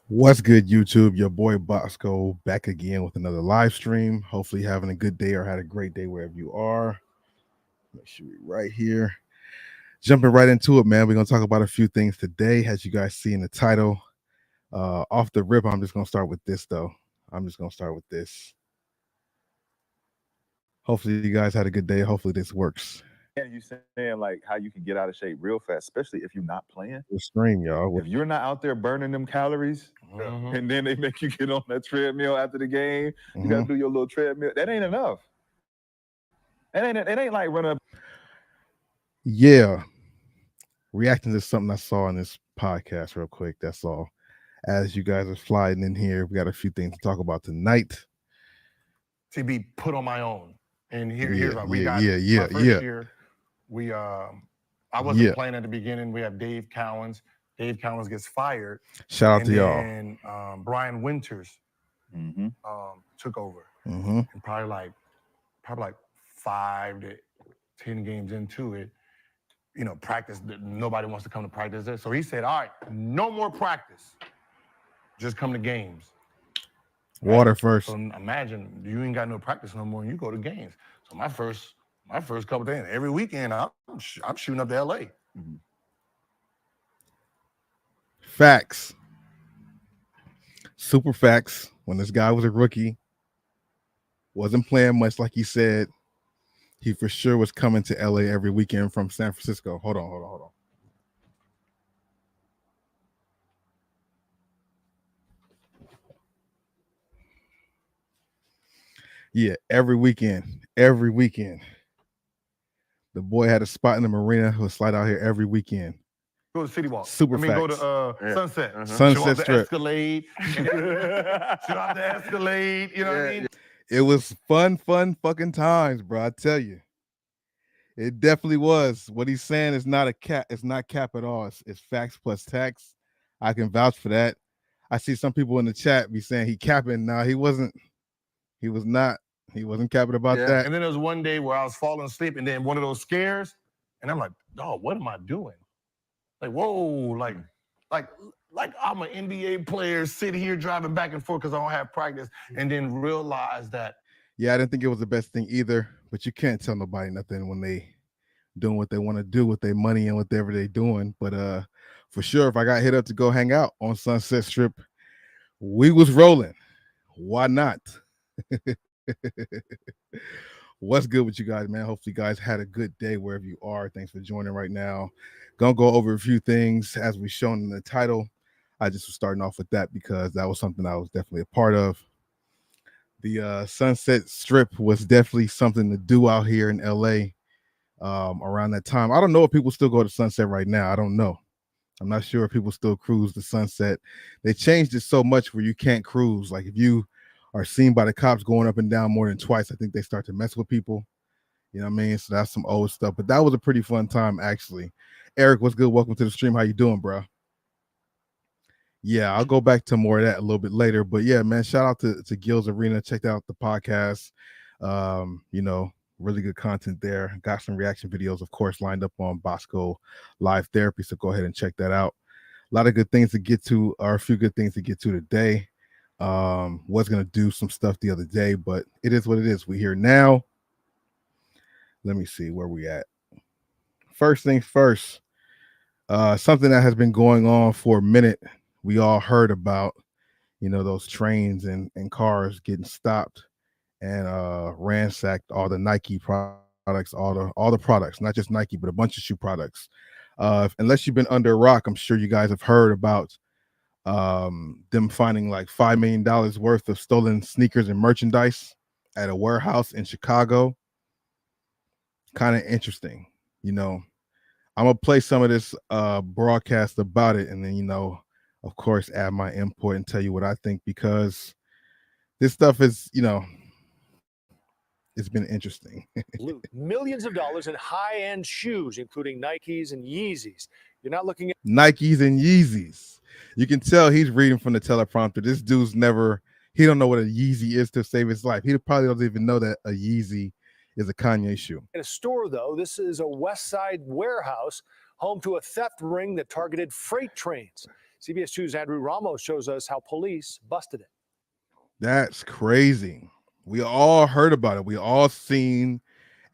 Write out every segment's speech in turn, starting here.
What's good, YouTube? Your boy Bossco back again with another live stream. Hopefully, having a good day or had a great day wherever you are. Make sure we're right here. Jumping right into it, man. We're gonna talk about a few things today, as you guys see in the title. Off the rip, I'm just gonna start with this though. I'm just gonna start with this. Hopefully, you guys had a good day. Hopefully, this works. And you saying like how you can get out of shape real fast, especially if you're not playing. The stream, y'all. If you're not out there burning them calories, and then they make you get on that treadmill after the game, you got to do your little treadmill. That ain't enough. It ain't like run up. Yeah, reacting to something I saw in this podcast real quick. That's all. As you guys are flying in here, we got a few things to talk about tonight. To be put on my own, and here's what my first year. I wasn't playing at the beginning. We have Dave Cowens. Dave Cowens gets fired. Shout out to y'all. And Brian Winters took over, and probably like 5 to 10 games into it, practice. Nobody wants to come to practice there, so he said, "All right, no more practice. Just come to games." Water first. So imagine you ain't got no practice no more, and you go to games. So my first couple days, every weekend, I'm shooting up to LA. Facts. Super facts. When this guy was a rookie, wasn't playing much, like he said, he for sure was coming to LA every weekend from San Francisco. Hold on. Yeah, every weekend. The boy had a spot in the marina. He'll slide out here every weekend. Go to City Walk. Super facts. Go to Sunset. Sunset Strip. Escalade. Show out the Escalade. You know what I mean? It was fun fucking times, bro. I tell you. It definitely was. What he's saying is not a cap. It's not cap at all. It's facts plus tax. I can vouch for that. I see some people in the chat be saying he capping. Nah, he wasn't. He was not. He wasn't capping about that. And then there was one day where I was falling asleep, and then one of those scares, and I'm like, "Oh, what am I doing?" Like, whoa, like I'm an NBA player sitting here driving back and forth because I don't have practice, and then realize that. Yeah, I didn't think it was the best thing either, but you can't tell nobody nothing when they doing what they want to do with their money and whatever they doing. But for sure, if I got hit up to go hang out on Sunset Strip, we was rolling. Why not? What's good with you guys, man? Hopefully you guys had a good day wherever you are. Thanks for joining right now. Gonna go over a few things as we shown in the title. I just was starting off with that because that was something I was definitely a part of. The Sunset Strip was definitely something to do out here in LA around that time. I don't know if people still go to Sunset right now. I don't know. I'm not sure if people still cruise the Sunset. They changed it so much where you can't cruise. Like if you are seen by the cops going up and down more than twice, I think they start to mess with people. You know what I mean? So that's some old stuff. But that was a pretty fun time, actually. Eric, what's good? Welcome to the stream. How you doing, bro? Yeah, I'll go back to more of that a little bit later. But yeah, man, shout out to Gil's Arena. Checked out the podcast. Really good content there. Got some reaction videos, of course, lined up on Bossco Live Therapy. So go ahead and check that out. A lot of good things to get to, or a few good things to get to today. Was gonna do some stuff the other day, but it is what it is. We here now. Let me see where we at. First things first. Something that has been going on for a minute. We all heard about, those trains and cars getting stopped and ransacked, all the Nike products, all the products, not just Nike, but a bunch of shoe products. Unless you've been under a rock, I'm sure you guys have heard about them finding like $5 million worth of stolen sneakers and merchandise at a warehouse in Chicago. Kind of interesting. I'm gonna play some of this broadcast about it, and then of course add my input and tell you what I think, because this stuff is it's been interesting. Millions of dollars in high-end shoes, including Nikes and Yeezys. You're not looking at Nikes and Yeezys. You can tell he's reading from the teleprompter. This dude's he don't know what a Yeezy is to save his life. He probably doesn't even know that a Yeezy is a Kanye shoe. In a store, though. This is a West Side warehouse, home to a theft ring that targeted freight trains. CBS 2's Andrew Ramos shows us how police busted it. That's crazy. We all heard about it. We all seen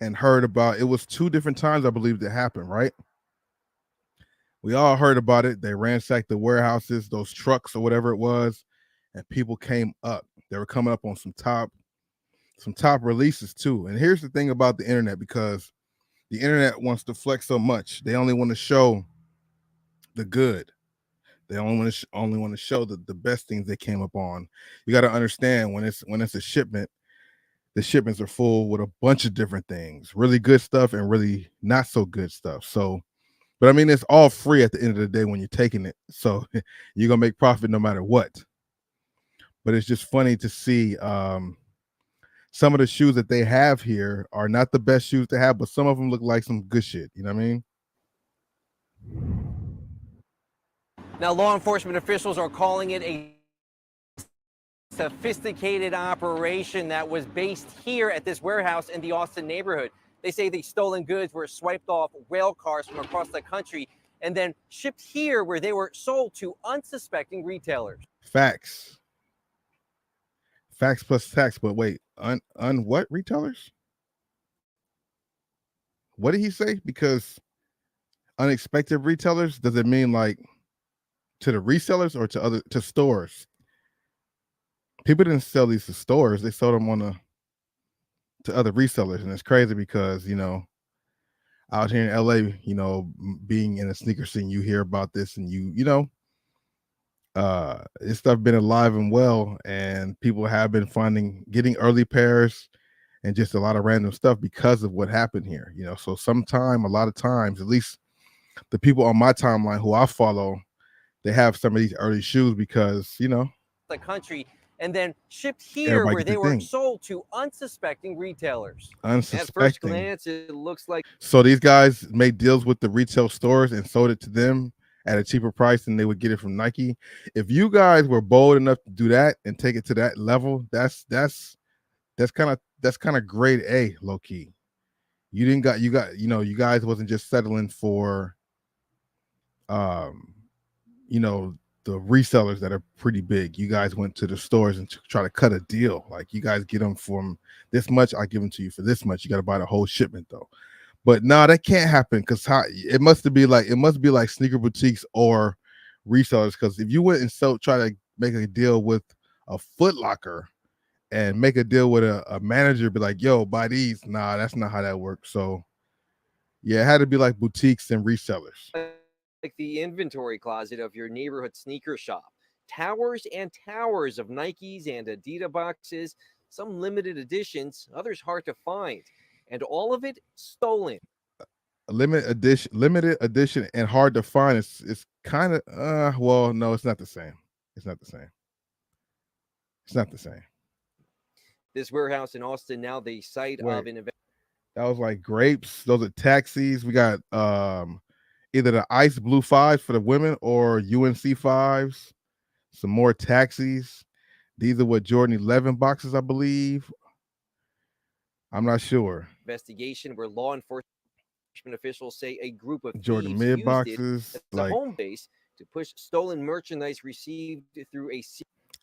and heard about it. Was 2 different times, I believe, that happened, right? We all heard about it. They ransacked the warehouses, those trucks or whatever it was, and people came up. They were coming up on some top releases too. And here's the thing about the internet, because the internet wants to flex so much. They only want to show the good. They only want to show the best things they came up on. You got to understand, when it's a shipment, the shipments are full with a bunch of different things, really good stuff and really not so good stuff. So, but I mean, it's all free at the end of the day when you're taking it. So you're gonna make profit no matter what. But it's just funny to see some of the shoes that they have here are not the best shoes to have, but some of them look like some good shit. You know what I mean? Now, law enforcement officials are calling it a sophisticated operation that was based here at this warehouse in the Austin neighborhood. They say the stolen goods were swiped off rail cars from across the country and then shipped here, where they were sold to unsuspecting retailers. Facts plus tax. But wait, what retailers? What did he say? Because unexpected retailers, does it mean like to the resellers or to stores? People didn't sell these to stores. They sold them to other resellers. And it's crazy because, you know, out here in LA, you know, being in a sneaker scene, you hear about this and you know, this stuff been alive and well, and people have been getting early pairs and just a lot of random stuff because of what happened here, you know. So a lot of times, at least the people on my timeline who I follow, they have some of these early shoes because, you know, the country, and then shipped here, where they were sold to unsuspecting retailers. At first glance, it looks like. So these guys made deals with the retail stores and sold it to them at a cheaper price than they would get it from Nike. If you guys were bold enough to do that and take it to that level, that's kind of grade A, low key. You guys wasn't just settling for you know, the resellers that are pretty big. You guys went to the stores and try to cut a deal. Like, you guys get them from this much, I give them to you for this much. You got to buy the whole shipment though. But no, that can't happen, because it must be like sneaker boutiques or resellers. Because if you went and try to make a deal with a Foot Locker and make a deal with a manager, be like, yo, buy these. Nah, that's not how that works. So yeah, it had to be like boutiques and resellers. Like the inventory closet of your neighborhood sneaker shop. Towers and towers of Nikes and Adidas boxes, some limited editions, others hard to find, and all of it stolen. Limited edition and hard to find. It's kind of well, no, it's not the same. It's not the same. This warehouse in Austin, now the site of an event. That was like grapes. Those are taxis. We got either the ice blue 5s for the women or UNC 5s. Some more taxis. These are what Jordan 11 boxes, I believe. I'm not sure. Investigation where law enforcement officials say a group of Jordan thieves mid boxes, used it as a home base to push stolen merchandise received through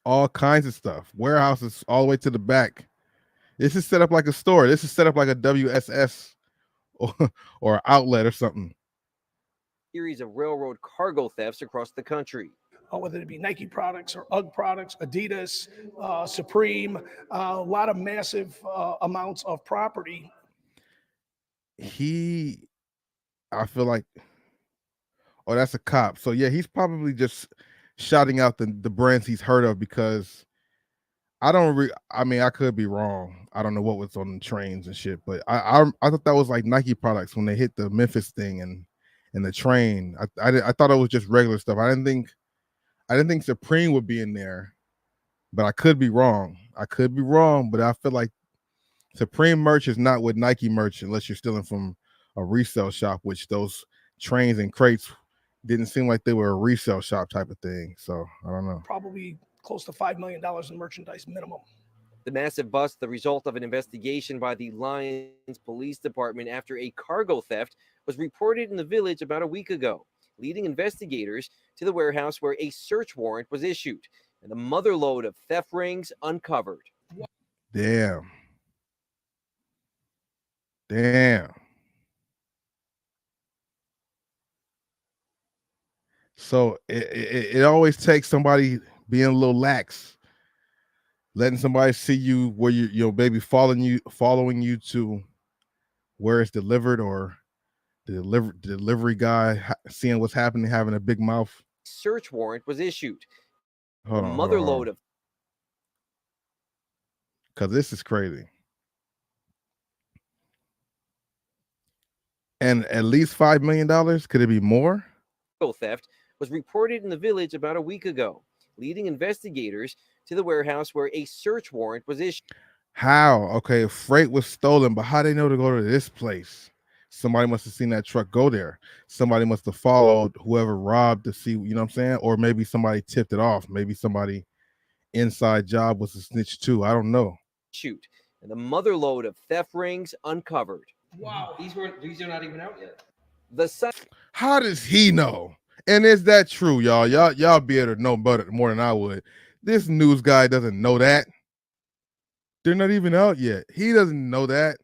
all kinds of stuff. Warehouses all the way to the back. This is set up like a store. This is set up like a WSS or an outlet or something. Series of railroad cargo thefts across the country. Whether it be Nike products or UGG products, Adidas, Supreme, a lot of massive amounts of property. I feel like, oh, that's a cop. So yeah, he's probably just shouting out the brands he's heard of, because I mean, I could be wrong. I don't know what was on the trains and shit, but I thought that was like Nike products when they hit the Memphis thing and the train. I thought it was just regular stuff. I didn't think Supreme would be in there, but I could be wrong. But I feel like Supreme merch is not with Nike merch unless you're stealing from a resale shop, which those trains and crates didn't seem like they were a resale shop type of thing. So I don't know. Probably close to $5 million in merchandise minimum. The massive bust, the result of an investigation by the Lyons Police Department after a cargo theft was reported in the Village about a week ago. leading investigators to the warehouse where a search warrant was issued and the motherlode of theft rings uncovered. Damn. Damn. So it always takes somebody being a little lax, letting somebody see you where your baby following you to where it's delivered, or the delivery guy seeing what's happening, having a big mouth. Search warrant was issued. Hold on, Motherlode of, because this is crazy. And at least $5 million. Could it be more? theft was reported in the village about a week ago, leading investigators to the warehouse where a search warrant was issued. How? Okay, freight was stolen, but how they know to go to this place? Somebody must have seen that truck go there. Somebody must have followed whoever robbed to see, you know what I'm saying? Or maybe somebody tipped it off. Maybe somebody inside job was a snitch too. I don't know. Shoot. And the motherlode of theft rings uncovered. Wow. These are not even out yet. How does he know? And is that true, y'all? Y'all be able to know better, more than I would. This news guy doesn't know that. They're not even out yet. He doesn't know that.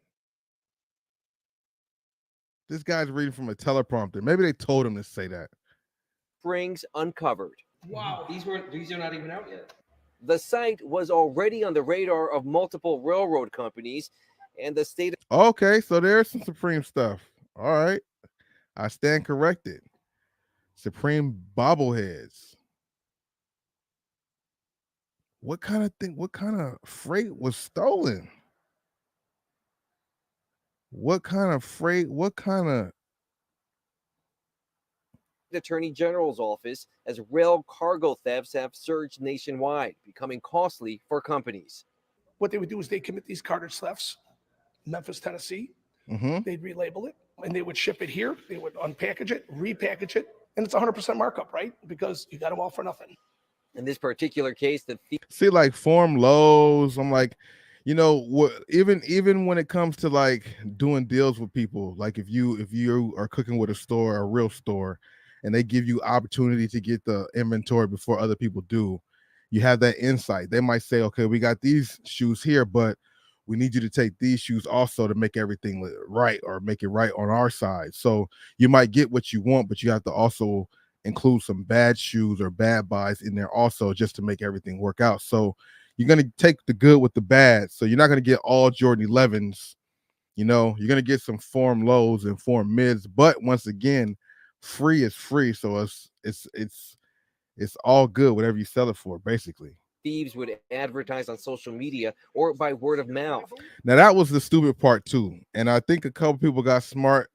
This guy's reading from a teleprompter. Maybe they told him to say that. Rings uncovered. Wow. These are not even out yet. The site was already on the radar of multiple railroad companies, and the state. Okay, so there's some Supreme stuff. All right, I stand corrected. Supreme bobbleheads. What kind of freight was stolen? What kind of freight? What kind of Attorney General's office, as rail cargo thefts have surged nationwide, becoming costly for companies. What they would do is they commit these cartage thefts, Memphis, Tennessee. They'd relabel it and they would ship it here. They would unpackage it, repackage it, and it's 100% markup, right? Because you got them all for nothing. In this particular case, the see, like form lows. I'm like, you know what? Even when it comes to like doing deals with people, like if you are cooking with a store, a real store, and they give you opportunity to get the inventory before other people do, you have that insight. They might say, okay, we got these shoes here, but we need you to take these shoes also to make everything right, or make it right on our side. So you might get what you want, but you have to also include some bad shoes or bad buys in there also, just to make everything work out. So you're going to take the good with the bad. So you're not going to get all Jordan 11s. You know, you're going to get some form lows and form mids, but once again, free is free. So it's all good, whatever you sell it for, basically. Thieves would advertise on social media or by word of mouth. Now that was the stupid part too. And I think a couple people got smart,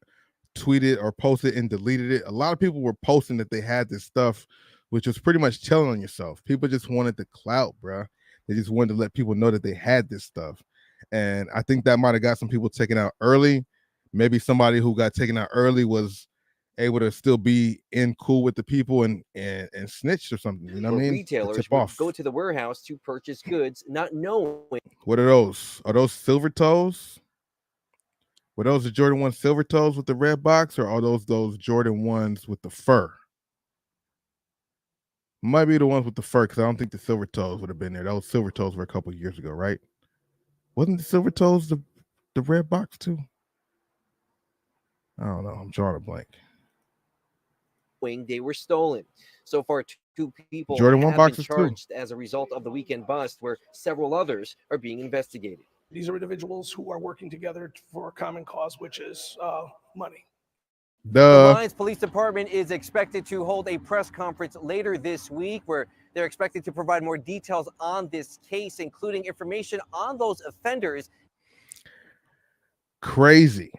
tweeted or posted and deleted it. A lot of people were posting that they had this stuff, which was pretty much telling on yourself. People just wanted the clout, bro. They just wanted to let people know that they had this stuff. And I think that might have got some people taken out early. Maybe somebody who got taken out early was able to still be in cool with the people and snitch or something. You know what I mean? Retailers would go to the warehouse to purchase goods, not knowing. What are those? Are those silver toes? Were those the Jordan 1 silver toes with the red box, or are those Jordan 1s with the fur? Might be the ones with the fur, because I don't think the silver toes would have been there. Those silver toes were a couple years ago, right? Wasn't the silver toes the red box too? I don't know. I'm drawing a blank. They were stolen. So far, 2 people Jordan 1 have boxes been charged as a result of the weekend bust, where several others are being investigated. These are individuals who are working together for a common cause, which is money. The Lions Police Department is expected to hold a press conference later this week where they're expected to provide more details on this case, including information on those offenders. Crazy.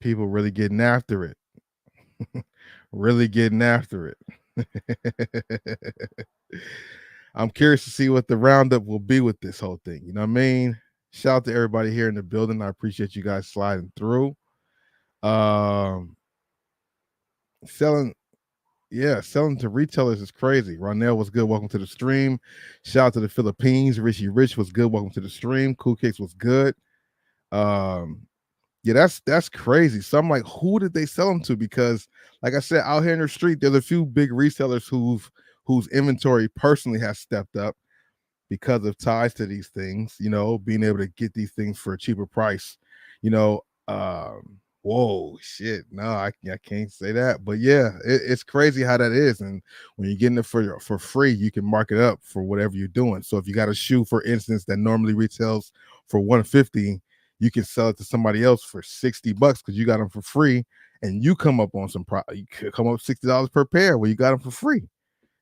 People really getting after it. Really getting after it. I'm curious to see what the roundup will be with this whole thing. You know what I mean? Shout out to everybody here in the building. I appreciate you guys sliding through. Selling to retailers is crazy. Ronell was good. Welcome to the stream. Shout out to the Philippines. Richie Rich was good. Welcome to the stream. Cool Cakes was good. Yeah, that's crazy. So I'm like, who did they sell them to? Because, like I said, out here in the street, there's a few big resellers whose inventory personally has stepped up because of ties to these things. You know, being able to get these things for a cheaper price. You know, whoa, shit. No, I can't say that. But yeah, it's crazy how that is. And when you're getting it for free, you can mark it up for whatever you're doing. So if you got a shoe, for instance, that normally retails for $150, you can sell it to somebody else for $60 because you got them for free, and you come up on you could come up $60 per pair where you got them for free.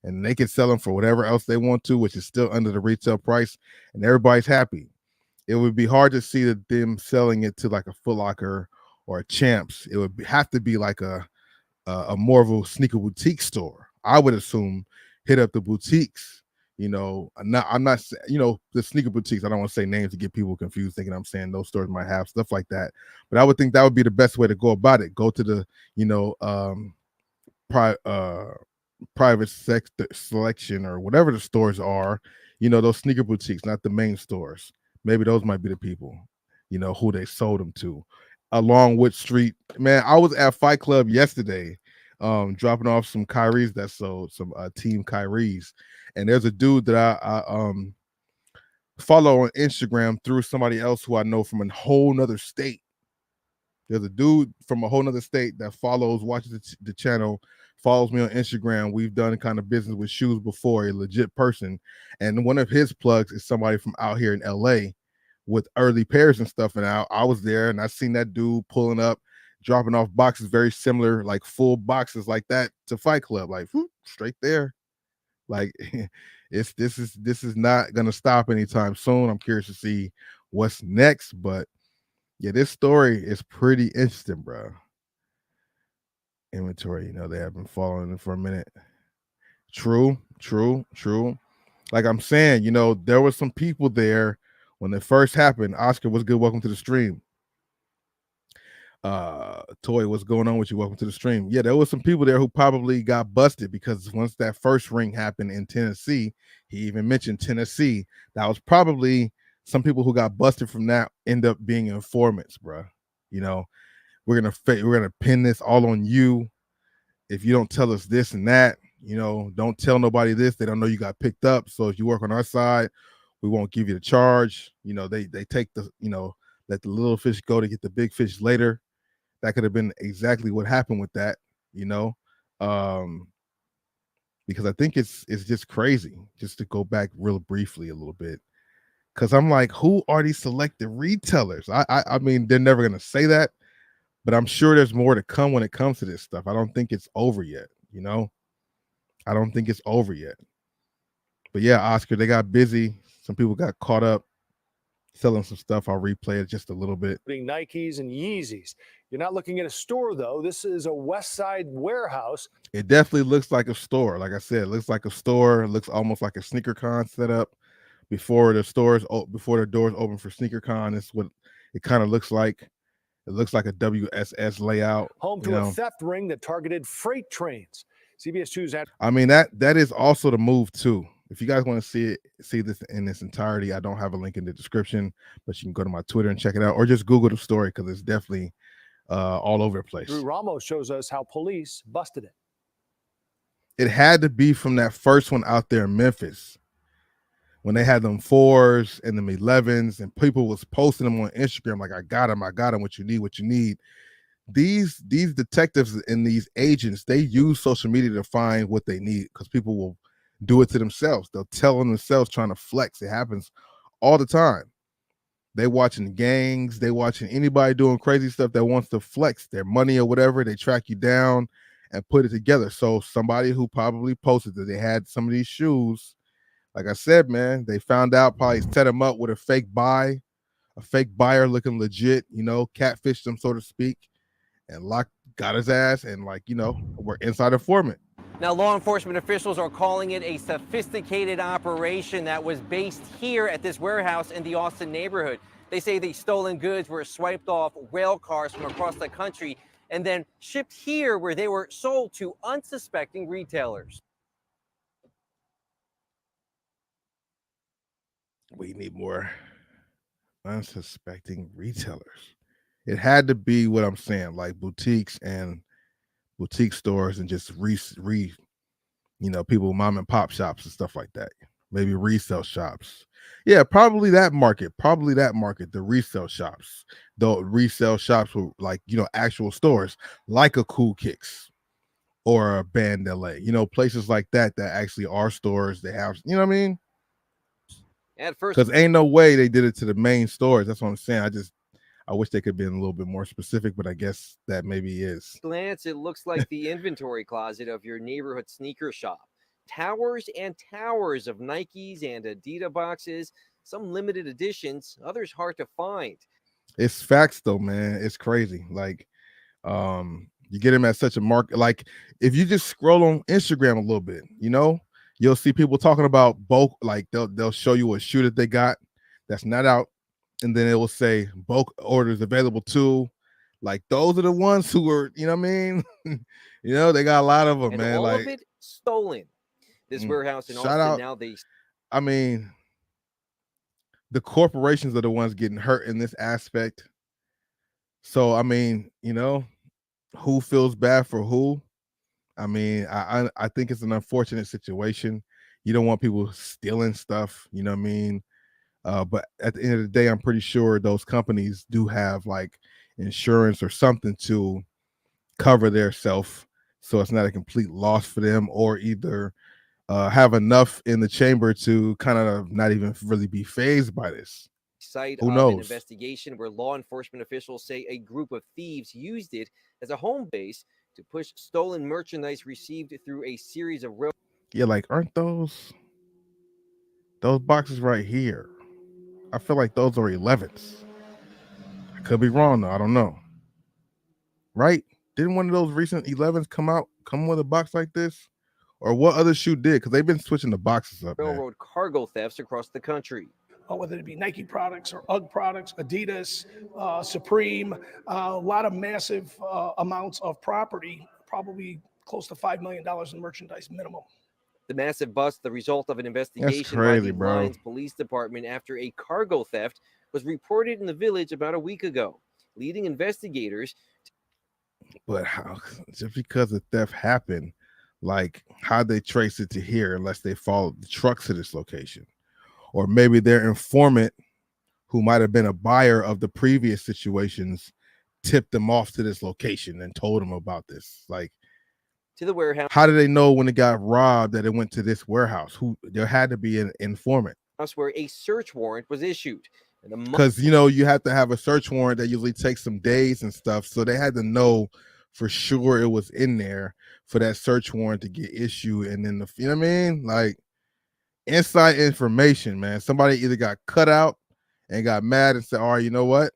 And they can sell them for whatever else they want to, which is still under the retail price, and everybody's happy. It would be hard to see them selling it to like a Foot Locker or a Champs. It would have to be like a more of a sneaker boutique store. I would assume hit up the boutiques. You know, I'm not you know, the sneaker boutiques. I don't want to say names to get people confused, thinking I'm saying those stores might have stuff like that. But I would think that would be the best way to go about it. Go to the, you know, private selection or whatever the stores are, you know, those sneaker boutiques, not the main stores. Maybe those might be the people, you know, who they sold them to, along with street. Man, I was at Fight Club yesterday, dropping off some Kyries that sold, some Team Kyries, and there's a dude that I follow on Instagram through somebody else who I know from a whole nother state. There's a dude from a whole nother state that watches the channel, follows me on Instagram. We've done kind of business with shoes before, a legit person. And one of his plugs is somebody from out here in LA with early pairs and stuff. And I was there and I seen that dude pulling up, dropping off boxes very similar, like full boxes like that to Fight Club, like whoop, straight there. Like this is not gonna stop anytime soon. I'm curious to see what's next, but yeah, this story is pretty interesting, bro. Inventory, you know, they have been following it for a minute. True. Like I'm saying, you know, there was some people there when it first happened. Oscar, what's good? Welcome to the stream. Toy, what's going on with you? Welcome to the stream. Yeah, there was some people there who probably got busted because once that first ring happened in Tennessee, he even mentioned Tennessee. That was probably some people who got busted from that end up being informants, bro. You know, we're gonna pin this all on you if you don't tell us this and that. You know, don't tell nobody this. They don't know you got picked up. So if you work on our side, we won't give you the charge. You know, they take the, you know, let the little fish go to get the big fish later. That could have been exactly what happened with that, you know. Because I think it's just crazy. Just to go back real briefly a little bit. Because I'm like, who are these selected retailers? I mean, they're never gonna say that, but I'm sure there's more to come when it comes to this stuff. I don't think it's over yet, you know? I don't think it's over yet. But yeah, Oscar, they got busy. Some people got caught up selling some stuff. I'll replay it just a little bit. Nikes and Yeezys. You're not looking at a store, though. This is a West Side warehouse. It definitely looks like a store. Like I said, it looks like a store. It looks almost like a sneaker con setup before the doors open for sneaker con. Is what it kind of looks like. It looks like a WSS layout. Home to a theft ring that targeted freight trains. CBS 2's I mean, that is also the move too. If you guys want to see this in its entirety, I don't have a link in the description, but you can go to my Twitter and check it out, or just Google the story because it's definitely all over the place. Drew Ramos shows us how police busted it. It had to be from that first one out there in Memphis when they had them 4s and them 11s, and people was posting them on Instagram like, I got them, what you need. These detectives and these agents, they use social media to find what they need because people will do it to themselves. They'll tell on themselves trying to flex. It happens all the time. They watching gangs, they watching anybody doing crazy stuff that wants to flex their money or whatever. They track you down and put it together. So somebody who probably posted that they had some of these shoes, like I said, man, they found out, probably set them up with a fake buyer looking legit, you know, catfished them, so to speak, and got his ass, and like, you know, we're inside informant. Now, law enforcement officials are calling it a sophisticated operation that was based here at this warehouse in the Austin neighborhood. They say the stolen goods were swiped off rail cars from across the country and then shipped here where they were sold to unsuspecting retailers. We need more unsuspecting retailers. It had to be what I'm saying, like boutiques and boutique stores and just people, mom and pop shops and stuff like that. Maybe resale shops. Yeah, probably that market. The resale shops. The resale shops were like, actual stores like a Cool Kicks or a Band LA, places like that actually are stores. They have, you know what I mean? At first, because ain't no way they did it to the main stores. That's what I'm saying. I wish they could be a little bit more specific, but I guess that maybe is. Glance, it looks like the inventory closet of your neighborhood sneaker shop. Towers and towers of Nikes and Adidas boxes, some limited editions, others hard to find. It's facts though, man. It's crazy. Like, you get them at such a market. Like, if you just scroll on Instagram a little bit, you'll see people talking about bulk. Like, they'll show you a shoe that they got that's not out, and then it will say bulk orders available too. Like, those are the ones who are, you know what I mean? They got a lot of them, And man. all Like, of it stolen. This warehouse in shout Austin out. now they. I mean, the corporations are the ones getting hurt in this aspect. So, I mean, who feels bad for who? I mean, I think it's an unfortunate situation. You don't want people stealing stuff, you know what I mean? But at the end of the day, I'm pretty sure those companies do have like insurance or something to cover their self, so it's not a complete loss for them, or either have enough in the chamber to kind of not even really be fazed by this. Site Who of knows? an investigation where law enforcement officials say a group of thieves used it as a home base to push stolen merchandise received through a series of roads. Yeah, like, aren't those boxes right here? I feel like those are 11s. I could be wrong though. I don't know. Right? Didn't one of those recent 11s come with a box like this? Or what other shoe did? Because they've been switching the boxes up, man. Railroad cargo thefts across the country. Whether it be Nike products or UGG products, Adidas, Supreme, a lot of massive amounts of property, probably close to $5 million in merchandise minimum. The massive bust, the result of an investigation crazy, by the bro. Lyons Police Department after a cargo theft was reported in the village about a week ago, leading investigators. But how? Just because the theft happened, like, how'd they trace it to here unless they followed the trucks to this location? Or maybe their informant, who might have been a buyer of the previous situations, tipped them off to this location and told them about this. Like, to the warehouse. How did they know when it got robbed that it went to this warehouse? There had to be an informant. Where a search warrant was issued. Because, you have to have a search warrant that usually takes some days and stuff. So they had to know for sure it was in there for that search warrant to get issued. And then, you know what I mean? Like, inside information, man. Somebody either got cut out and got mad and said, all right, you know what?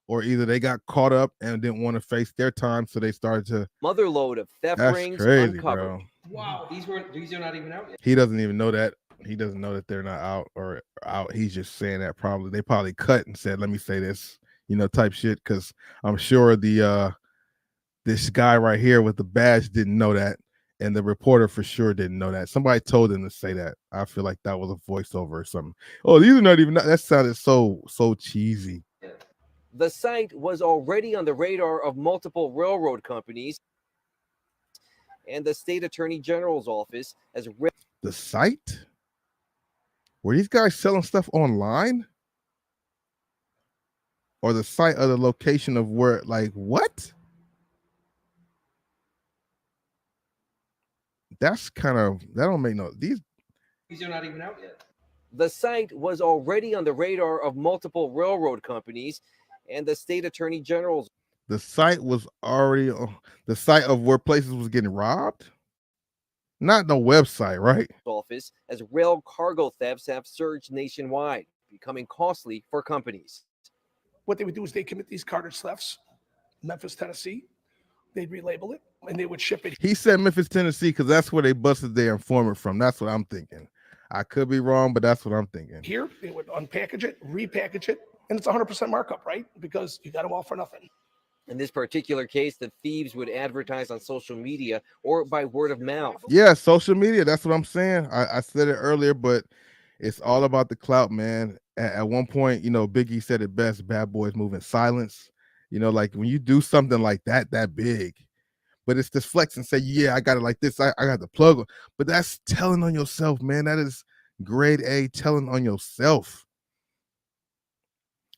Or either they got caught up and didn't want to face their time, so they started to. Motherload of theft rings crazy, uncovered. Bro. Wow, these are not even out yet. He doesn't even know that. He doesn't know that they're not out or out. He's just saying that probably they probably cut and said, "Let me say this," type shit. Because I'm sure this guy right here with the badge didn't know that, and the reporter for sure didn't know that. Somebody told him to say that. I feel like that was a voiceover or something. Oh, these are not even. That sounded so cheesy. The site was already on the radar of multiple railroad companies and the state attorney general's office as the site? Were these guys selling stuff online? Or the site or the location of where, like, what? That's kind of, that don't make no, these are not even out yet. The site was already on the radar of multiple railroad companies and the state attorney general's. The site was already on the site of where places was getting robbed? Not no website, right? Office as rail cargo thefts have surged nationwide, becoming costly for companies. What they would do is they commit these cartage thefts, Memphis, Tennessee. They'd relabel it and they would ship it. He said Memphis, Tennessee, because that's where they busted their informant from. That's what I'm thinking. I could be wrong, but that's what I'm thinking. Here, they would unpackage it, repackage it, and it's 100% markup, right? Because you got them all for nothing. In this particular case, the thieves would advertise on social media or by word of mouth. Yeah, social media. That's what I'm saying. I said it earlier, but it's all about the clout, man. At one point, Biggie said it best, bad boys move in silence. You know, like when you do something like that big, but it's this flex and say, yeah, I got it like this. I got the plug. But that's telling on yourself, man. That is grade A telling on yourself.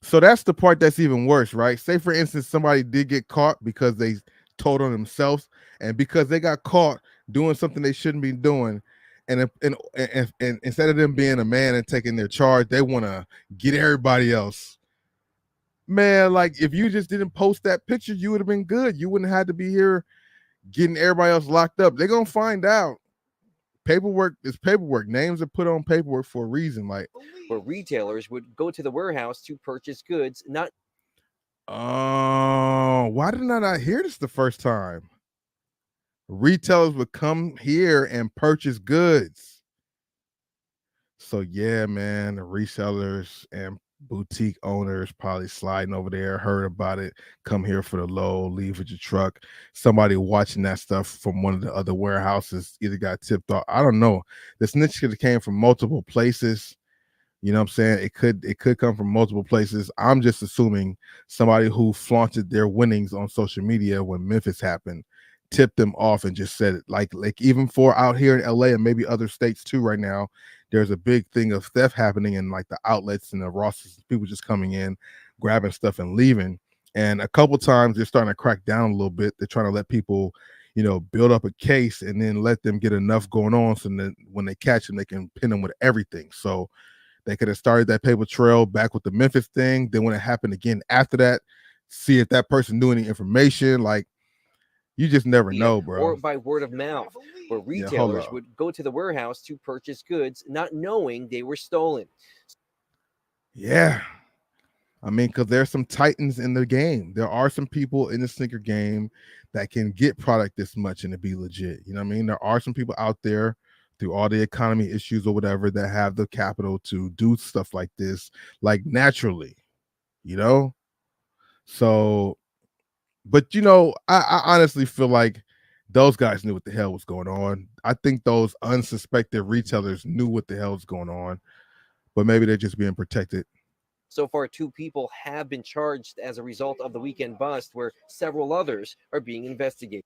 So that's the part that's even worse, right? Say, for instance, somebody did get caught because they told on themselves, and because they got caught doing something they shouldn't be doing, and instead of them being a man and taking their charge, they want to get everybody else. Man, like if you just didn't post that picture, you would have been good. You wouldn't have to be here getting everybody else locked up. They're gonna find out. Paperwork is paperwork. Names are put on paperwork for a reason. Like, where retailers would go to the warehouse to purchase goods, not oh, why didn't I not hear this the first time? Retailers would come here and purchase goods. So yeah, man, the resellers and boutique owners probably sliding over there, heard about it, come here for the low, leave with your truck. Somebody watching that stuff from one of the other warehouses either got tipped off. I don't know. The snitch could have came from multiple places. You know what I'm saying? It could come from multiple places. I'm just assuming somebody who flaunted their winnings on social media when Memphis happened, tipped them off and just said it. Like even for out here in LA and maybe other states too right now, there's a big thing of theft happening in like the outlets and the Rosses, people just coming in, grabbing stuff and leaving. And a couple times they're starting to crack down a little bit. They're trying to let people, you know, build up a case and then let them get enough going on so that when they catch them, they can pin them with everything. So they could have started that paper trail back with the Memphis thing. Then when it happened again after that, see if that person knew any information. Like, you just never know, bro. Or by word of mouth, where retailers would go to the warehouse to purchase goods, not knowing they were stolen. Yeah. I mean, because there's some titans in the game. There are some people in the sneaker game that can get product this much and it be legit. You know what I mean? There are some people out there through all the economy issues or whatever that have the capital to do stuff like this, like naturally, you know? So, but you know, I honestly feel like those guys knew what the hell was going on. I think those unsuspected retailers knew what the hell was going on, but maybe they're just being protected. So far, 2 people have been charged as a result of the weekend bust, where several others are being investigated.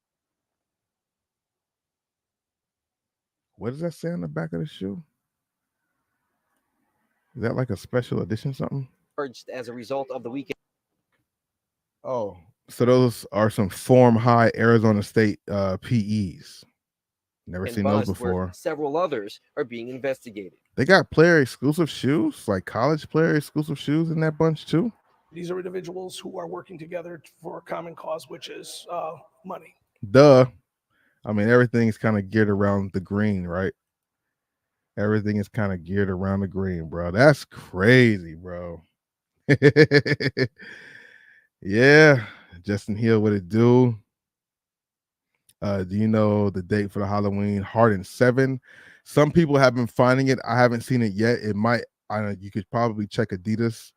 What does that say on the back of the shoe? Is that like a special edition something? Charged as a result of the weekend. Oh, so those are some form high Arizona State PEs. Never seen those before. Several others are being investigated. They got player exclusive shoes, like college player exclusive shoes in that bunch too. These are individuals who are working together for a common cause, which is money. Duh. I mean, everything's kind of geared around the green, right? Everything is kind of geared around the green, bro. That's crazy, bro. Yeah, Justin Hill, what it do? Do you know the date for the Halloween Harden 7? Some people have been finding it. I haven't seen it yet. It might, you could probably check Adidas.com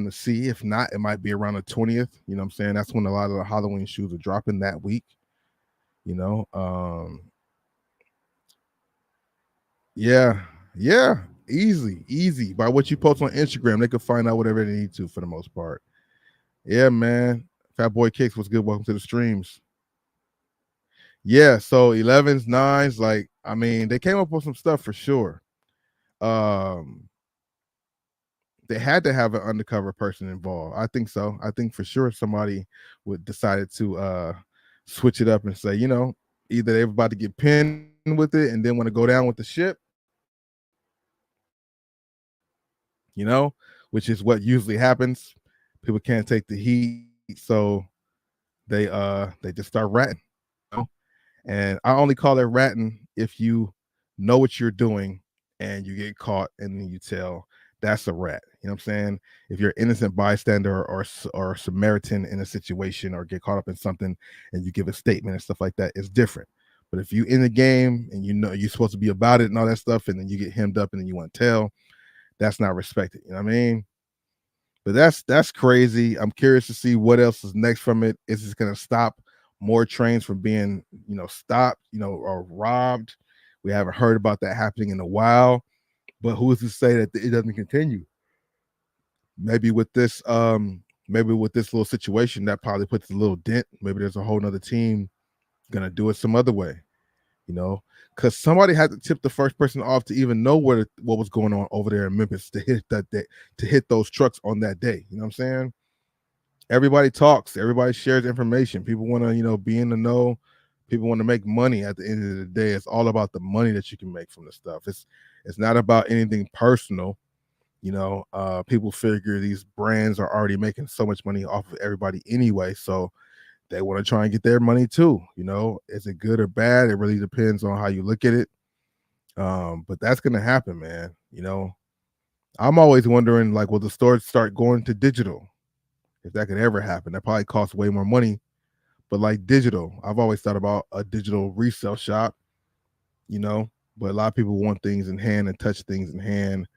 to see. If not, it might be around the 20th. You know what I'm saying? That's when a lot of the Halloween shoes are dropping that week. You know, yeah, easy. By what you post on Instagram, they can find out whatever they need to for the most part. Yeah, man. Fat Boy Kicks, what's good? Welcome to the streams. Yeah, so 11s, 9s, like, I mean, they came up with some stuff for sure. They had to have an undercover person involved. I think so. I think for sure somebody would decided to switch it up and say, you know, either they're about to get pinned with it and then want to go down with the ship, you know, which is what usually happens. People can't take the heat, so they just start ratting. You know? And I only call it ratting if you know what you're doing and you get caught and then you tell. That's a rat. You know what I'm saying? If you're an innocent bystander or Samaritan in a situation or get caught up in something and you give a statement and stuff like that, it's different. But if you in the game and you know you're supposed to be about it and all that stuff, and then you get hemmed up and then you want to tell, that's not respected. You know what I mean? But that's crazy. I'm curious to see what else is next from it. Is this going to stop more trains from being, you know, stopped, you know, or robbed? We haven't heard about that happening in a while. But who is to say that it doesn't continue? Maybe with this maybe with this little situation, that probably puts a little dent. Maybe there's a whole nother team gonna do it some other way, you know, because somebody had to tip the first person off to even know what was going on over there in Memphis to hit that day, to hit those trucks on that day. You know what I'm saying? Everybody talks, everybody shares information. People want to, you know, be in the know. People want to make money. At the end of the day, it's all about the money that you can make from the stuff. It's not about anything personal. You know, people figure these brands are already making so much money off of everybody anyway, so they want to try and get their money too. You know, is it good or bad? It really depends on how you look at it. But that's gonna happen, man. You know, I'm always wondering, like, will the stores start going to digital? If that could ever happen, that probably costs way more money. But like digital, I've always thought about a digital resale shop, you know, but a lot of people want things in hand and touch things in hand.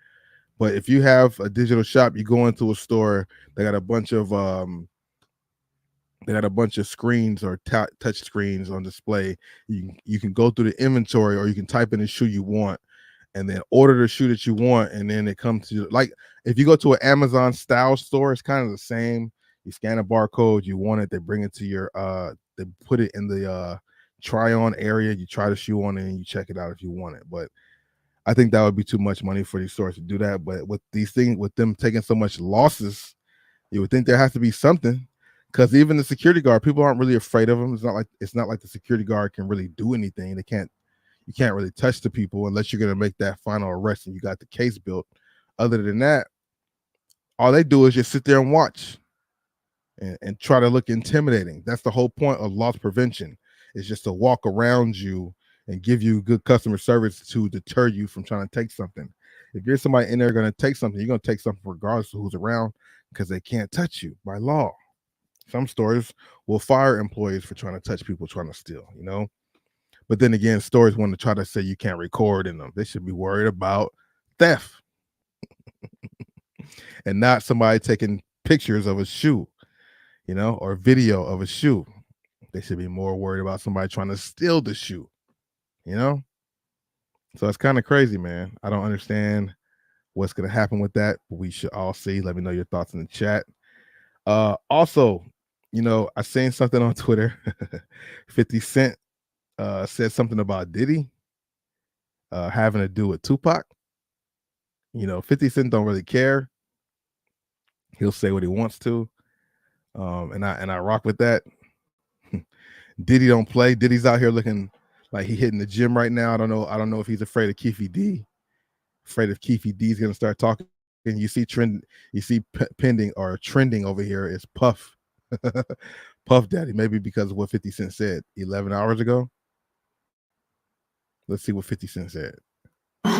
But if you have a digital shop, you go into a store, they got a bunch of screens or touch screens on display. You can go through the inventory, or you can type in the shoe you want and then order the shoe that you want, and then it comes to you. Like if you go to an Amazon style store, it's kind of the same. You scan a barcode, you want it, they bring it to your they put it in the try on area, you try the shoe on, and you check it out if you want it. But I think that would be too much money for these stores to do that. But with these things, with them taking so much losses, you would think there has to be something. Because even the security guard, people aren't really afraid of them. It's not like the security guard can really do anything. You can't really touch the people unless you're gonna make that final arrest and you got the case built. Other than that, all they do is just sit there and watch and try to look intimidating. That's the whole point of loss prevention, is just to walk around you and give you good customer service to deter you from trying to take something. If you're somebody in there going to take something, you're going to take something regardless of who's around, because they can't touch you by law. Some stores will fire employees for trying to touch people trying to steal, you know. But then again, stores want to try to say you can't record in them. They should be worried about theft and not somebody taking pictures of a shoe, you know, or video of a shoe. They should be more worried about somebody trying to steal the shoe, you know. So it's kind of crazy, man. I don't understand what's going to happen with that, but we should all see. Let me know your thoughts in the chat. Also, you know, I seen something on Twitter. 50 Cent said something about Diddy having to do with Tupac. You know, 50 Cent don't really care. He'll say what he wants to. And I rock with that. Diddy don't play. Diddy's out here looking like he hitting the gym right now. I don't know if he's afraid of Keefy D. Afraid if Keefy D's gonna start talking. And you see pending or trending over here is Puff. Puff Daddy, maybe because of what 50 Cent said 11 hours ago. Let's see what 50 Cent said. I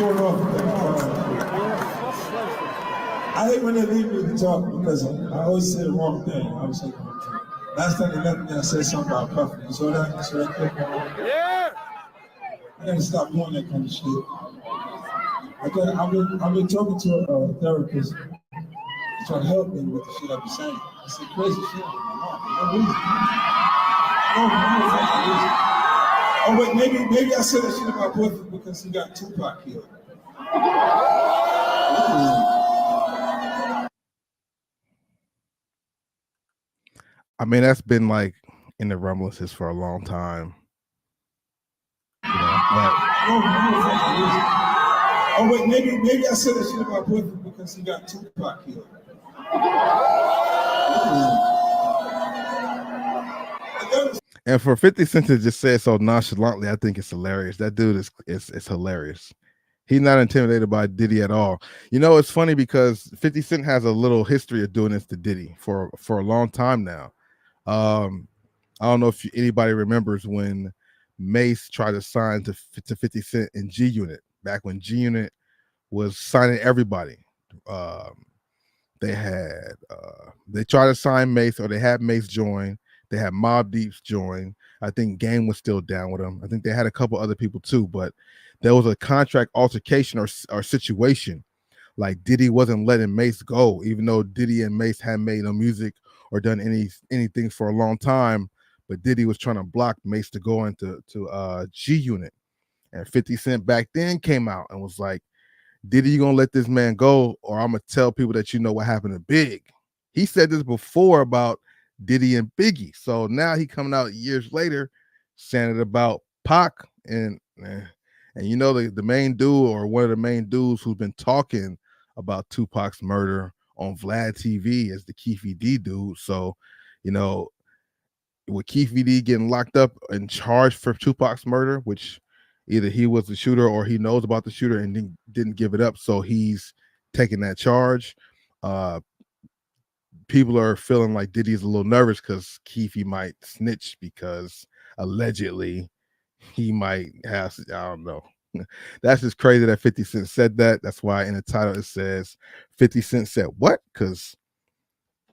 hate when they leave me to talk because I always say the wrong thing. I was like, last time they left me, I said something about Puff. You saw that? You saw that clip? Yeah. I gotta stop doing that kind of shit. I've been talking to a therapist trying to help me with the shit I be saying. I said crazy shit. Oh wait, maybe I said that shit about Puff because he got Tupac killed. I mean, that's been like in the rumblences for a long time. You know, oh wait, maybe I said that shit about Puff because he got Tupac killed. And for 50 Cent to just say it so nonchalantly, I think it's hilarious. That dude is hilarious. He's not intimidated by Diddy at all. You know, it's funny because 50 Cent has a little history of doing this to Diddy for a long time now. I don't know if anybody remembers when Mace tried to sign to 50 Cent in G Unit, back when G Unit was signing everybody. They tried to sign Mace, or they had Mace join. They had Mobb Deep's join. I think Game was still down with them. I think they had a couple other people too, but there was a contract altercation or situation. Like Diddy wasn't letting Mace go, even though Diddy and Mace hadn't made no music or done anything for a long time. But Diddy was trying to block Mace to go into G Unit. And 50 Cent back then came out and was like, Diddy, you gonna let this man go, or I'm gonna tell people that you know what happened to Big. He said this before about Diddy and Biggie. So now he coming out years later saying it about Pac and you know the main dude or one of the main dudes who's been talking about Tupac's murder on Vlad TV is the Keefe D dude. So, you know, with Keefe D getting locked up and charged for Tupac's murder, which either he was the shooter or he knows about the shooter and didn't give it up, so he's taking that charge. People are feeling like Diddy's a little nervous because Keefe might snitch because allegedly he might have, I don't know. That's just crazy that 50 Cent said that. That's why in the title it says 50 Cent said what? Because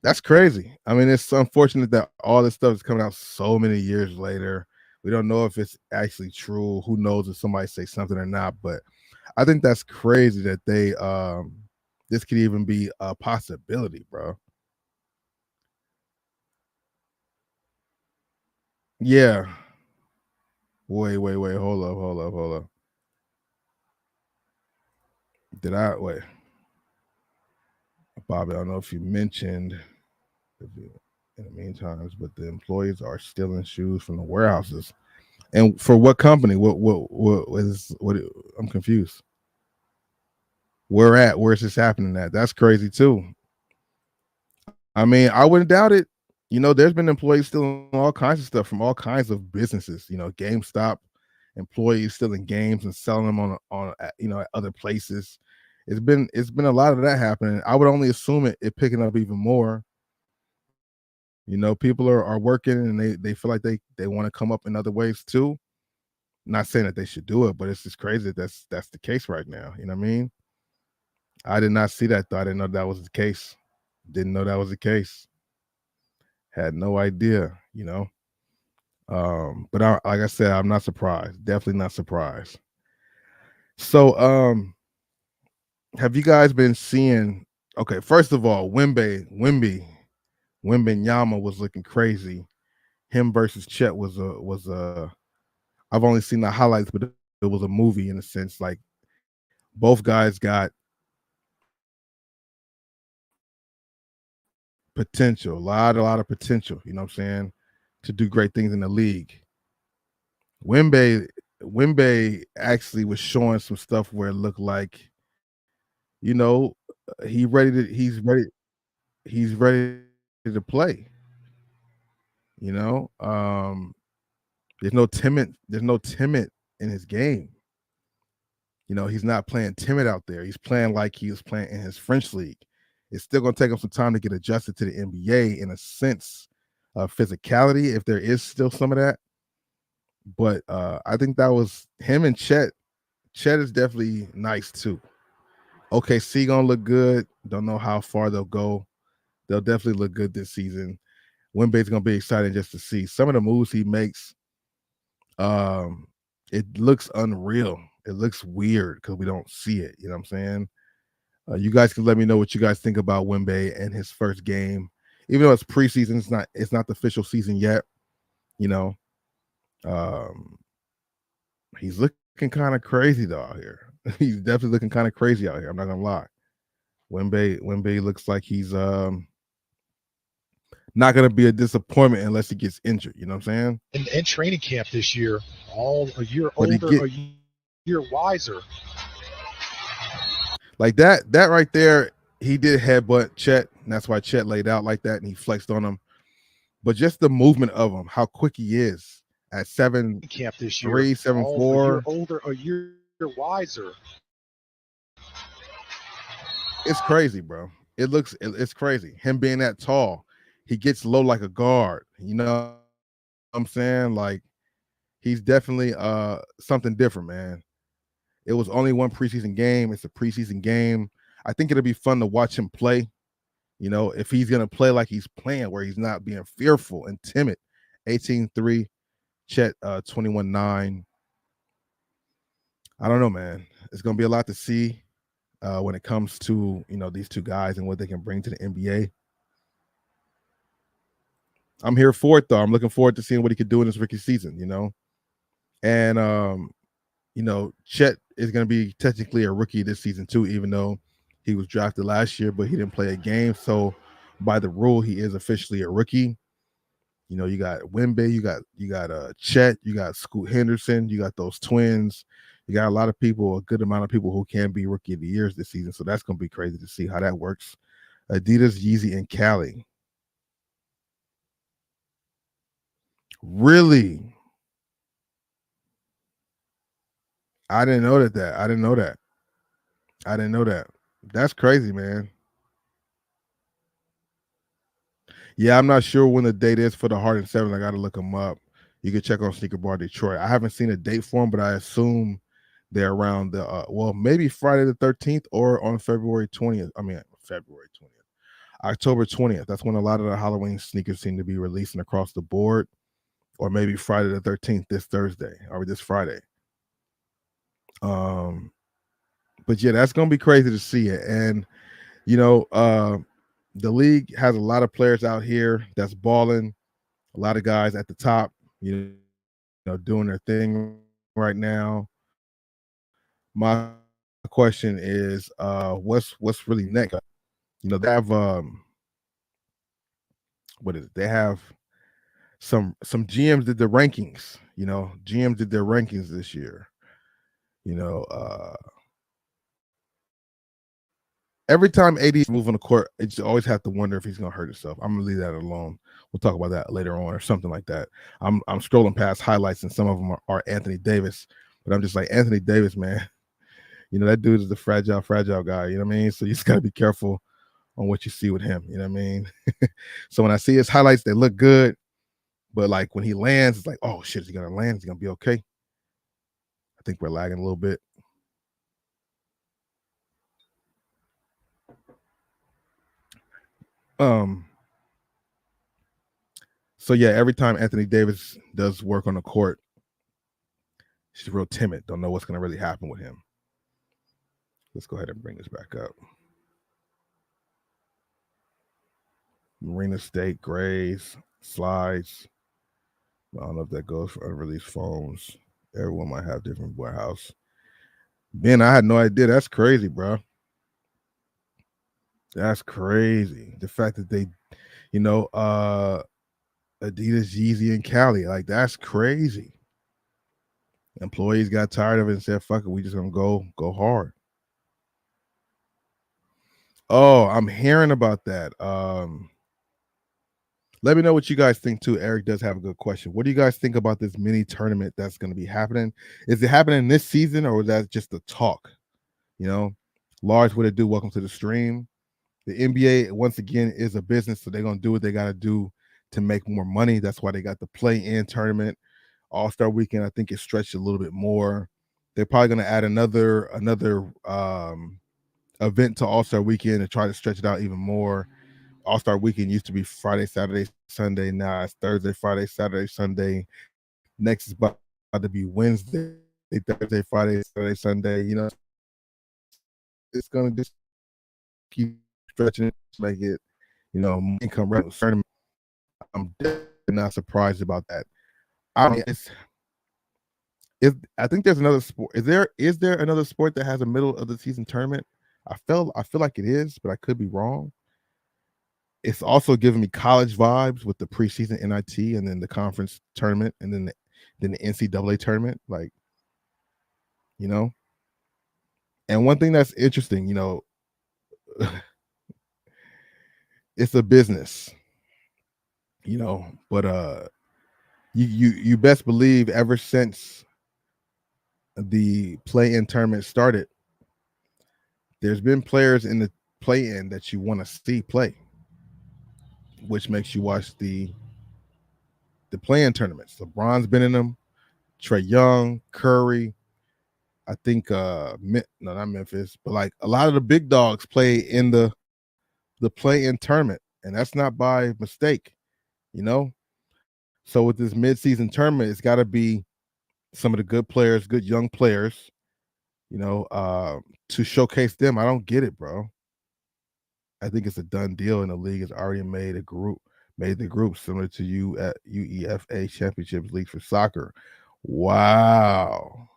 that's crazy. I mean, it's unfortunate that all this stuff is coming out so many years later. We don't know if it's actually true. Who knows if somebody say something or not? But I think that's crazy that they this could even be a possibility, bro. Yeah. Wait. Hold up. Did I wait? Bobby, I don't know if you mentioned in the meantime, but the employees are stealing shoes from the warehouses. And for what company? What I'm confused. Where's this happening at? That's crazy too. I mean, I wouldn't doubt it. You know, there's been employees stealing all kinds of stuff from all kinds of businesses. You know, GameStop employees stealing games and selling them on you know, at other places. It's been a lot of that happening. I would only assume it picking up even more. You know, people are working and they feel like they want to come up in other ways too. Not saying that they should do it, but it's just crazy that that's the case right now. You know what I mean? I did not see that though. I didn't know that was the case. Didn't know that was the case. Had no idea, you know. But like I said, I'm not surprised. Definitely not surprised. So, have you guys been seeing? Okay, first of all, Wembanyama was looking crazy. Him versus Chet was a. I've only seen the highlights, but it was a movie in a sense. Like both guys got potential, a lot of potential. You know what I'm saying? To do great things in the league. Wemby actually was showing some stuff where it looked like, you know, he's ready to play. You know, there's no timid in his game. You know, he's not playing timid out there. He's playing like he was playing in his French league. It's still going to take him some time to get adjusted to the NBA in a sense of physicality, if there is still some of that. But I think that was him and Chet. Chet is definitely nice too. OKC gonna look good. Don't know how far they'll go. They'll definitely look good this season. Wemby's gonna be exciting just to see some of the moves he makes. It looks unreal. It looks weird because we don't see it. You know what I'm saying? You guys can let me know what you guys think about Wemby and his first game. Even though it's preseason, it's not the official season yet. You know, he's looking kind of crazy though out here. He's definitely looking kind of crazy out here. I'm not gonna lie. Wemby looks like he's not gonna be a disappointment unless he gets injured. You know what I'm saying? In training camp this year, all a year older, a year wiser. Like that right there, he did headbutt Chet, and that's why Chet laid out like that and he flexed on him. But just the movement of him, how quick he is at 7'3", 7'4". A year older, a year wiser. It's crazy, bro. It's crazy. Him being that tall, he gets low like a guard. You know what I'm saying? Like he's definitely something different, man. It was only one preseason game. It's a preseason game. I think it'll be fun to watch him play. You know, if he's going to play like he's playing, where he's not being fearful and timid. 18-3, Chet 21-9. I don't know, man. It's going to be a lot to see when it comes to, you know, these two guys and what they can bring to the NBA. I'm here for it, though. I'm looking forward to seeing what he could do in this rookie season, you know. And, you know, Chet is going to be technically a rookie this season, too, even though he was drafted last year, but he didn't play a game. So by the rule, he is officially a rookie. You know, you got Wemby, you got Chet, you got Scoot Henderson, you got those twins. You got a lot of people, a good amount of people who can be rookie of the years this season. So that's going to be crazy to see how that works. Adidas, Yeezy, and Cali. Really? I didn't know that. I didn't know that. That's crazy, man. Yeah, I'm not sure when the date is for the Harden 7. I got to look them up. You can check on Sneaker Bar Detroit. I haven't seen a date for them, but I assume they're around the maybe Friday the 13th or on February 20th. I mean, February 20th. October 20th. That's when a lot of the Halloween sneakers seem to be releasing across the board. Or maybe Friday the 13th, this Thursday or this Friday. But yeah, that's gonna be crazy to see it. And you know, the league has a lot of players out here that's balling, a lot of guys at the top, you know, doing their thing right now. My question is, what's really next? You know, they have what is it? They have some GMs did the rankings. You know, GMs did their rankings this year. You know, every time AD is moving the court, you just always have to wonder if he's going to hurt himself. I'm going to leave that alone. We'll talk about that later on or something like that. I'm scrolling past highlights, and some of them are Anthony Davis, but I'm just like, Anthony Davis, man. You know, that dude is the fragile guy. You know what I mean? So you just got to be careful on what you see with him. You know what I mean? So when I see his highlights, they look good. But like when he lands, it's like, oh shit, is he going to land? Is he going to be okay? I think we're lagging a little bit. So yeah, every time Anthony Davis does work on the court, he's real timid. Don't know what's going to really happen with him. Let's go ahead and bring this back up. Marina State, Grays, Slides. I don't know if that goes for unreleased phones. Everyone might have different warehouse. Ben, I had no idea. That's crazy, bro. That's crazy. The fact that they, you know, Adidas, Yeezy, and Cali, like that's crazy. Employees got tired of it and said, fuck it, we just gonna go hard. Oh, I'm hearing about that. Let me know what you guys think too. Eric does have a good question. What do you guys think about this mini tournament that's going to be happening? Is it happening this season, or is that just the talk? You know, Lars, what it do? Welcome to the stream. The NBA, once again, is a business, so they're going to do what they got to do to make more money. That's why they got the play-in tournament. All-Star Weekend, I think, is stretched a little bit more. They're probably going to add another event to All-Star Weekend and try to stretch it out even more. All-Star Weekend used to be Friday, Saturday, Sunday. Now it's Thursday, Friday, Saturday, Sunday. Next is about to be Wednesday, Thursday, Friday, Saturday, Sunday. You know, it's going to just keep stretching it to make it, you know, income revenue. I'm definitely not surprised about that. I think there's another sport. Is there another sport that has a middle of the season tournament? I feel like it is, but I could be wrong. It's also giving me college vibes with the preseason NIT and then the conference tournament and then the NCAA tournament, like, you know. And one thing that's interesting, you know, it's a business, you know, but you best believe ever since the play-in tournament started, there's been players in the play-in that you want to see play, which makes you watch the play-in tournaments. LeBron's been in them, Trae Young, Curry. I think no, not Memphis, but like a lot of the big dogs play in the play-in tournament, and that's not by mistake, you know. So with this mid-season tournament, it's got to be some of the good players, good young players, you know, to showcase them. I don't get it, bro. I think it's a done deal, and the league has already made the group similar to you at UEFA Championships League for soccer. Wow.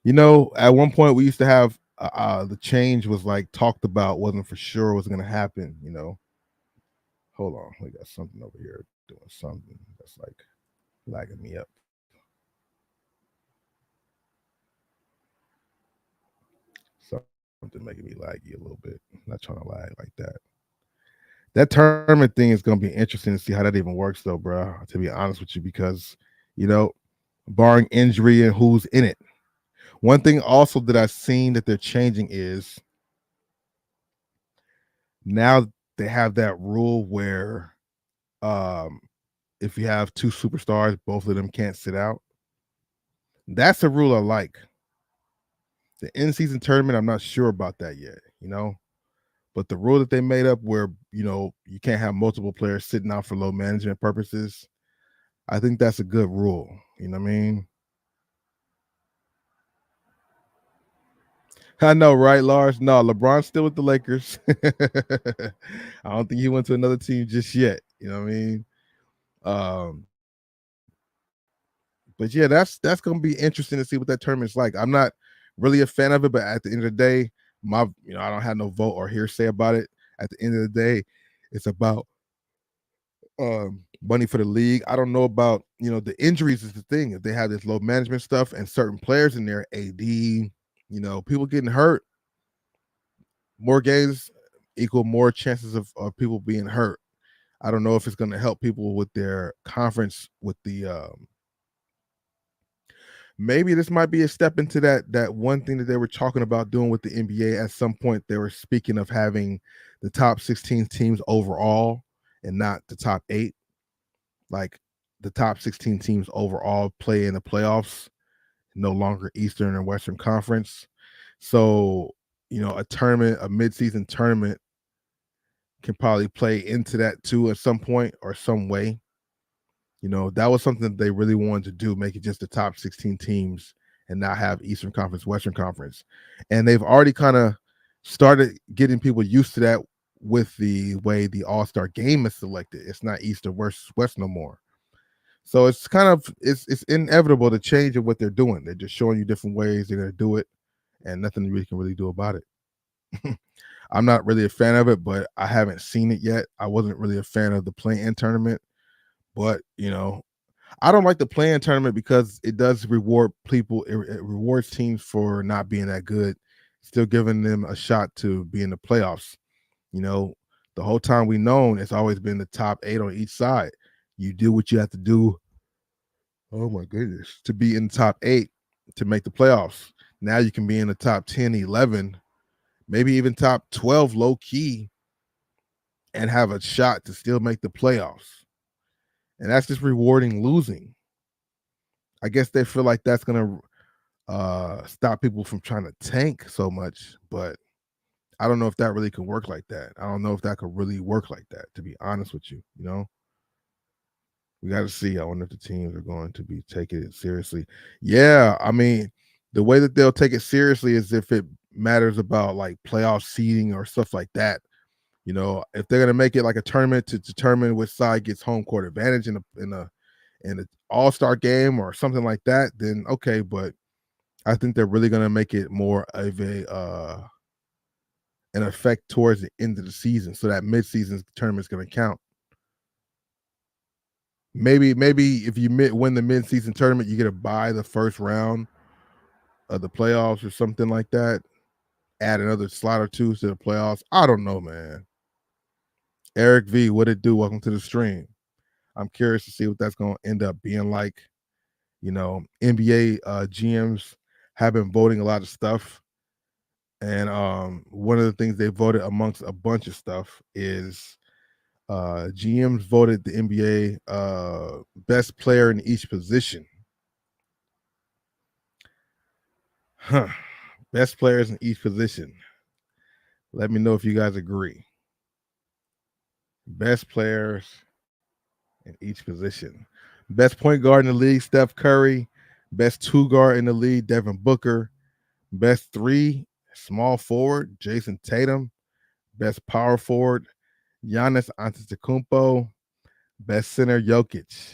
You know, at one point we used to have the change was like talked about, wasn't for sure was going to happen, you know. hold on. We got something over here doing something that's like lagging me up. Something making me laggy a little bit. I'm not trying to lag like that. That tournament thing is going to be interesting to see how that even works, though, bro. To be honest with you, because barring injury and who's in it. One thing also that I've seen that they're changing is now they have that rule where if you have two superstars, both of them can't sit out. That's a rule I like. The in-season tournament, I'm not sure about that yet, but the rule that they made up where, you can't have multiple players sitting out for load management purposes, I think that's a good rule. You know what I mean? I know, right, Lars? No, LeBron's still with the Lakers. I don't think he went to another team just yet. You know what I mean? But yeah, that's going to be interesting to see what that tournament's like. I'm not really a fan of it, but at the end of the day, I don't have no vote or hearsay about it. At the end of the day, it's about money for the league. I don't know about, the injuries is the thing. If they have this load management stuff and certain players in there, AD, people getting hurt, more games equal more chances of people being hurt. I don't know if it's going to help people with their conference with the maybe this might be a step into that one thing that they were talking about doing with the NBA. At some point, they were speaking of having the top 16 teams overall and not the top 8. Like the top 16 teams overall play in the playoffs, no longer Eastern and Western Conference. So, a tournament, a midseason tournament can probably play into that too at some point or some way. That was something that they really wanted to do, make it just the top 16 teams and not have Eastern Conference, Western Conference. And they've already kind of started getting people used to that with the way the All-Star game is selected. It's not East or West no more. So it's kind of, it's inevitable to change of what they're doing. They're just showing you different ways they're going to do it and nothing you can really do about it. I'm not really a fan of it, but I haven't seen it yet. I wasn't really a fan of the play-in tournament. But, I don't like the play-in tournament because it does reward people. It rewards teams for not being that good, still giving them a shot to be in the playoffs. The whole time we've known it's always been the top 8 on each side. You do what you have to do. Oh, my goodness. To be in the top 8 to make the playoffs. Now you can be in the top 10, 11, maybe even top 12 low key and have a shot to still make the playoffs. And that's just rewarding losing. I guess they feel like that's going to stop people from trying to tank so much, but I don't know if that really can work like that. I don't know if that could really work like that, to be honest with you. We got to see. I wonder if the teams are going to be taking it seriously. Yeah, I mean, the way that they'll take it seriously is if it matters about like playoff seeding or stuff like that. If they're going to make it like a tournament to determine which side gets home court advantage in an all-star game or something like that, then okay. But I think they're really going to make it more of an effect towards the end of the season, so that mid-season tournament is going to count. Maybe if you win the mid-season tournament, you get to buy the first round of the playoffs or something like that. Add another slot or two to the playoffs. I don't know, man. Eric V, what it do? Welcome to the stream. I'm curious to see what that's going to end up being like. NBA GMs have been voting a lot of stuff. And one of the things they voted amongst a bunch of stuff is GMs voted the NBA best player in each position. Best players in each position. Let me know if you guys agree. Best players in each position. Best point guard in the league, Steph Curry. Best 2 guard in the league, Devin Booker. Best 3 small forward, Jason Tatum. Best power forward, Giannis Antetokounmpo. Best center, Jokic.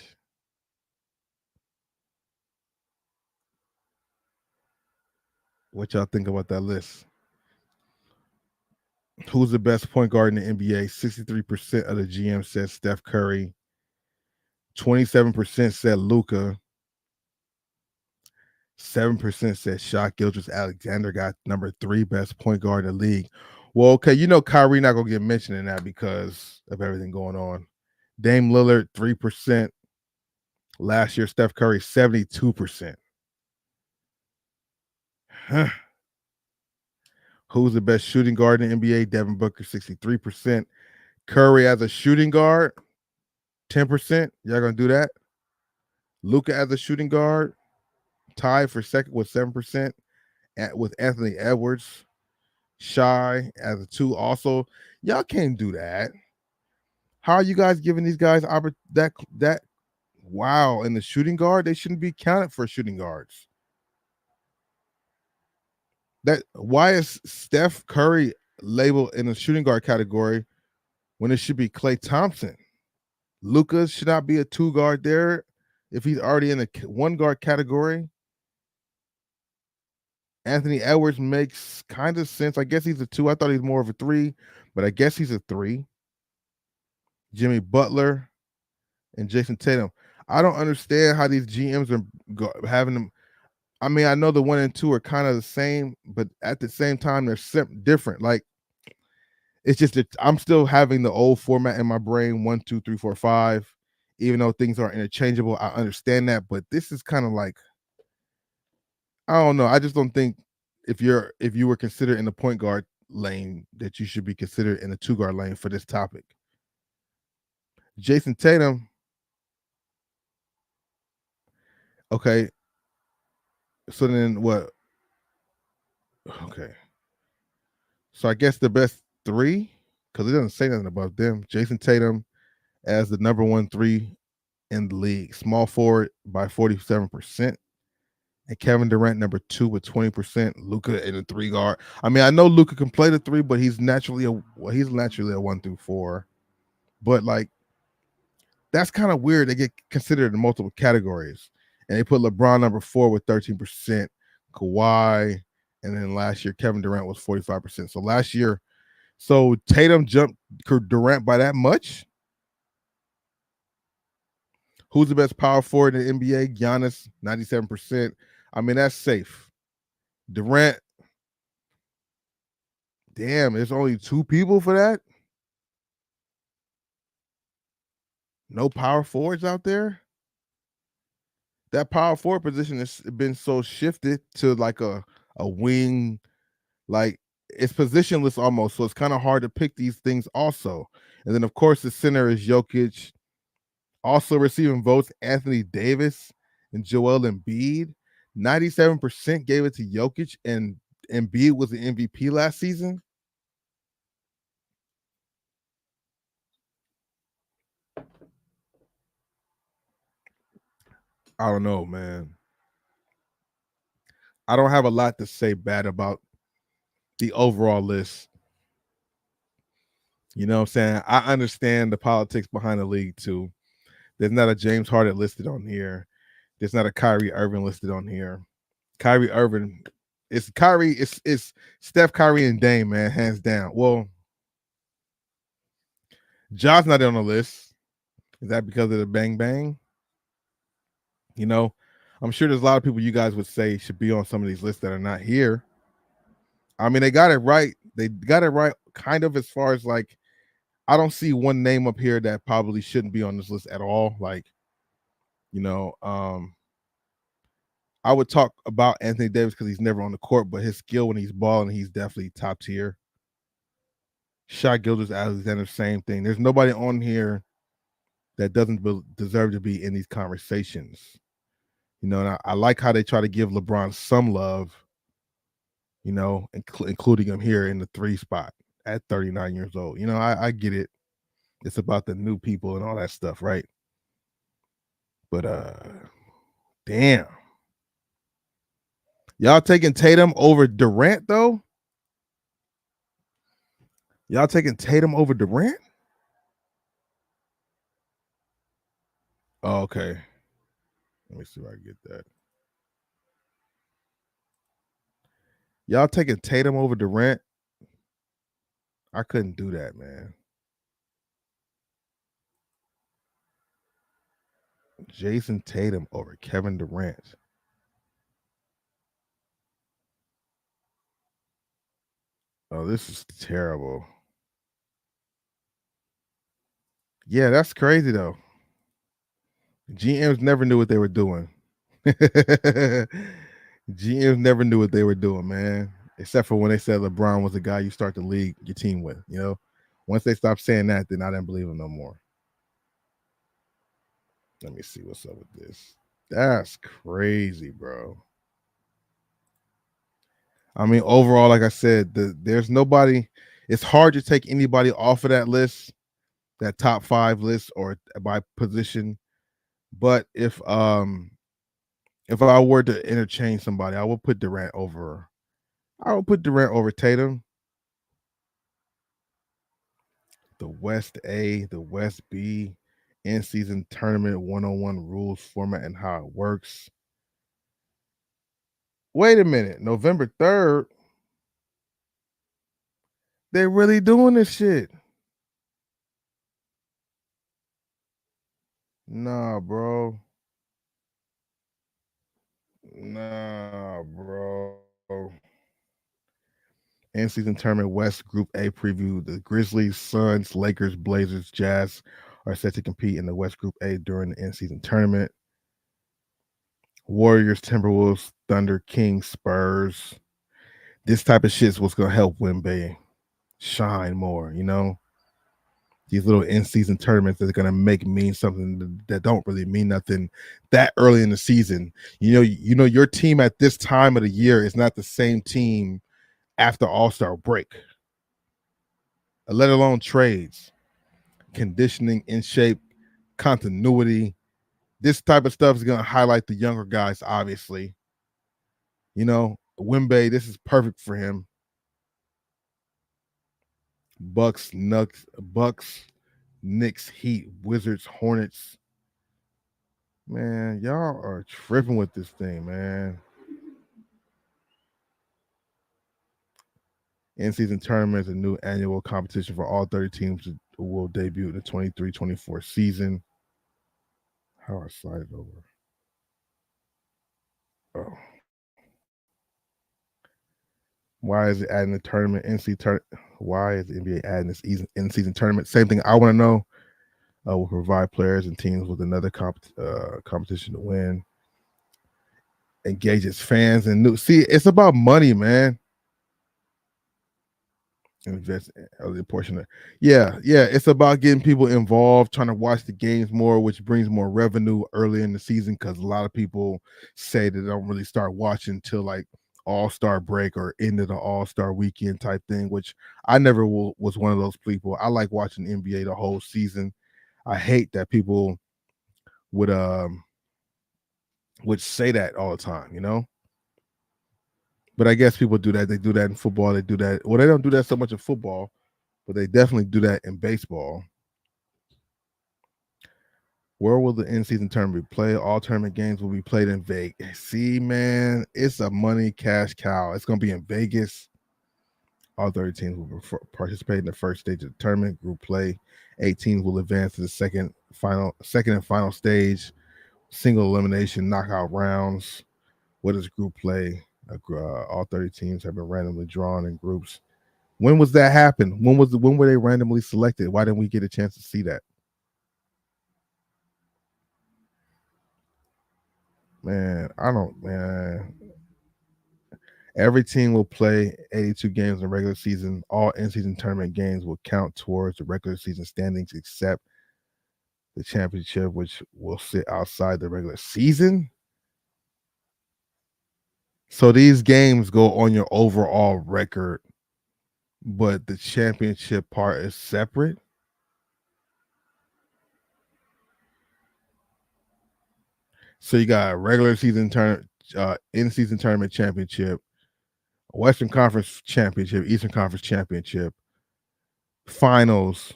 What y'all think about that list? Who's the best point guard in the NBA? 63% of the GM said Steph Curry. 27% said Luka. 7% said Shai Gilgeous-Alexander got number 3 best point guard in the league. Well, okay, you know Kyrie not gonna get mentioned in that because of everything going on. Dame Lillard 3%. Last year, Steph Curry 72%. Huh. Who's the best shooting guard in the NBA? Devin Booker 63%. Curry as a shooting guard 10%. Y'all gonna do that? Luka as a shooting guard tied for second with 7%. With Anthony Edwards. Shy as a 2 also. Y'all can't do that. How are you guys giving these guys that wow in the shooting guard? They shouldn't be counted for shooting guards. That why is Steph Curry labeled in the shooting guard category when it should be Klay Thompson? Luka should not be a 2 guard there if he's already in the 1 guard category. Anthony Edwards makes kind of sense. I guess he's a 2. I thought he's more of a 3, but I guess he's a 3. Jimmy Butler and Jason Tatum. I don't understand how these GMs are having them. I mean, I know the 1 and 2 are kind of the same, but at the same time, they're different. Like, it's just that I'm still having the old format in my brain 1, 2, 3, 4, 5. Even though things are interchangeable, I understand that. But this is kind of like, I don't know. I just don't think if you were considered in the point guard lane that you should be considered in the 2 guard lane for this topic. Jason Tatum. Okay. So then what? Okay. So I guess the best 3, because it doesn't say nothing about them. Jason Tatum as the number 1 3 in the league. Small forward by 47%. And Kevin Durant number 2 with 20%. Luka in the 3 guard. I mean, I know Luka can play the 3, but he's naturally a 1 through 4. But like, that's kind of weird. They get considered in multiple categories. And they put LeBron number 4 with 13%, Kawhi, and then last year Kevin Durant was 45%. So last year, so Tatum jumped Durant by that much. Who's the best power forward in the NBA? Giannis, 97%. I mean, that's safe. Durant, damn, there's only 2 people for that. No power forwards out there. That power forward position has been so shifted to like a wing, like it's positionless almost. So it's kind of hard to pick these things also. And then of course the center is Jokic. Also receiving votes, Anthony Davis and Joel Embiid. 97% gave it to Jokic, and Embiid was the MVP last season. I don't know, man. I don't have a lot to say bad about the overall list. You know what I'm saying? I understand the politics behind the league too. There's not a James Harden listed on here. There's not a Kyrie Irving listed on here. Kyrie Irving, it's Steph, Kyrie, and Dame, man, hands down. Well, John's not on the list. Is that because of the bang bang? You know, I'm sure there's a lot of people you guys would say should be on some of these lists that are not here. I mean, they got it right. They got it right kind of as far as like, I don't see one name up here that probably shouldn't be on this list at all. Like, you know, I would talk about Anthony Davis because he's never on the court, but his skill when he's balling, he's definitely top tier. Shai Gilgeous-Alexander, same thing. There's nobody on here that doesn't deserve to be in these conversations. You know, and I like how they try to give LeBron some love, you know, including him here in the 3 spot at 39 years old. You know, I get it. It's about the new people and all that stuff, right? But damn. Y'all taking Tatum over Durant, though? Y'all taking Tatum over Durant? Oh, okay. Let me see if I can get that. Y'all taking Tatum over Durant? I couldn't do that, man. Jason Tatum over Kevin Durant. Oh, this is terrible. Yeah, that's crazy though. GMs never knew what they were doing. GMs never knew what they were doing, man. Except for when they said LeBron was the guy you start the league, your team with. You know, once they stopped saying that, then I didn't believe them no more. Let me see what's up with this. That's crazy, bro. I mean, overall, like I said, there's nobody. It's hard to take anybody off of that list, that top 5 list, or by position. But if I were to interchange somebody, I would put Durant over. I would put Durant over Tatum. The West A, the West B, in-season tournament 101 rules, format, and how it works. Wait a minute, November 3rd. They're really doing this shit. Nah, bro. Nah, bro. In-season tournament West Group A preview. The Grizzlies, Suns, Lakers, Blazers, Jazz are set to compete in the West Group A during the in-season tournament. Warriors, Timberwolves, Thunder, Kings, Spurs. This type of shit is what's going to help Wemby shine more, you know? These little in-season tournaments that are going to mean something that don't really mean nothing that early in the season. You know, your team at this time of the year is not the same team after All-Star break, let alone trades, conditioning, in shape, continuity. This type of stuff is going to highlight the younger guys, obviously. You know, Wemby, this is perfect for him. Bucks, Knicks, Heat, Wizards, Hornets. Man, y'all are tripping with this thing, man. In-season tournament is a new annual competition for all 30 teams who will debut in the 23-24 season. How I slide it over? Oh. Why is it adding the tournament? Why is the NBA adding this in-season tournament? Same thing I want to know. Will provide players and teams with another competition to win. Engages fans and new. See, it's about money, man. Invest the portion of it's about getting people involved, trying to watch the games more, which brings more revenue early in the season, because a lot of people say that they don't really start watching until like All-Star break or end of the All-Star weekend type thing, which I never was one of those people. I like watching NBA the whole season. I hate that people would say that all the time, you know. But I guess people do that. They do that in football. They do that. Well, they don't do that so much in football, but they definitely do that in baseball. Where will the in-season tournament be played? All tournament games will be played in Vegas. See, man, it's a money cash cow. It's going to be in Vegas. All 30 teams will participate in the first stage of the tournament. Group play. 8 teams will advance to the second and final stage. Single elimination knockout rounds. What is group play? All 30 teams have been randomly drawn in groups. When was that happen? When were they randomly selected? Why didn't we get a chance to see that? Man, every team will play 82 games in regular season. All in-season tournament games will count towards the regular season standings, except the championship, which will sit outside the regular season. So these games go on your overall record, but the championship part is separate. So you got a regular season in-season tournament championship, Western Conference championship, Eastern Conference championship, finals.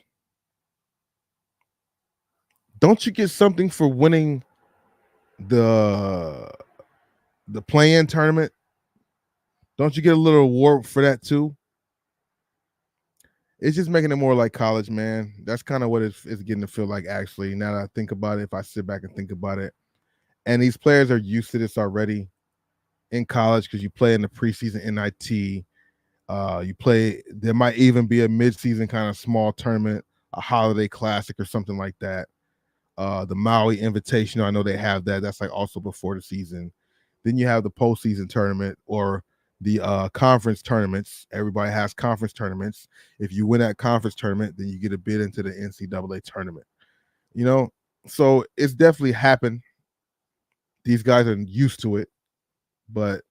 Don't you get something for winning the play-in tournament? Don't you get a little award for that too? it's just making it more like college, man. That's kind of what it's getting to feel like, actually. Now that I think about it, if I sit back and think about it, and these players are used to this already in college because you play in the preseason NIT. You play. There might even be a midseason kind of small tournament, a holiday classic or something like that. The Maui Invitational, I know they have that. That's like also before the season. Then you have the postseason tournament or the conference tournaments. Everybody has conference tournaments. If you win that conference tournament, then you get a bid into the NCAA tournament. You know, so it's definitely happened. These guys are used to it, but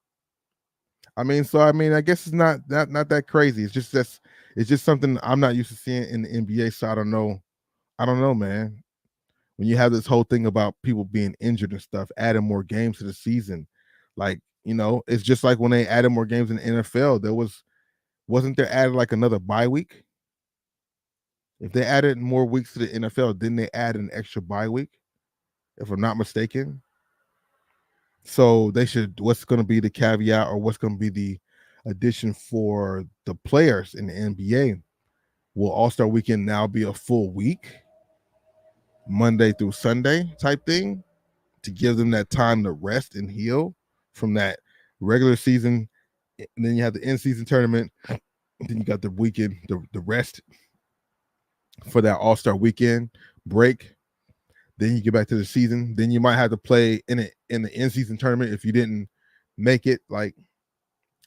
I mean, I guess it's not that crazy. It's just something I'm not used to seeing in the NBA. So I don't know, man. When you have this whole thing about people being injured and stuff, adding more games to the season, like, it's just like when they added more games in the NFL, wasn't there added like another bye week? If they added more weeks to the NFL, didn't they add an extra bye week? If I'm not mistaken. So they should, what's going to be the caveat or what's going to be the addition for the players in the NBA? Will All-Star Weekend now be a full week, Monday through Sunday type thing, to give them that time to rest and heal from that regular season? And then you have the in-season tournament. Then you got the weekend, the rest for that All-Star Weekend break. Then you get back to the season. Then you might have to play in the in-season tournament if you didn't make it. Like,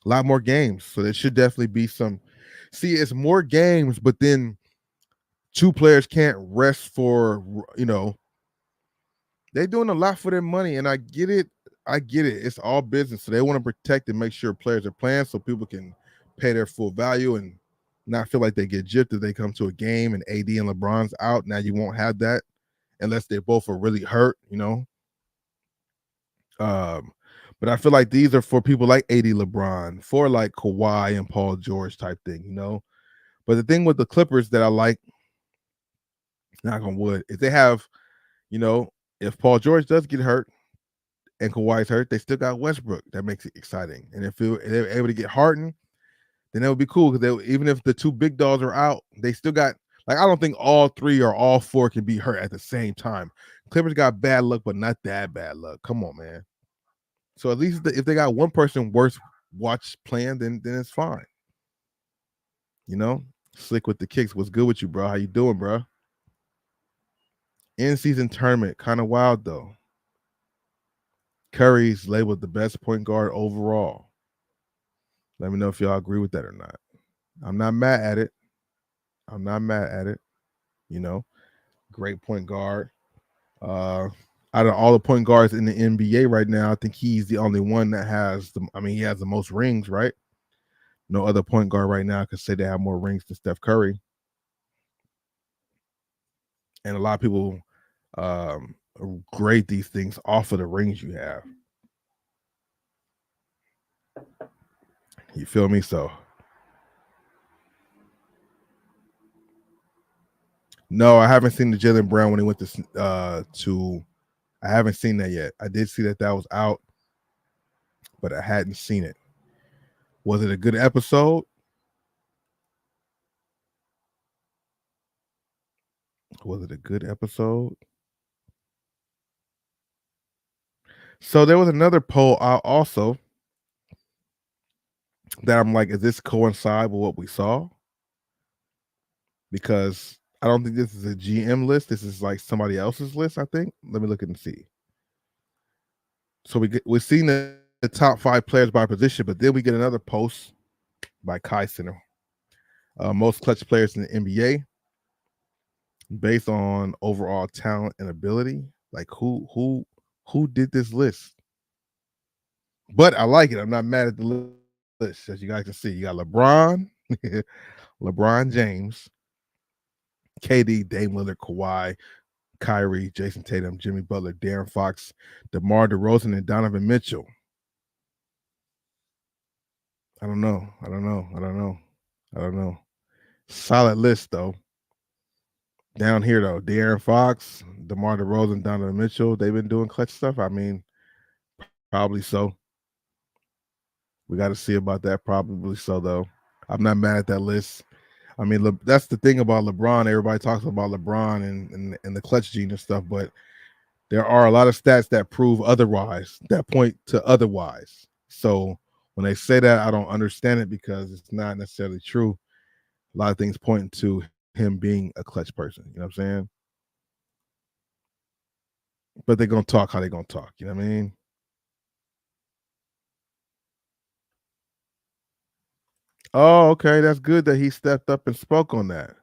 a lot more games. So there should definitely be some. See, it's more games, but then two players can't rest for, they're doing a lot for their money, and I get it. It's all business. So they want to protect and make sure players are playing so people can pay their full value and not feel like they get gypped if they come to a game and AD and LeBron's out. Now you won't have that unless they both are really hurt, But I feel like these are for people like AD, LeBron, for like Kawhi and Paul George type thing, But the thing with the Clippers that I like, knock on wood, is they have, if Paul George does get hurt and Kawhi's hurt, they still got Westbrook. That makes it exciting. And if they're able to get Harden, then that would be cool because even if the two big dogs are out, they still got, like, I don't think all three or all four can be hurt at the same time. Clippers got bad luck, but not that bad luck. Come on, man. So at least if they got one person worth watch playing, then it's fine. Slick with the kicks. What's good with you, bro? How you doing, bro? In-season tournament, kind of wild though. Curry's labeled the best point guard overall. Let me know if y'all agree with that or not. I'm not mad at it. Great point guard. Out of all the point guards in the NBA right now, I think he's the only one that has he has the most rings, right? No other point guard right now could say they have more rings than Steph Curry. And a lot of people grade these things off of the rings you have. You feel me? So no, I haven't seen the Jaylen Brown when he went to I haven't seen that yet. I did see that was out, but I hadn't seen it. Was it a good episode? So there was another poll out also that I'm like, is this coincide with what we saw? Because I don't think this is a GM list. This is like somebody else's list, I think. Let me look and see. So we've seen the top 5 players by position, but then we get another post by Kai Center. Most clutch players in the NBA based on overall talent and ability. Like who did this list? But I like it. I'm not mad at the list. As you guys can see, you got LeBron, LeBron James, KD, Dame Lillard, Kawhi, Kyrie, Jason Tatum, Jimmy Butler, De'Aaron Fox, DeMar DeRozan, and Donovan Mitchell. I don't know. Solid list though. Down here though, De'Aaron Fox, DeMar DeRozan, Donovan Mitchell, they've been doing clutch stuff. I mean, probably so. We got to see about that. Probably so though. I'm not mad at that list. I mean, that's the thing about LeBron. Everybody talks about LeBron and the clutch gene and stuff, but there are a lot of stats that prove otherwise, that point to otherwise. So when they say that, I don't understand it because it's not necessarily true. A lot of things pointing to him being a clutch person. You know what I'm saying? But they're going to talk how they're going to talk. You know what I mean? Oh, okay. That's good that he stepped up and spoke on that.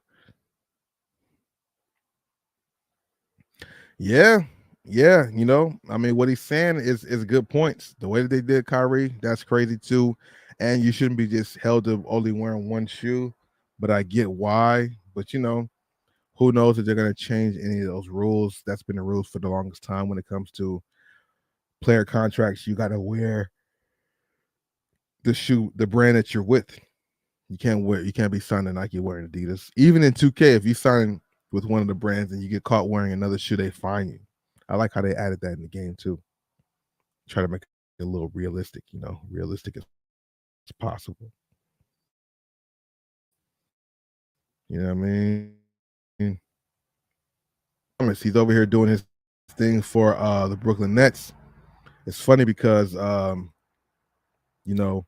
Yeah. Yeah. You know, I mean, what he's saying is good points. The way that they did Kyrie, that's crazy too. And you shouldn't be just held to only wearing one shoe. But I get why. But, you know, who knows if they're going to change any of those rules. That's been the rules for the longest time when it comes to player contracts. You got to wear the shoe, the brand that you're with. You can't be signing Nike wearing Adidas. Even in 2K, if you sign with one of the brands and you get caught wearing another shoe, they fine you. I like how they added that in the game too. Try to make it a little realistic, you know, realistic as possible. You know what I mean? He's over here doing his thing for the Brooklyn Nets. It's funny because you know,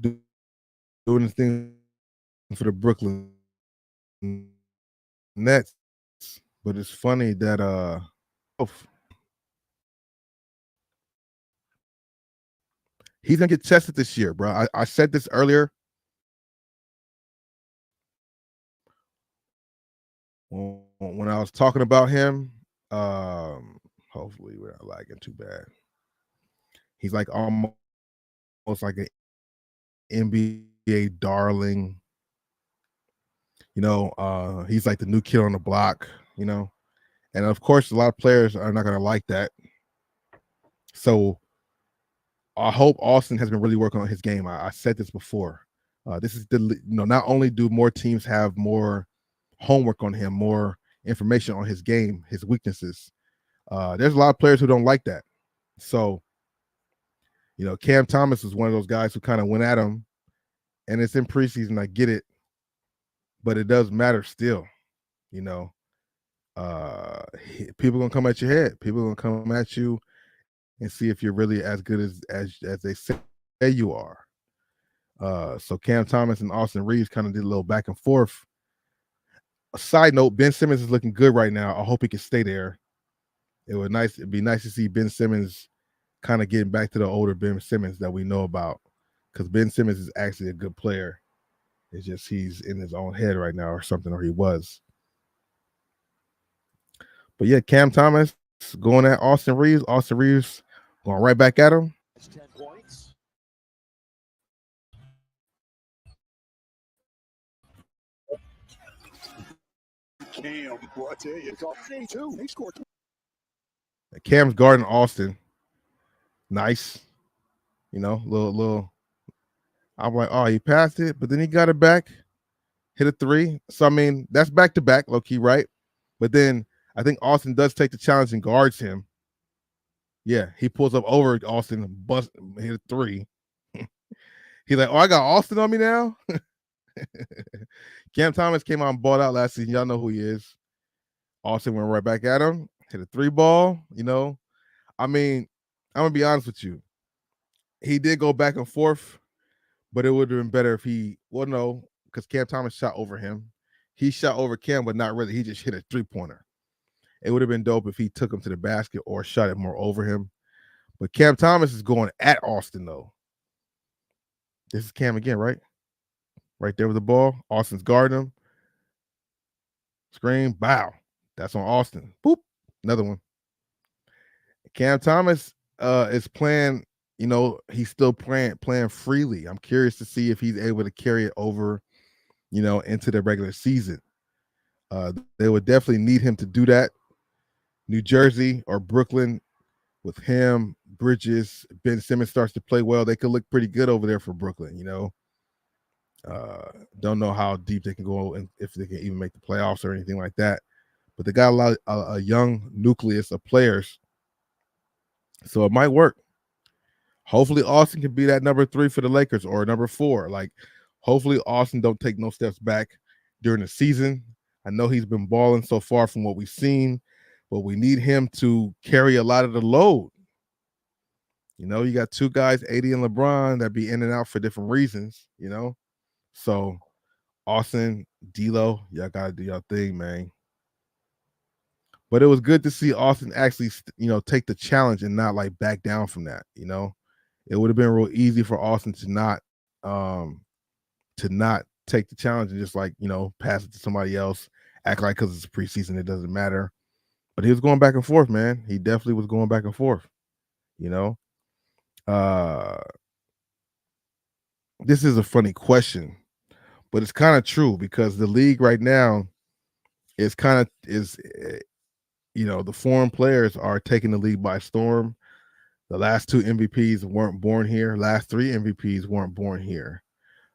doing this thing for the Brooklyn Nets, but it's funny that he's gonna get tested this year, bro. I said this earlier when I was talking about him. Hopefully we're not lagging too bad. He's like almost like an NBA darling. You know, he's like the new kid on the block, you know. And of course, a lot of players are not gonna like that. So I hope Austin has been really working on his game. I said this before. This is not only do more teams have more homework on him, more information on his game, his weaknesses. There's a lot of players who don't like that. So, you know, Cam Thomas is one of those guys who kind of went at him, and it's in preseason. I get it, but it does matter still. You know, people gonna come at your head. People gonna come at you and see if you're really as good as they say you are. So Cam Thomas and Austin Reeves kind of did a little back and forth. A side note, Ben Simmons is looking good right now. I hope he can stay there. It'd be nice to see Ben Simmons kind of getting back to the older Ben Simmons that we know about, because Ben Simmons is actually a good player. It's just he's in his own head right now or something, or he was. But yeah, Cam Thomas going at Austin Reeves. Austin Reeves going right back at him. 10 points. Cam, boy, I tell you, he scored. Cam's guarding Austin. Nice. You know, little. I'm like, oh, he passed it, but then he got it back, hit a three. So, I mean, that's back-to-back, low-key, right? But then I think Austin does take the challenge and guards him. Yeah, he pulls up over Austin and hit a three. He's like, oh, I got Austin on me now? Cam Thomas came out and balled out last season. Y'all know who he is. Austin went right back at him, hit a three ball, you know. I mean, I'm going to be honest with you. He did go back and forth, but it would have been better if no, because Cam Thomas shot over him. He shot over Cam, but not really. He just hit a three-pointer. It would have been dope if he took him to the basket or shot it more over him. But Cam Thomas is going at Austin, though. This is Cam again, right? Right there with the ball. Austin's guarding him. Screen, bow. That's on Austin. Boop. Another one. Cam Thomas is playing, you know, he's still playing freely. I'm curious to see if he's able to carry it over, you know, into the regular season. They would definitely need him to do that. New Jersey or Brooklyn, with him, Bridges, Ben Simmons starts to play well, they could look pretty good over there for Brooklyn, you know. Don't know how deep they can go and if they can even make the playoffs or anything like that. But they got a young nucleus of players, so it might work. Hopefully Austin can be that number 3 for the Lakers or number 4. Like, hopefully Austin don't take no steps back during the season. I know he's been balling so far from what we've seen, but we need him to carry a lot of the load. You know, you got 2 guys, AD and LeBron, that be in and out for different reasons, you know? So, Austin, D'Lo, y'all got to do your thing, man. But it was good to see Austin actually, take the challenge and not, like, back down from that, you know? It would have been real easy for Austin to not take the challenge and just, like, pass it to somebody else, act like because it's preseason, it doesn't matter. But he was going back and forth, man. He definitely was going back and forth, you know? This is a funny question, but it's kind of true because the league right now is the foreign players are taking the league by storm. The last 2 MVPs weren't born here. Last 3 MVPs weren't born here.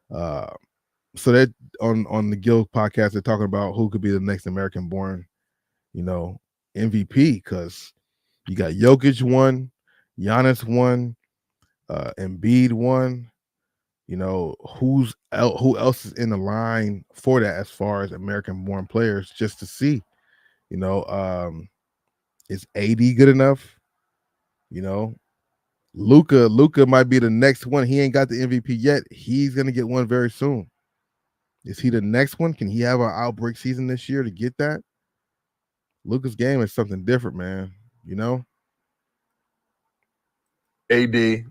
So that on the Guild podcast, they're talking about who could be the next American born, MVP, because you got Jokic won, Giannis won, Embiid won. Who else is in the line for that as far as American-born players, just to see, is AD good enough? Luka might be the next one. He ain't got the MVP yet. He's gonna get one very soon. Is he the next one? Can he have an outbreak season this year to get that? Luka's game is something different, man. AD,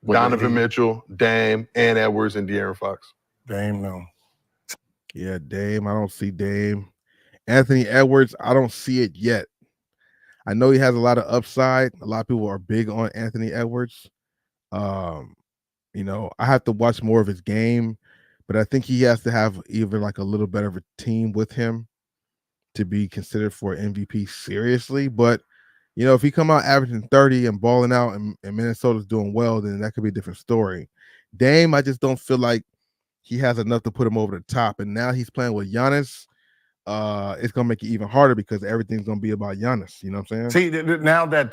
Donovan Mitchell, Dame, and Edwards, and De'Aaron Fox. Dame, no. Yeah, Dame. I don't see Dame. Anthony Edwards, I don't see it yet. I know he has a lot of upside. A lot of people are big on Anthony Edwards. I have to watch more of his game, but I think he has to have even like a little better of a team with him to be considered for MVP seriously. But if he come out averaging 30 and balling out and Minnesota's doing well, then that could be a different story. Dame, I just don't feel like he has enough to put him over the top. And now he's playing with Giannis. It's gonna make it even harder because everything's gonna be about Giannis. You know what I'm saying? See, now that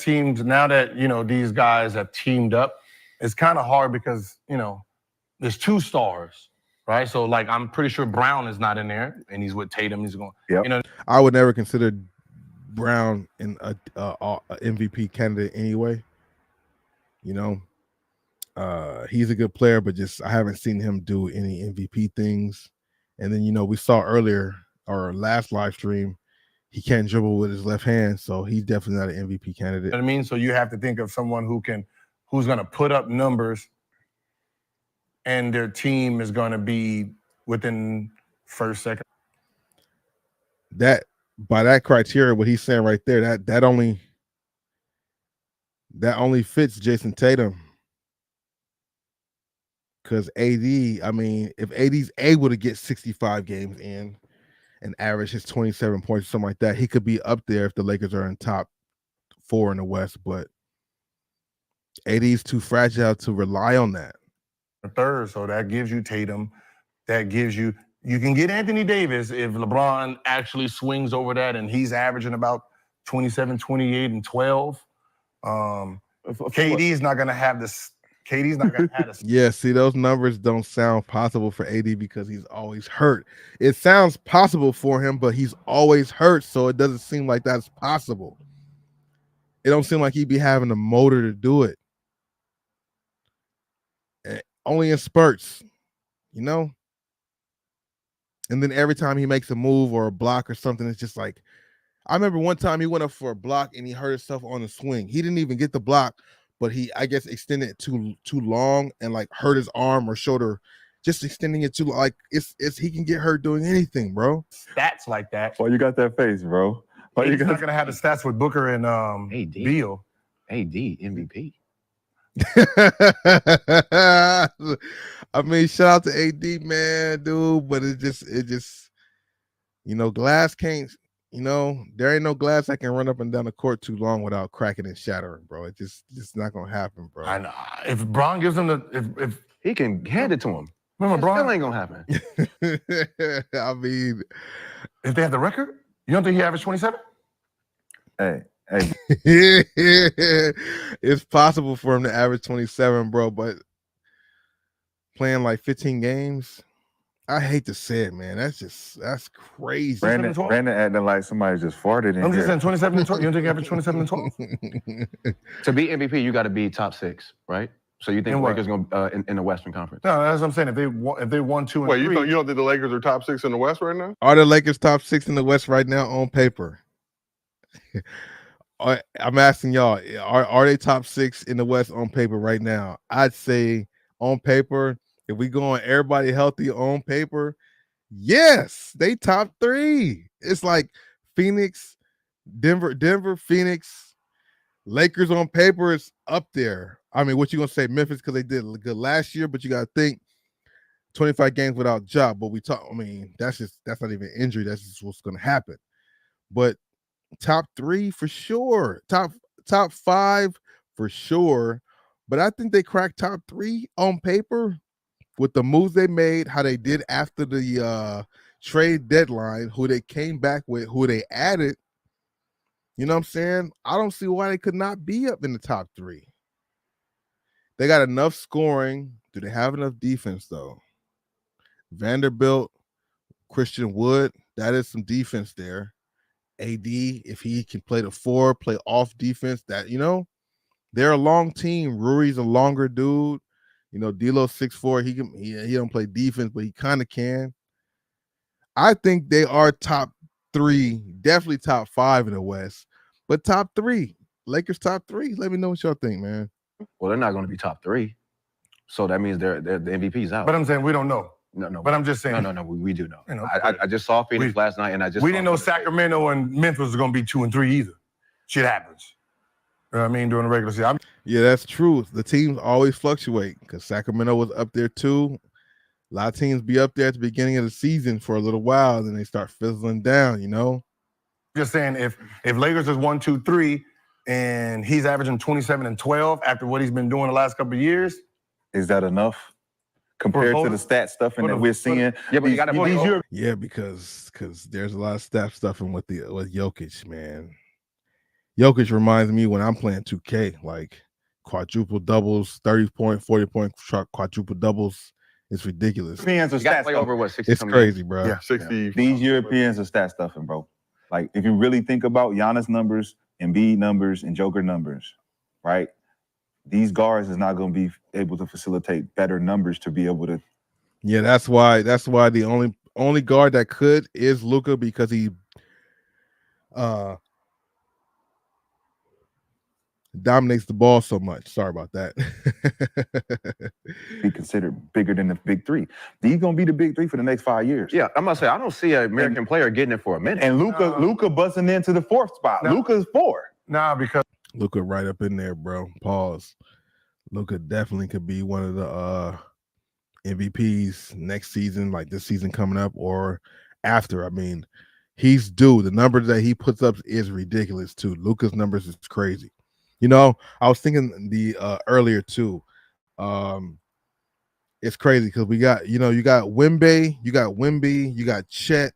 these guys have teamed up, it's kind of hard because there's 2 stars, right? So like I'm pretty sure Brown is not in there, and he's with Tatum. He's going. Yep. I would never consider Brown in a MVP candidate anyway. He's a good player, but just I haven't seen him do any MVP things. And then we saw earlier our last live stream, he can't dribble with his left hand, so he's definitely not an MVP candidate. You know what I mean? So you have to think of someone who's going to put up numbers, and their team is going to be within first, second. That by that criteria, what he's saying right there, that only fits Jason Tatum. Because AD, I mean, if AD's able to get 65 games in and average his 27 points, something like that, he could be up there if the Lakers are in top 4 in the West. But AD's too fragile to rely on that. Third, so that gives you Tatum. That gives you can get Anthony Davis if LeBron actually swings over that and he's averaging about 27, 28, and 12. KD's not going to have this. KD's not going to have this. Yeah, see, those numbers don't sound possible for AD because he's always hurt. It sounds possible for him, but he's always hurt, so it doesn't seem like that's possible. It don't seem like he'd be having the motor to do it. Only in spurts, And then every time he makes a move or a block or something, it's just like, I remember one time he went up for a block and he hurt himself on the swing. He didn't even get the block, but he, I guess, extended it too long and like hurt his arm or shoulder. Just extending it too, like it's he can get hurt doing anything, bro. Stats like that. Well, you got that face, bro. He's not gonna have the stats with Booker and Beal. AD MVP. I mean, shout out to AD, man, dude. But it just, glass can't. There ain't no glass that can run up and down the court too long without cracking and shattering, bro. It's just not gonna happen, bro. I know. If Bron gives him if he can hand it to him, remember Bron? Still ain't gonna happen. I mean, if they have the record, you don't think he averaged 27? Hey, Hey, it's possible for him to average 27, bro, but playing like 15 games, I hate to say it, man. That's crazy. Brandon acting like somebody just farted in I'm just here. saying 27 and 12. You don't think you average 27 and 12? To be MVP, you got to be top 6, right? So you think In the what? Lakers going to in the Western Conference? No, that's what I'm saying. If they won 2 and Wait, 3, you don't think the Lakers are top 6 in the West right now? Are the Lakers top 6 in the West right now on paper? I'm asking y'all, are they top 6 in the West on paper right now? I'd say on paper, if we go on everybody healthy on paper, yes, they top 3. It's like Phoenix, Denver, Phoenix, Lakers on paper is up there. I mean, what you gonna say, Memphis, because they did good last year, but you gotta think 25 games without Ja. But I mean, that's not even injury. That's just what's gonna happen. But top 3 for sure. Top 5 for sure. But I think they cracked top 3 on paper with the moves they made, how they did after the trade deadline, who they came back with, who they added. You know what I'm saying? I don't see why they could not be up in the top 3. They got enough scoring. Do they have enough defense, though? Vanderbilt, Christian Wood, that is some defense there. AD, if he can play the 4, play off defense, that, they're a long team. Ruri's a longer dude. D'Lo's 6'4". He don't play defense, but he kind of can. I think they are top 3, definitely top 5 in the West, but top 3. Lakers top 3. Let me know what y'all think, man. Well, they're not going to be top 3, so that means they're the MVP's out. but I'm saying we don't know. No. But I'm just saying. No. We do know. You know, I just saw Phoenix last night, and we didn't know Sacramento and Memphis was going to be 2 and 3 either. Shit happens. You know what I mean? During the regular season. Yeah, that's true. The teams always fluctuate because Sacramento was up there too. A lot of teams be up there at the beginning of the season for a little while, then they start fizzling down, Just saying, if Lakers is 1, 2, 3, and he's averaging 27 and 12 after what he's been doing the last couple of years, Is that enough compared to the stat stuffing that we're seeing? Yeah, but you got to Yeah, because there's a lot of staff stuffing with Jokic, man. Jokic reminds me when I'm playing 2K, like quadruple doubles, 30-point, 40-point quadruple doubles. It's ridiculous. Europeans are stat play over what 60. It's crazy, bro. Yeah, 60. These Europeans are stat stuffing, bro. Like, if you really think about Giannis numbers, Embiid numbers, and Joker numbers, right? These guards is not going to be able to facilitate better numbers to be able to. Yeah, that's why the only guard that could is Luka, because he dominates the ball so much. Sorry about that. Be considered bigger than the big 3. These going to be the big 3 for the next 5 years. Yeah, I'm going to say, I don't see an American player getting it for a minute. And Luka busting into the 4th spot. Luka's 4. nah, because Luka right up in there, bro. Pause. Luka definitely could be one of the MVPs next season, like this season coming up or after. I mean, he's due. The numbers that he puts up is ridiculous too. Luka's numbers is crazy. I was thinking the earlier too. It's crazy because we got, you got Wemby, you got Chet.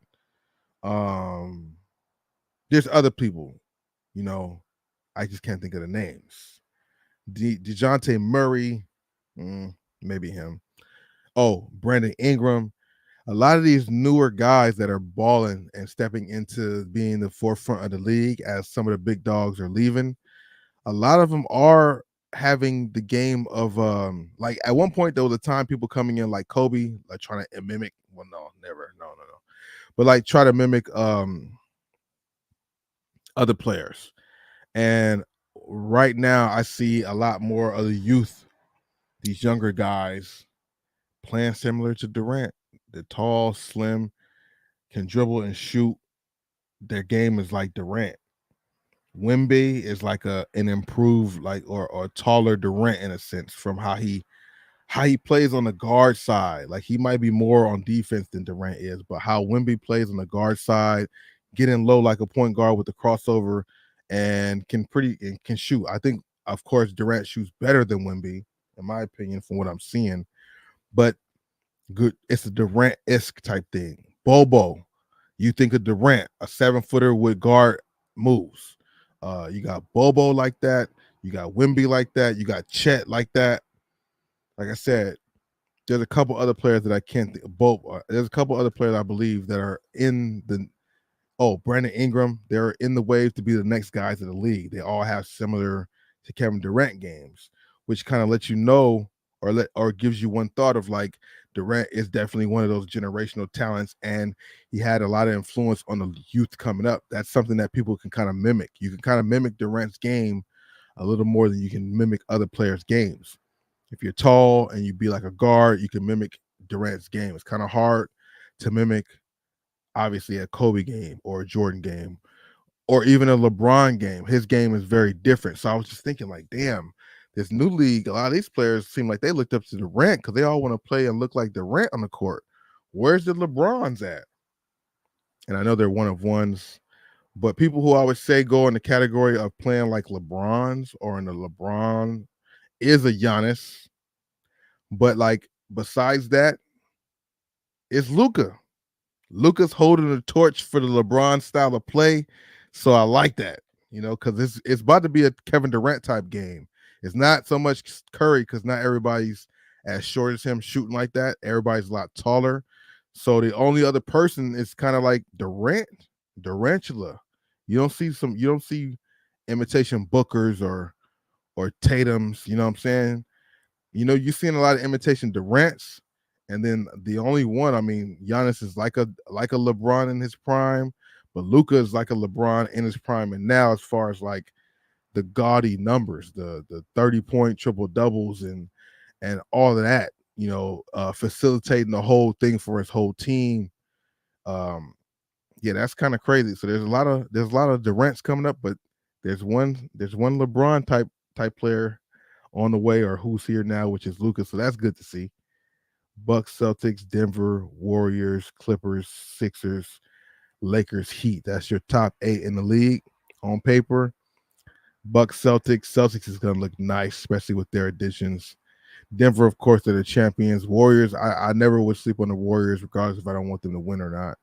There's other people, I just can't think of the names. DeJounte Murray, maybe him. Oh, Brandon Ingram. A lot of these newer guys that are balling and stepping into being the forefront of the league as some of the big dogs are leaving. A lot of them are having the game of like at one point there was a time people coming in like Kobe, like trying to mimic. Well, no, never, no. But like try to mimic other players. And right now I see a lot more of the youth, these younger guys playing similar to Durant. They're tall, slim, can dribble and shoot. Their game is like Durant. Wemby is like an improved, like or taller Durant in a sense from how he plays on the guard side. Like he might be more on defense than Durant is, but how Wemby plays on the guard side, getting low like a point guard with the crossover, and can shoot. I think, of course, Durant shoots better than Wemby, in my opinion, from what I'm seeing. But good, it's a Durant-esque type thing. Bobo, you think of Durant, a 7-footer with guard moves. You got Bobo like that. You got Wemby like that. You got Chet like that. Like I said, there's a couple other players that I can't think. There's a couple other players I believe that are in the. Oh, Brandon Ingram, they're in the wave to be the next guys in the league. They all have similar to Kevin Durant games, which kind of lets you know or gives you one thought of like Durant is definitely one of those generational talents, and he had a lot of influence on the youth coming up. That's something that people can kind of mimic. You can kind of mimic Durant's game a little more than you can mimic other players' games. If you're tall and you be like a guard, you can mimic Durant's game. It's kind of hard to mimic, obviously, a Kobe game or a Jordan game or even a LeBron game. His game is very different. So I was just thinking like, damn, this new league, a lot of these players seem like they looked up to Durant because they all want to play and look like Durant on the court. Where's the LeBrons at? And I know they're one of ones, but people who always say go in the category of playing like LeBrons or in the LeBron is a Giannis. But like besides that, it's Luka. Luka's holding the torch for the LeBron style of play. So I like that, because it's about to be a Kevin Durant type game. It's not so much Curry because not everybody's as short as him shooting like that. Everybody's a lot taller. So the only other person is kind of like Durantula. You don't see imitation Bookers or Tatums, you know what I'm saying? You're seeing a lot of imitation Durants. And then the only one, Giannis is like a LeBron in his prime, but Luka is like a LeBron in his prime. And now, as far as like the gaudy numbers, the 30-point triple doubles and all of that, facilitating the whole thing for his whole team. Yeah, that's kind of crazy. So there's a lot of Durants coming up, but there's one LeBron type player on the way, or who's here now, which is Luka. So that's good to see. Bucks, Celtics, Denver, Warriors, Clippers, Sixers, Lakers, Heat. That's your top 8 in the league on paper. Bucks, Celtics is going to look nice, especially with their additions. Denver, of course, they're the champions. Warriors, I never would sleep on the Warriors, regardless if I don't want them to win or not.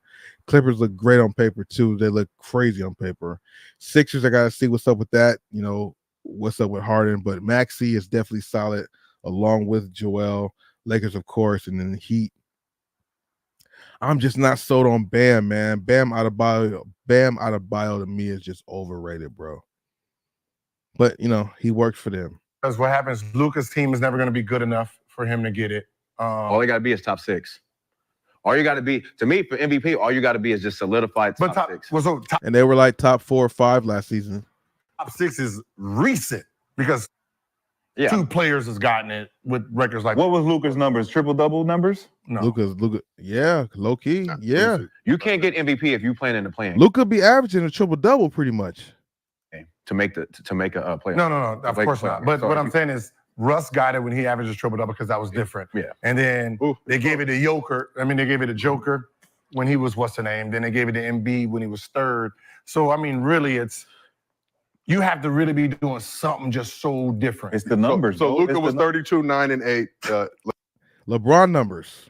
Clippers look great on paper, too. They look crazy on paper. Sixers, I got to see what's up with that, what's up with Harden. But Maxey is definitely solid, along with Joel. Lakers, of course, and then the Heat. I'm just not sold on Bam, man. Bam Adebayo to me is just overrated, bro. But he works for them. Because what happens, Luka's team is never going to be good enough for him to get it. All they got to be is top 6. All you got to be, to me, for MVP, all you got to be is just solidified top 6. And they were like top 4 or 5 last season. Top 6 is recent because 2 players has gotten it with records like. What was Luka's numbers? Triple-double numbers? No. Luka, yeah, low key, yeah. You can't get MVP if you playing in the play-in. Luka be averaging a triple-double pretty much. Okay. To make a playoff. No, of course not. But what I'm saying is, Russ got it when he averaged a triple-double because that was different. Yeah. And then they gave it to Joker. They gave it to Joker when he was what's the name. Then they gave it to Embiid when he was 3rd. So really, it's. You have to really be doing something just so different. It's the numbers. So Luka was 32, 9, and 8. LeBron numbers.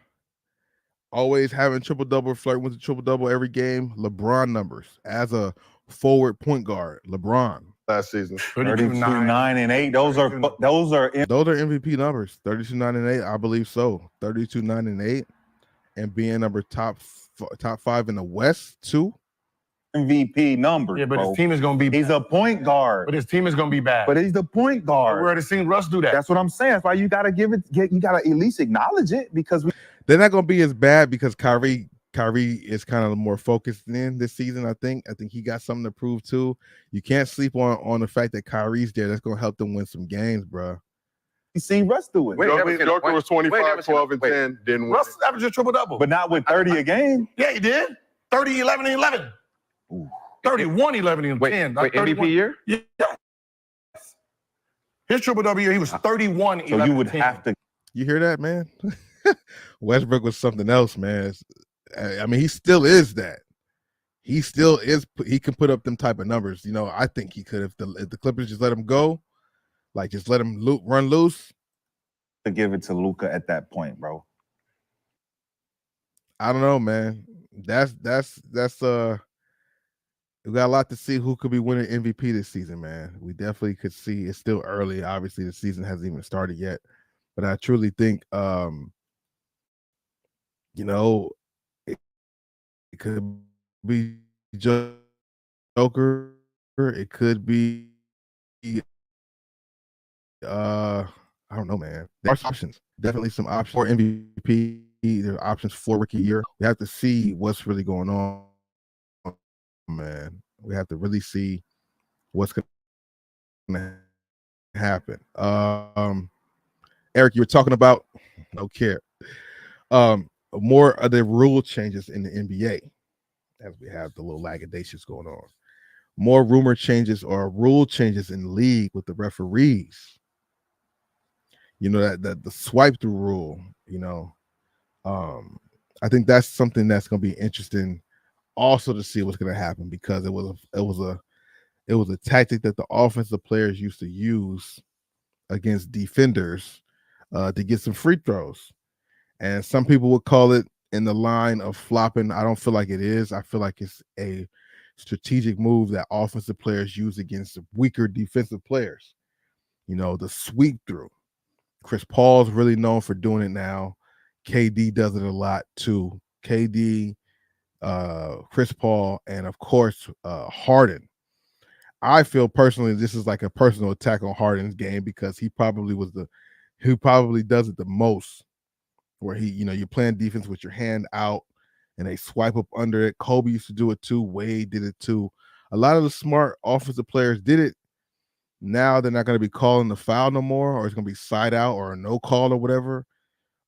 Always having triple-double, flirting with the triple-double every game. LeBron numbers as a forward point guard. LeBron. Last season. 32, 9, and 8. Those are MVP numbers. 32, 9, and 8. I believe so. 32, 9, and 8. And being number top 5 in the West, too. MVP numbers. Yeah, but his team is going to be bad. He's a point guard. But his team is going to be bad. But he's the point guard. We already seen Russ do that. That's what I'm saying. That's why you got to you got to at least acknowledge it because they're not going to be as bad because Kyrie is kind of more focused in this season, I think. I think he got something to prove, too. You can't sleep on the fact that Kyrie's there. That's going to help them win some games, bro. You seen Russ do it. Joker was 25, 12, and 10. Didn't win. Russ averaged a triple-double. But not with 30 a game. Yeah, he did. 30, 11, and 11. Ooh. 31, 11, and 10. Wait, MVP year? Yeah. His triple-double year, he was 31, 11, so you would 10. have to. You hear that, man? Westbrook was something else, man. He still is that. He still is. He can put up them type of numbers. I think he could if the Clippers just let him go, like just let him run loose. To give it to Luka at that point, bro. I don't know, man. That's We got a lot to see who could be winning MVP this season, man. We definitely could see. It's still early. Obviously, the season hasn't even started yet. But I truly think, you know, it could be Joker. It could be, I don't know, man. There's options. Definitely some options for MVP. There's options for rookie year. We have to see what's really going on, man. We have to really see what's going to happen. Eric, you were talking about more of the rule changes in the NBA as we have the little lagadations going on. More rumor changes or rule changes in the league with the referees. You know, that the swipe through rule, you know. I think that's something that's going to be interesting also to see what's going to happen, because it was a tactic that the offensive players used to use against defenders to get some free throws. And some people would call it in the line of flopping. I don't feel like it is. I feel like it's a strategic move that offensive players use against weaker defensive players. You know, the sweep through. Chris Paul's really known for doing it now. KD does it a lot too. KD, Chris Paul, and of course Harden. I feel personally this is like a personal attack on Harden's game, because he probably does it the most, where you're playing defense with your hand out and they swipe up under it. Kobe used to do it too. Wade did it too. A lot of the smart offensive players did it. Now they're not going to be calling the foul no more, or it's going to be side out or a no call or whatever.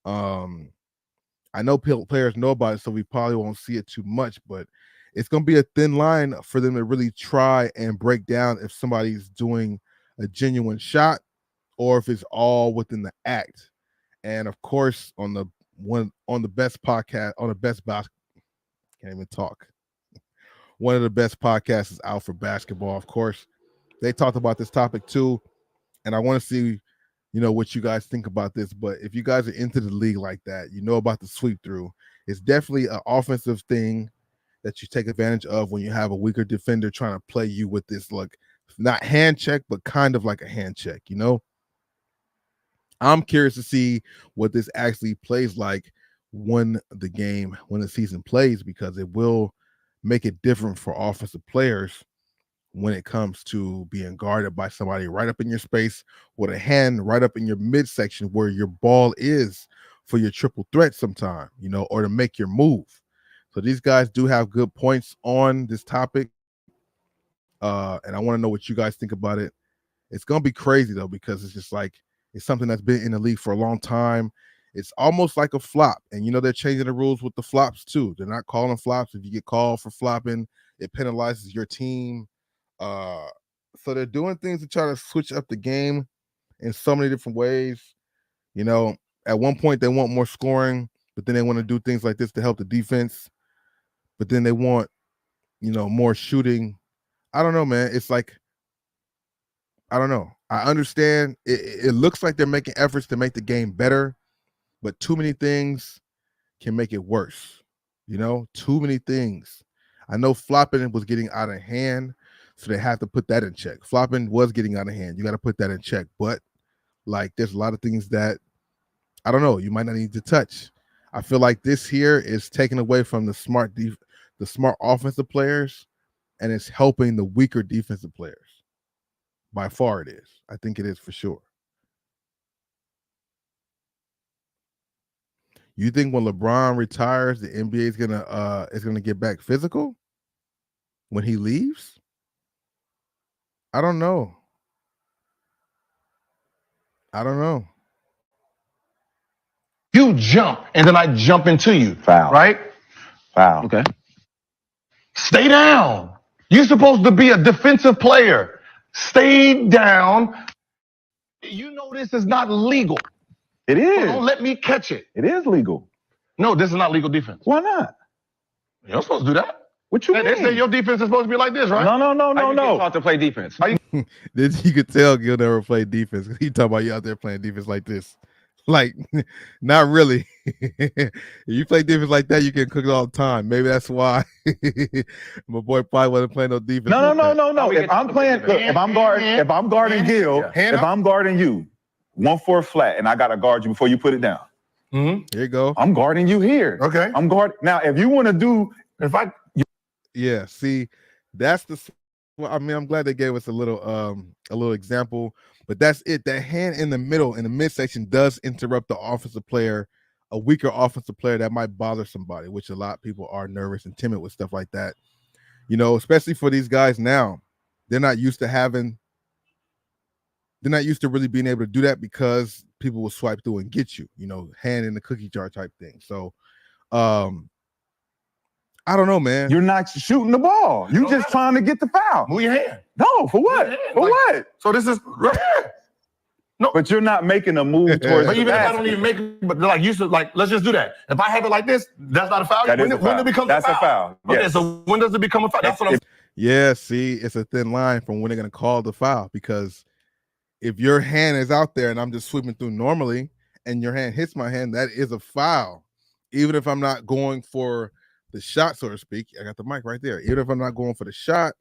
I know players know about it, so we probably won't see it too much, but it's going to be a thin line for them to really try and break down if somebody's doing a genuine shot or if it's all within the act. And of course, on the best podcast, on the best basketball, can't even talk. One of the best podcasts is Out for Basketball. Of course, they talked about this topic too, and I want to see, what you guys think about this. But if you guys are into the league like that, you know about the sweep through. It's definitely an offensive thing that you take advantage of when you have a weaker defender trying to play you with this, like, not hand check, but kind of like a hand check, I'm curious to see what this actually plays like when the season plays, because it will make it different for offensive players when it comes to being guarded by somebody right up in your space with a hand right up in your midsection where your ball is for your triple threat sometime, or to make your move. So these guys do have good points on this topic. And I want to know what you guys think about it. It's going to be crazy though, because it's just like, it's something that's been in the league for a long time. It's almost like a flop. And they're changing the rules with the flops too. They're not calling flops. If you get called for flopping, it penalizes your team. So they're doing things to try to switch up the game in so many different ways. At one point they want more scoring, but then they want to do things like this to help the defense. But then they want, more shooting. I don't know, man. It's like, I don't know. I understand. It looks like they're making efforts to make the game better, but too many things can make it worse. Too many things. I know flopping was getting out of hand, so they have to put that in check. Flopping was getting out of hand. You got to put that in check. But like, there's a lot of things that, I don't know, you might not need to touch. I feel like this here is taken away from the smart offensive players, and it's helping the weaker defensive players. By far it is. I think it is for sure. You think when LeBron retires, the NBA is gonna get back physical when he leaves? I don't know. You jump, and then I jump into you. Foul. Right? Foul. Okay. Stay down. You're supposed to be a defensive player. Stay down. You know this is not legal. It is. So don't let me catch it. It is legal. No, this is not legal defense. Why not? You're not supposed to do that. What you mean? They say your defense is supposed to be like this, right? No. Get taught to play defense. You could tell Gil never played defense. He talking about you out there playing defense like this. Like, not really. If you play defense like that, you can cook it all the time. Maybe that's why my boy probably wasn't playing no defense. No. If I'm playing, look, if I'm guarding Gil, if I'm guarding you, 1-4 flat, and I gotta guard you before you put it down. Here you go. I'm guarding you here. Okay. I'm guarding. Now, if you want to do, yeah, see, that's the. Well, I mean, I'm glad they gave us a little example, but that's it. That hand in the middle, in the midsection, does interrupt the offensive player, a weaker offensive player that might bother somebody, which a lot of people are nervous and timid with stuff like that. You know, especially for these guys now, they're not used to really being able to do that because people will swipe through and get you, you know, hand in the cookie jar type thing. So, I don't know, man. You're not shooting the ball. You're just trying to get the foul. Move your hand. No, for what? For what? So this is no, but you're not making a move towards. But the even if I basket. don't even make it, but like you should, like, let's just do that. If I have it like this, that's not a foul. That is a foul. When it becomes That's a foul. Okay, yes. so when does it become a foul? That's what I'm. Yeah, see, it's a thin line from when they're going to call the foul, because if your hand is out there and I'm just sweeping through normally and your hand hits my hand, that is a foul. Even if I'm not going for the shot, so to speak. I got the mic right there. Even if I'm not going for the shot,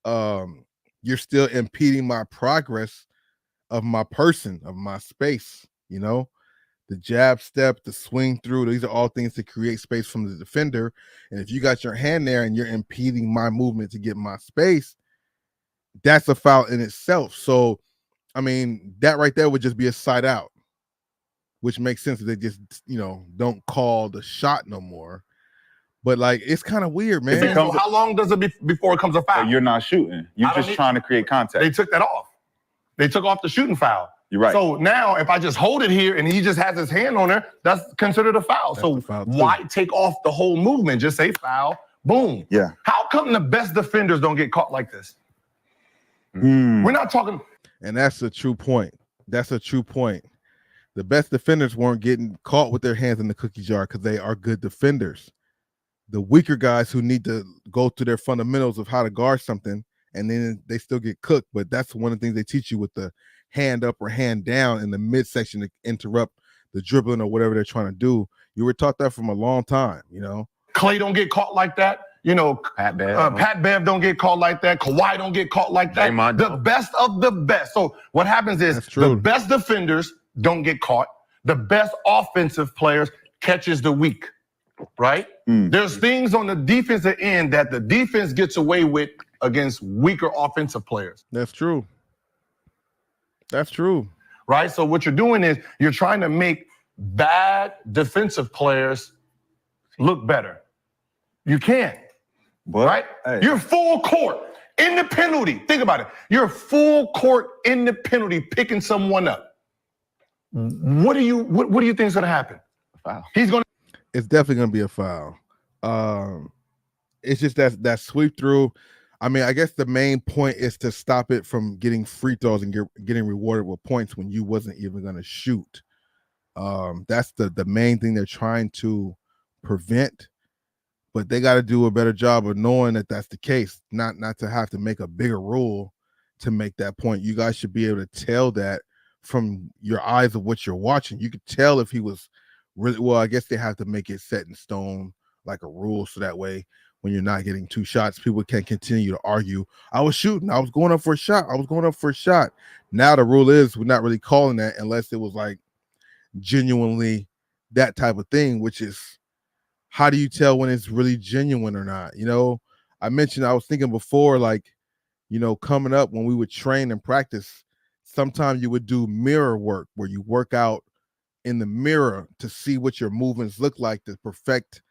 you're still impeding my progress of my person, of my space, you know? The jab step, the swing through, these are all things to create space from the defender. And if you got your hand there and you're impeding my movement to get my space, that's a foul in itself. So, I mean, that right there would just be a side out, which makes sense if they just, you know, don't call the shot no more. But, like, it's kind of weird, man. So how long does it before it comes a foul? You're not shooting. You're just trying to create contact. They took that off. They took off the shooting foul. You're right. So now if I just hold it here and he just has his hand on there, that's considered a foul. That's so a foul why take off the whole movement? Just say foul, boom. Yeah. How come the best defenders don't get caught like this? We're not talking. And that's a true point. That's a true point. The best defenders weren't getting caught with their hands in the cookie jar because they are good defenders. The weaker guys who need to go through their fundamentals of how to guard something, and then they still get cooked. But that's one of the things they teach you with the hand up or hand down in the midsection to interrupt the dribbling or whatever they're trying to do. You were taught that from a long time, you know. Clay don't get caught like that. You know, Pat Bev don't get caught like that. Kawhi don't get caught like that. The best of the best. So what happens is the best defenders don't get caught. The best offensive players catches the weak, right? There's things on the defensive end that the defense gets away with against weaker offensive players. That's true. That's true. Right? So what you're doing is you're trying to make bad defensive players look better. You can't. But, right? Hey. You're full court in the penalty. Think about it. You're full court in the penalty picking someone up. What do you think is going to happen? Foul. It's definitely going to be a foul. It's just that sweep through. I mean, I guess the main point is to stop it from getting free throws and getting rewarded with points when you wasn't even going to shoot. That's the main thing they're trying to prevent. But they got to do a better job of knowing that that's the case, not to have to make a bigger rule to make that point. You guys should be able to tell that from your eyes of what you're watching. You could tell if he was really well. I guess they have to make it set in stone like a rule, so that way when you're not getting two shots, people can continue to argue. I was shooting. I was going up for a shot. I was going up for a shot. Now the rule is we're not really calling that unless it was like genuinely that type of thing, which is, how do you tell when it's really genuine or not? You know, I was thinking before, like, you know, coming up when we would train and practice, sometimes you would do mirror work where you work out in the mirror to see what your movements look like to perfect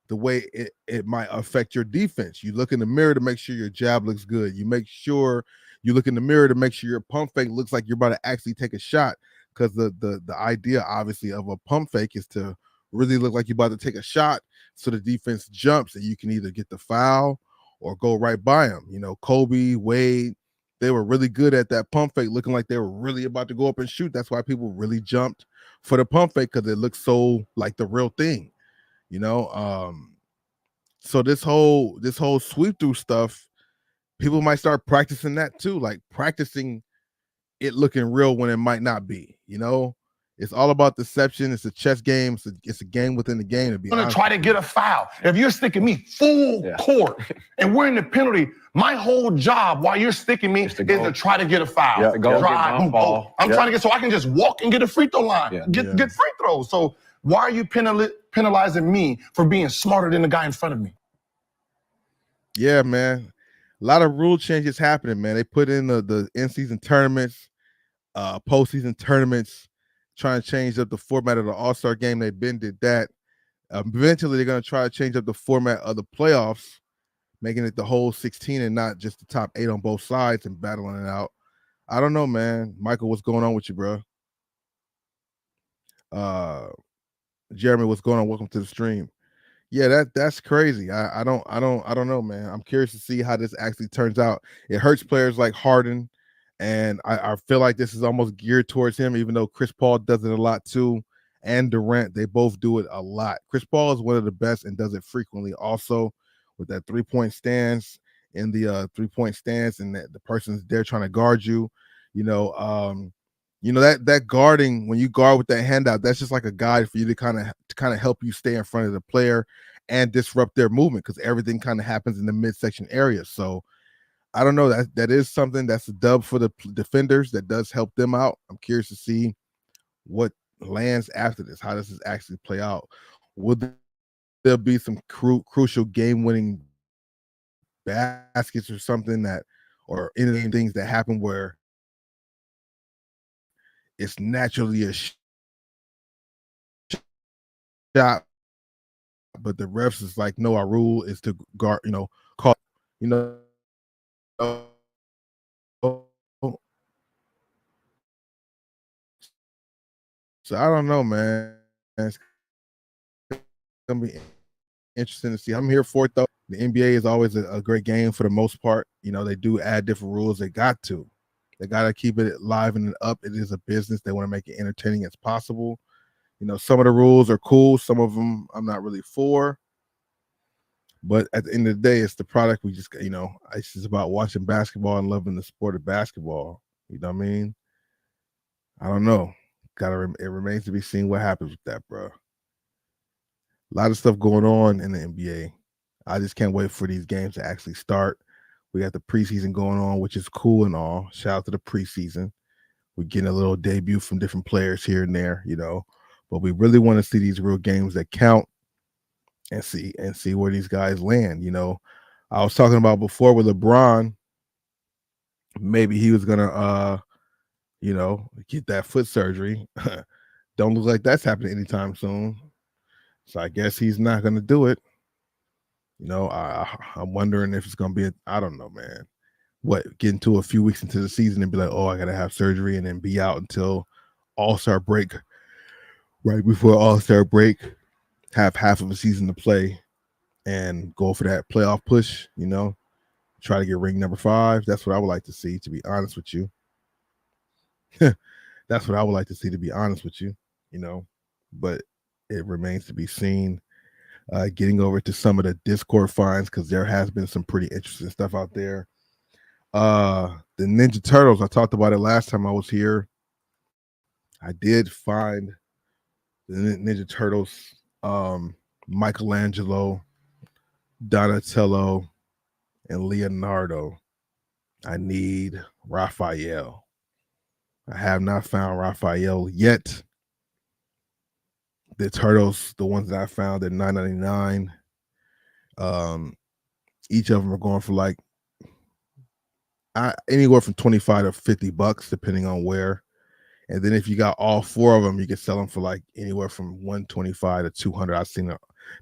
the way it might affect your defense. You look in the mirror to make sure your jab looks good. You make sure you look in the mirror to make sure your pump fake looks like you're about to actually take a shot, because the idea, obviously, of a pump fake is to really look like you're about to take a shot so the defense jumps and you can either get the foul or go right by them. You know, Kobe, Wade, they were really good at that pump fake, looking like they were really about to go up and shoot. That's why people really jumped for the pump fake, because it looks so like the real thing, you know. So this whole sweep through stuff, people might start practicing that too, like practicing it looking real when it might not be, you know. It's all about deception. It's a chess game. It's a game within the game. To be I'm gonna honest try to get a foul. If you're sticking me full court and we're in the penalty, my whole job while you're sticking me is to try to get a foul. Yeah, go Drive, get ball. I'm trying to get so I can just walk and get a free throw line. Get free throws. So why are you penalizing me for being smarter than the guy in front of me? Yeah, man. A lot of rule changes happening, man. They put in the in-season tournaments, postseason tournaments, trying to change up the format of the All-Star game. They've been did that. Eventually, they're going to try to change up the format of the playoffs, making it the whole 16 and not just the top 8 on both sides and battling it out. I don't know, man. Michael, what's going on with you, bro? Jeremy, what's going on? Welcome to the stream. Yeah, that's crazy. I don't know, man. I'm curious to see how this actually turns out. It hurts players like Harden, and I feel like this is almost geared towards him, even though Chris Paul does it a lot too, and Durant, they both do it a lot. Chris Paul is one of the best and does it frequently also with that three-point stance in the three-point stance, and the person's there trying to guard you. That guarding, when you guard with that handout, that's just like a guide for you to kind of help you stay in front of the player and disrupt their movement, because everything kind of happens in the midsection area. So I don't know, that is something that's a dub for the defenders that does help them out. I'm curious to see what lands after this. How does this actually play out? Would there be some crucial game-winning baskets or something or any things that happen where it's naturally a shot, but the refs is like, no, our rule is to guard, call, So I don't know, man. It's gonna be interesting to see. I'm here for it though. The NBA is always a great game for the most part. They do add different rules. They got to keep it live and up. It is a business. They want to make it entertaining as possible. Some of the rules are cool. Some of them I'm not really for. But at the end of the day, it's the product. We just, it's just about watching basketball and loving the sport of basketball. You know what I mean? I don't know. It remains to be seen what happens with that, bro. A lot of stuff going on in the NBA. I just can't wait for these games to actually start. We got the preseason going on, which is cool and all. Shout out to the preseason. We're getting a little debut from different players here and there, but we really want to see these real games that count and see where these guys land. I was talking about before with LeBron, maybe he was gonna get that foot surgery. Don't look like that's happening anytime soon. So I guess he's not gonna do it. I'm wondering if it's gonna be I don't know, man. Get into a few weeks into the season and be like, oh, I gotta have surgery, and then be out until All-Star break. Right before All-Star break, have half of a season to play and go for that playoff push, try to get ring number 5. That's what I would like to see, to be honest with you. That's what I would like to see, to be honest with you, but it remains to be seen. Getting over to some of the Discord finds, because there has been some pretty interesting stuff out there. The Ninja Turtles, I talked about it last time I was here. I did find the Ninja Turtles, Michelangelo, Donatello, and Leonardo. I need Raphael. I have not found Raphael yet. The Turtles, the ones that I found, they're $9.99. Each of them are going for like anywhere from $25 to $50, depending on where. And then if you got all 4 of them, you can sell them for like anywhere from $125 to $200. I've seen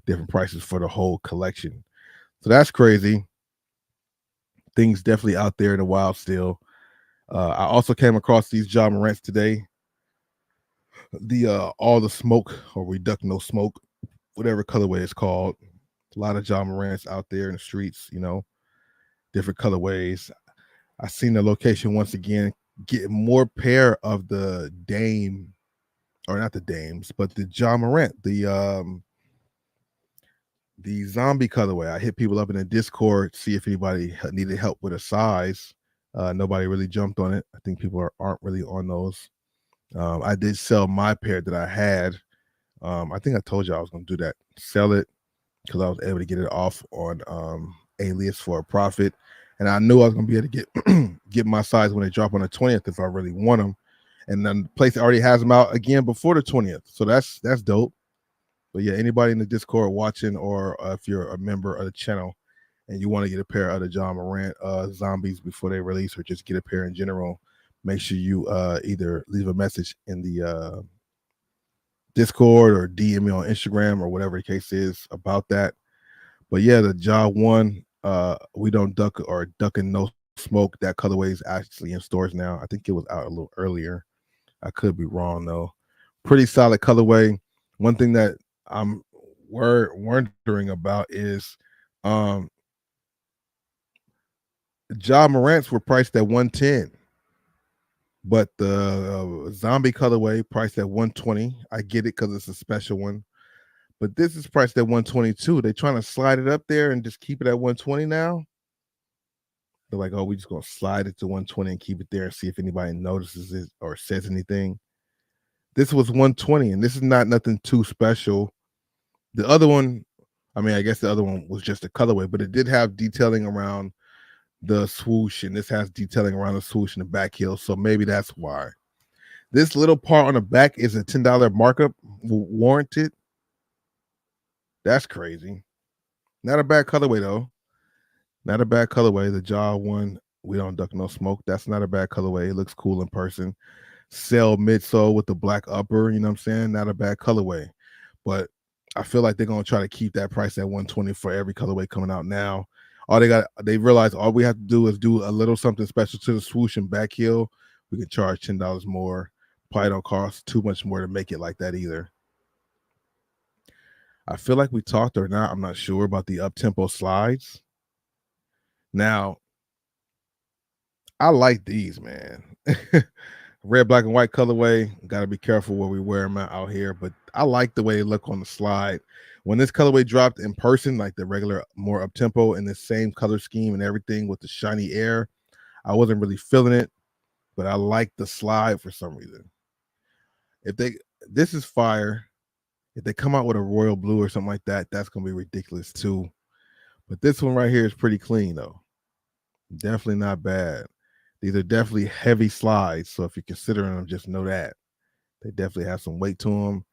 different prices for the whole collection. So that's crazy. Things definitely out there in the wild still. I also came across these Ja Morants today. The All the Smoke, or Reduct No Smoke, whatever colorway it's called. A lot of Ja Morants out there in the streets, different colorways. I seen the location once again, get more pair of the Dame, or not the Dames, but the Ja Morant, the zombie colorway. I hit people up in the Discord, see if anybody needed help with a size. Nobody really jumped on it. I think people aren't really on those. I did sell my pair that I had. I think I told you I was going to do that. Sell it because I was able to get it off on Alias for a profit. And I knew I was going to be able to get my size when they drop on the 20th if I really want them. And then the place already has them out again before the 20th. So that's dope. But yeah, anybody in the Discord watching, or if you're a member of the channel and you want to get a pair of the John Morant zombies before they release, or just get a pair in general, make sure you either leave a message in the Discord or DM me on Instagram or whatever the case is about that. But yeah, the Ja 1, we don't duck or ducking no smoke. That colorway is actually in stores now. I think it was out a little earlier. I could be wrong though. Pretty solid colorway. One thing that I'm wondering about is Ja Morant's were priced at 110, but the zombie colorway priced at 120. I get it because it's a special one, but this is priced at 122. They're trying to slide it up there and just keep it at 120 now. They're like, oh, we just gonna slide it to 120 and keep it there and see if anybody notices it or says anything. This was 120, and this is not nothing too special. The other one, I mean, I guess the other one was just a colorway, but it did have detailing around the swoosh, and this has detailing around the swoosh and the back heel, so maybe that's why. This little part on the back is a $10 markup warranted. That's crazy. Not a bad colorway though. Not a bad colorway. The Ja 1, we don't duck no smoke. That's not a bad colorway. It looks cool in person. Cell midsole with the black upper, you know what I'm saying? Not a bad colorway. But I feel like they're gonna try to keep that price at 120 for every colorway coming out now. They realize all we have to do is do a little something special to the swoosh and back heel. We can charge $10 more. Probably don't cost too much more to make it like that either. I feel like we talked or not, I'm not sure, about the up-tempo slides. Now, I like these, man. Red, black, and white colorway. Got to be careful where we wear them out here, but I like the way they look on the slide. When this colorway dropped in person, like the regular, more up-tempo in the same color scheme and everything with the shiny air, I wasn't really feeling it, but I like the slide for some reason. This is fire. If they come out with a royal blue or something like that, that's going to be ridiculous too. But this one right here is pretty clean though. Definitely not bad. These are definitely heavy slides, so if you're considering them, just know that. They definitely have some weight to them.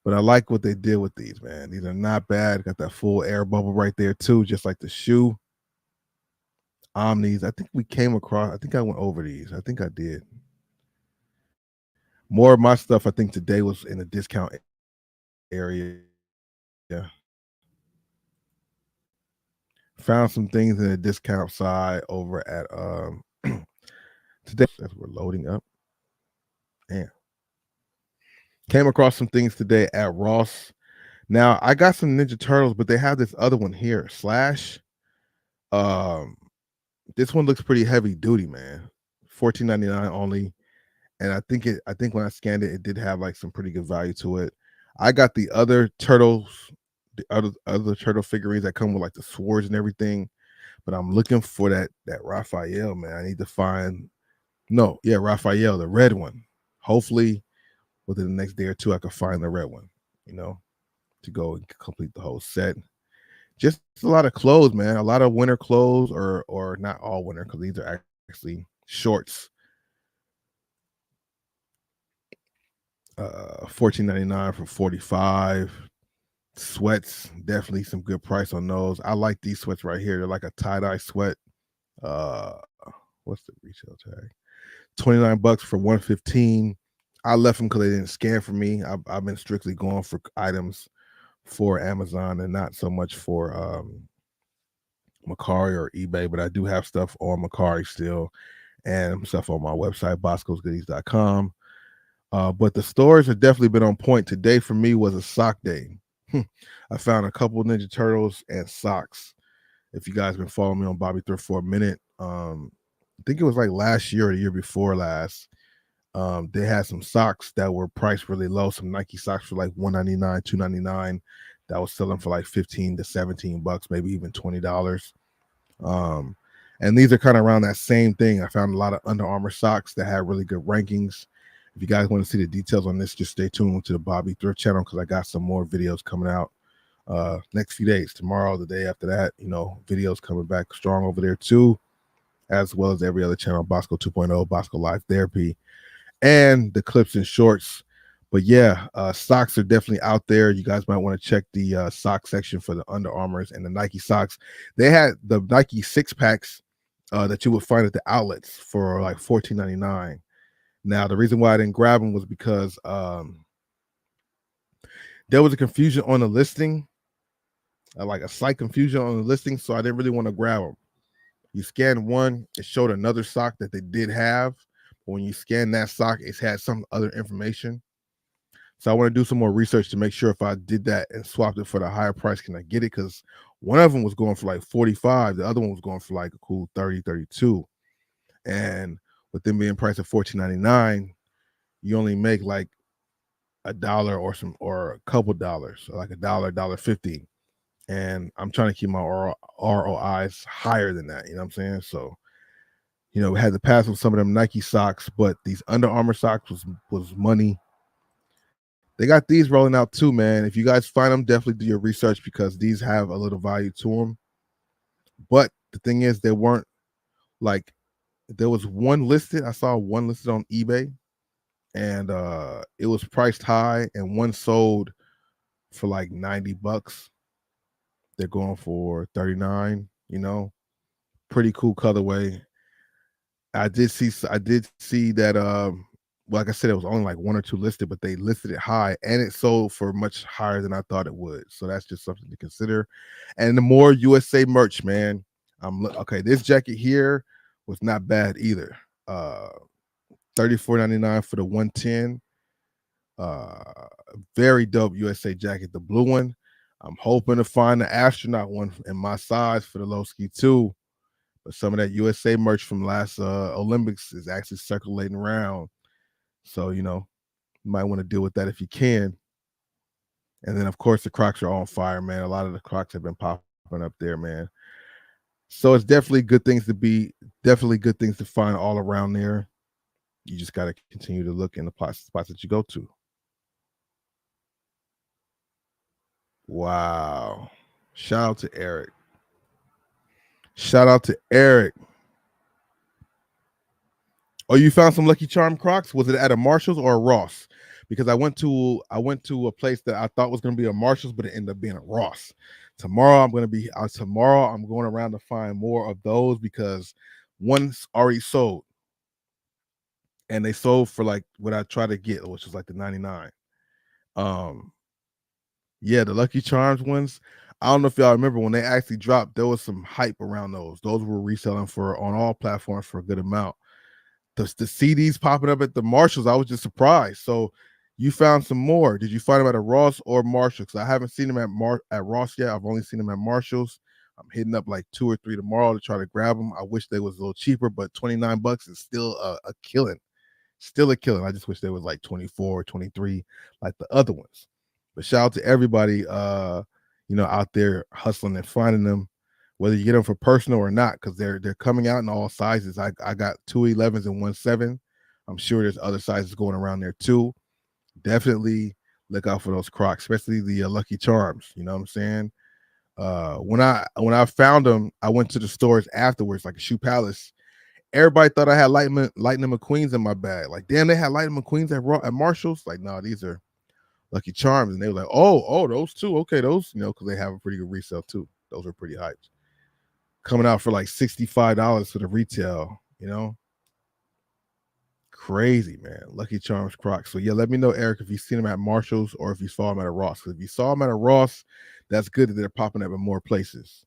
But I like what they did with these, man. These are not bad. Got that full air bubble right there too, just like the shoe. Omnis. I think we came across, I think I went over these. I think I did. More of my stuff, I think today was in a discount area. Yeah. Found some things in the discount side over at today as we're loading up. Yeah. Came across some things today at Ross. Now I got some Ninja Turtles, but they have this other one here, Slash. This one looks pretty heavy duty, man. $14.99 only. And I think when I scanned it, it did have like some pretty good value to it. I got the other turtles, the other turtle figurines that come with like the swords and everything, but I'm looking for that Raphael, man. I need to find Raphael, the red one. Hopefully within the next day or two I can find the red one, to go and complete the whole set. Just a lot of clothes, man. A lot of winter clothes, or not all winter, because these are actually shorts. $14.99 for 45. Sweats, definitely some good price on those. I like these sweats right here. They're like a tie-dye sweat. What's the retail tag? $29 for 115. I left them because they didn't scan for me. I've been strictly going for items for Amazon and not so much for Mercari or eBay, but I do have stuff on Mercari still and stuff on my website, bosscosgoodies.com. But the stores have definitely been on point. Today for me was a sock day. I found a couple Ninja Turtles and socks. If you guys been following me on Bobby Thrift for a minute, I think it was like last year or the year before last. They had some socks that were priced really low. Some Nike socks for like $199, $299. That was selling for like $15 to $17, maybe even $20. And these are kind of around that same thing. I found a lot of Under Armour socks that had really good rankings. If you guys want to see the details on this, just stay tuned to the Bobby Thrift channel because I got some more videos coming out next few days. Tomorrow, the day after that, videos coming back strong over there too, as well as every other channel, Bossco 2.0, Bossco Live Therapy, and the clips and shorts. But yeah, socks are definitely out there. You guys might want to check the sock section for the Under Armours and the Nike socks. They had the Nike 6-packs that you would find at the outlets for like $14.99. Now, the reason why I didn't grab them was because there was a confusion on the listing, like a slight confusion on the listing, so I didn't really want to grab them. You scan one, it showed another sock that they did have. But when you scan that sock, it had some other information. So I want to do some more research to make sure if I did that and swapped it for the higher price, can I get it? Because one of them was going for like 45, the other one was going for like a cool 30, 32. And with them being priced at $14.99, you only make like $1 or a couple dollars, so like $1, $1.50. And I'm trying to keep my ROIs higher than that. You know what I'm saying? So, we had to pass with some of them Nike socks, but these Under Armour socks was money. They got these rolling out too, man. If you guys find them, definitely do your research because these have a little value to them. But the thing is, they weren't like, there was one listed. I saw one listed on eBay, and it was priced high, and one sold for like $90. They're going for $39. Pretty cool colorway. I did see that. Like I said, it was only like one or two listed, but they listed it high, and it sold for much higher than I thought it would. So that's just something to consider. And the more USA merch, man. Okay. This jacket here was not bad either. $34.99 for the 110. Very dope USA jacket. The blue one. I'm hoping to find the astronaut one in my size for the low ski too. But some of that USA merch from last Olympics is actually circulating around. So, you might want to deal with that if you can. And then, of course, the Crocs are on fire, man. A lot of the Crocs have been popping up there, man. So it's definitely good things to find all around there. You just got to continue to look in the spots that you go to. Wow. Shout out to Eric. Oh, you found some Lucky Charm Crocs? Was it at a Marshalls or a Ross? Because I went to a place that I thought was going to be a Marshalls, but it ended up being a Ross. Tomorrow I'm going around to find more of those because one's already sold, and they sold for like what I tried to get, which was like the 99. Yeah, the Lucky Charms ones. I don't know if y'all remember when they actually dropped. There was some hype around those. Those were reselling on all platforms for a good amount. The CDs popping up at the Marshalls, I was just surprised. So you found some more. Did you find them at a Ross or Marshalls? Because I haven't seen them at Ross yet. I've only seen them at Marshalls. I'm hitting up like 2 or 3 tomorrow to try to grab them. I wish they was a little cheaper, but $29 is still a killing. Still a killing. I just wish they was like 24 or 23 like the other ones. But shout out to everybody out there hustling and finding them, whether you get them for personal or not, because they're coming out in all sizes. I got 2 11s and 1 7. I'm sure there's other sizes going around there too. Definitely look out for those Crocs, especially the Lucky Charms. You know what I'm saying? When I found them, I went to the stores afterwards, like a Shoe Palace. Everybody thought I had Lightning McQueens in my bag. Like, damn, they had Lightning McQueens at Marshalls. Like, no, these are Lucky Charms. And they were like, oh, those too. Okay, those, because they have a pretty good resale too. Those are pretty hyped. Coming out for like $65 for the retail, Crazy, man. Lucky Charms Crocs. So yeah, let me know, Eric, if you've seen them at Marshalls or if you saw them at a Ross. Because if you saw them at a Ross, that's good that they're popping up in more places.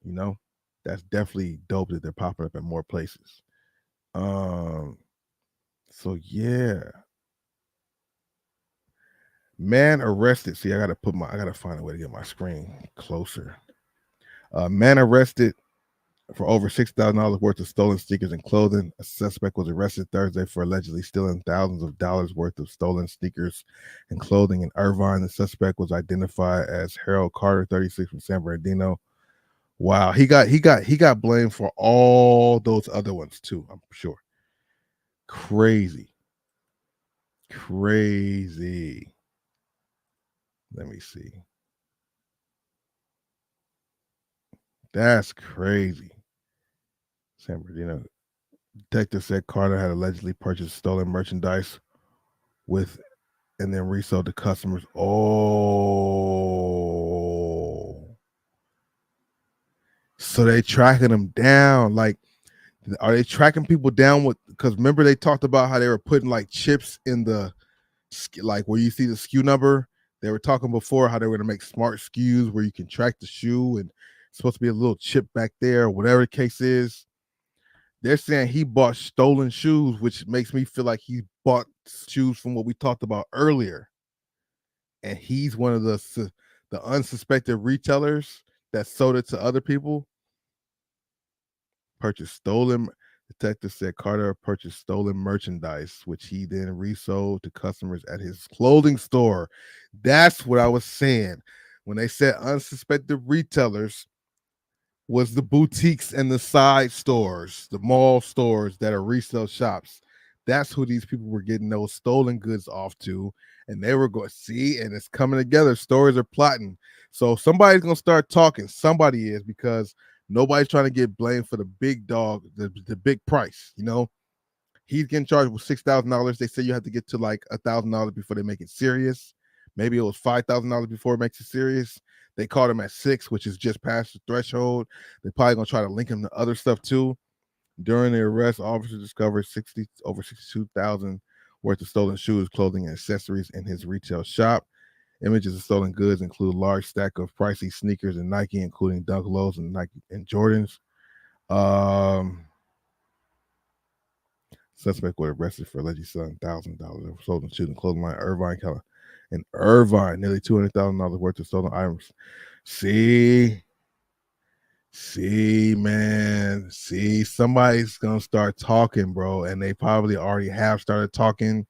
That's definitely dope that they're popping up in more places. So yeah. Man arrested. See, I gotta find a way to get my screen closer. Man arrested for over $6,000 worth of stolen sneakers and clothing. A suspect was arrested Thursday for allegedly stealing thousands of dollars worth of stolen sneakers and clothing in Irvine. The suspect was identified as Harold Carter, 36, from San Bernardino. Wow, he got blamed for all those other ones too, I'm sure. Crazy. Crazy. Let me see. That's crazy. San Bernardino. Detective said Carter had allegedly purchased stolen merchandise with and then resold to customers. Oh. So they tracking them down. Like, are they tracking people down with, because remember they talked about how they were putting like chips in the, like where you see the SKU number. They were talking before how they were going to make smart SKUs where you can track the shoe and it's supposed to be a little chip back there, whatever the case is. They're saying he bought stolen shoes, which makes me feel like he bought shoes from what we talked about earlier. And he's one of the unsuspected retailers that sold it to other people. Purchased stolen. Detective said Carter purchased stolen merchandise, which he then resold to customers at his clothing store. That's what I was saying. When they said unsuspected retailers, was the boutiques and the side stores, the mall stores that are resale shops. That's who these people were getting those stolen goods off to. And they were going, see, and it's coming together. Stories are plotting. So somebody's going to start talking. Somebody is, because nobody's trying to get blamed for the big dog, the big price. You know, he's getting charged with $6,000. They say you have to get to like $1,000 before they make it serious. Maybe it was $5,000 before it makes it serious. They caught him at 6, which is just past the threshold. They're probably gonna try to link him to other stuff too. During the arrest, officers discovered over 62,000 worth of stolen shoes, clothing, and accessories in his retail shop. Images of stolen goods include a large stack of pricey sneakers and Nike, including Dunk Lows and Nike and Jordans. Suspect was arrested for allegedly selling $1,000 of stolen shoes and clothing line Irvine, California. In Irvine, nearly $200,000 worth of stolen items. See, man. See, somebody's gonna start talking, bro, and they probably already have started talking.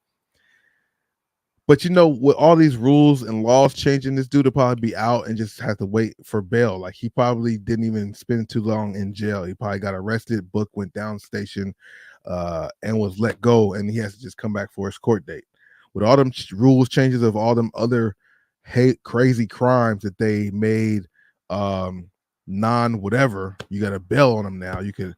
But you know, with all these rules and laws changing, this dude will probably be out and just have to wait for bail. Like, he probably didn't even spend too long in jail. He probably got arrested, booked, went down station, and was let go, and he has to just come back for his court date. With all them rules changes of all them other crazy crimes that they made non whatever, you got a bail on them now. You could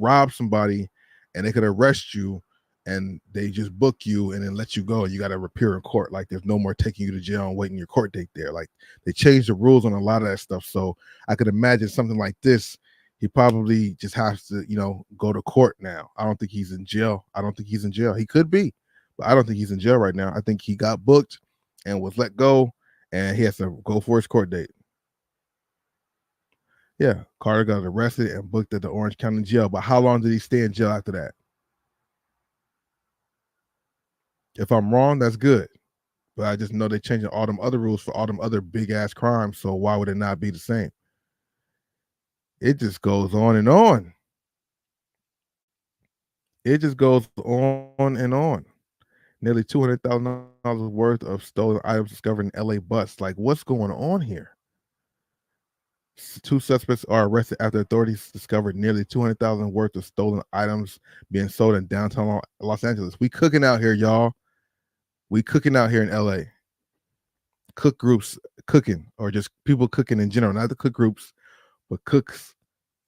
rob somebody and they could arrest you and they just book you and then let you go. You got to appear in court. Like, there's no more taking you to jail and waiting your court date there. Like, they changed the rules on a lot of that stuff. So I could imagine something like this. He probably just has to, go to court now. I don't think he's in jail. He could be, but I don't think he's in jail right now. I think he got booked and was let go, and he has to go for his court date. Yeah, Carter got arrested and booked at the Orange County jail. But how long did he stay in jail after that? If I'm wrong, that's good. But I just know they're changing all them other rules for all them other big-ass crimes, so why would it not be the same? It just goes on and on. It just goes on and on. Nearly $200,000 worth of stolen items discovered in LA bus. Like, what's going on here? 2 suspects are arrested after authorities discovered nearly $200,000 worth of stolen items being sold in downtown Los Angeles. We cooking out here, y'all. We cooking out here in LA. Cook groups cooking, or just people cooking in general. Not the cook groups, but cooks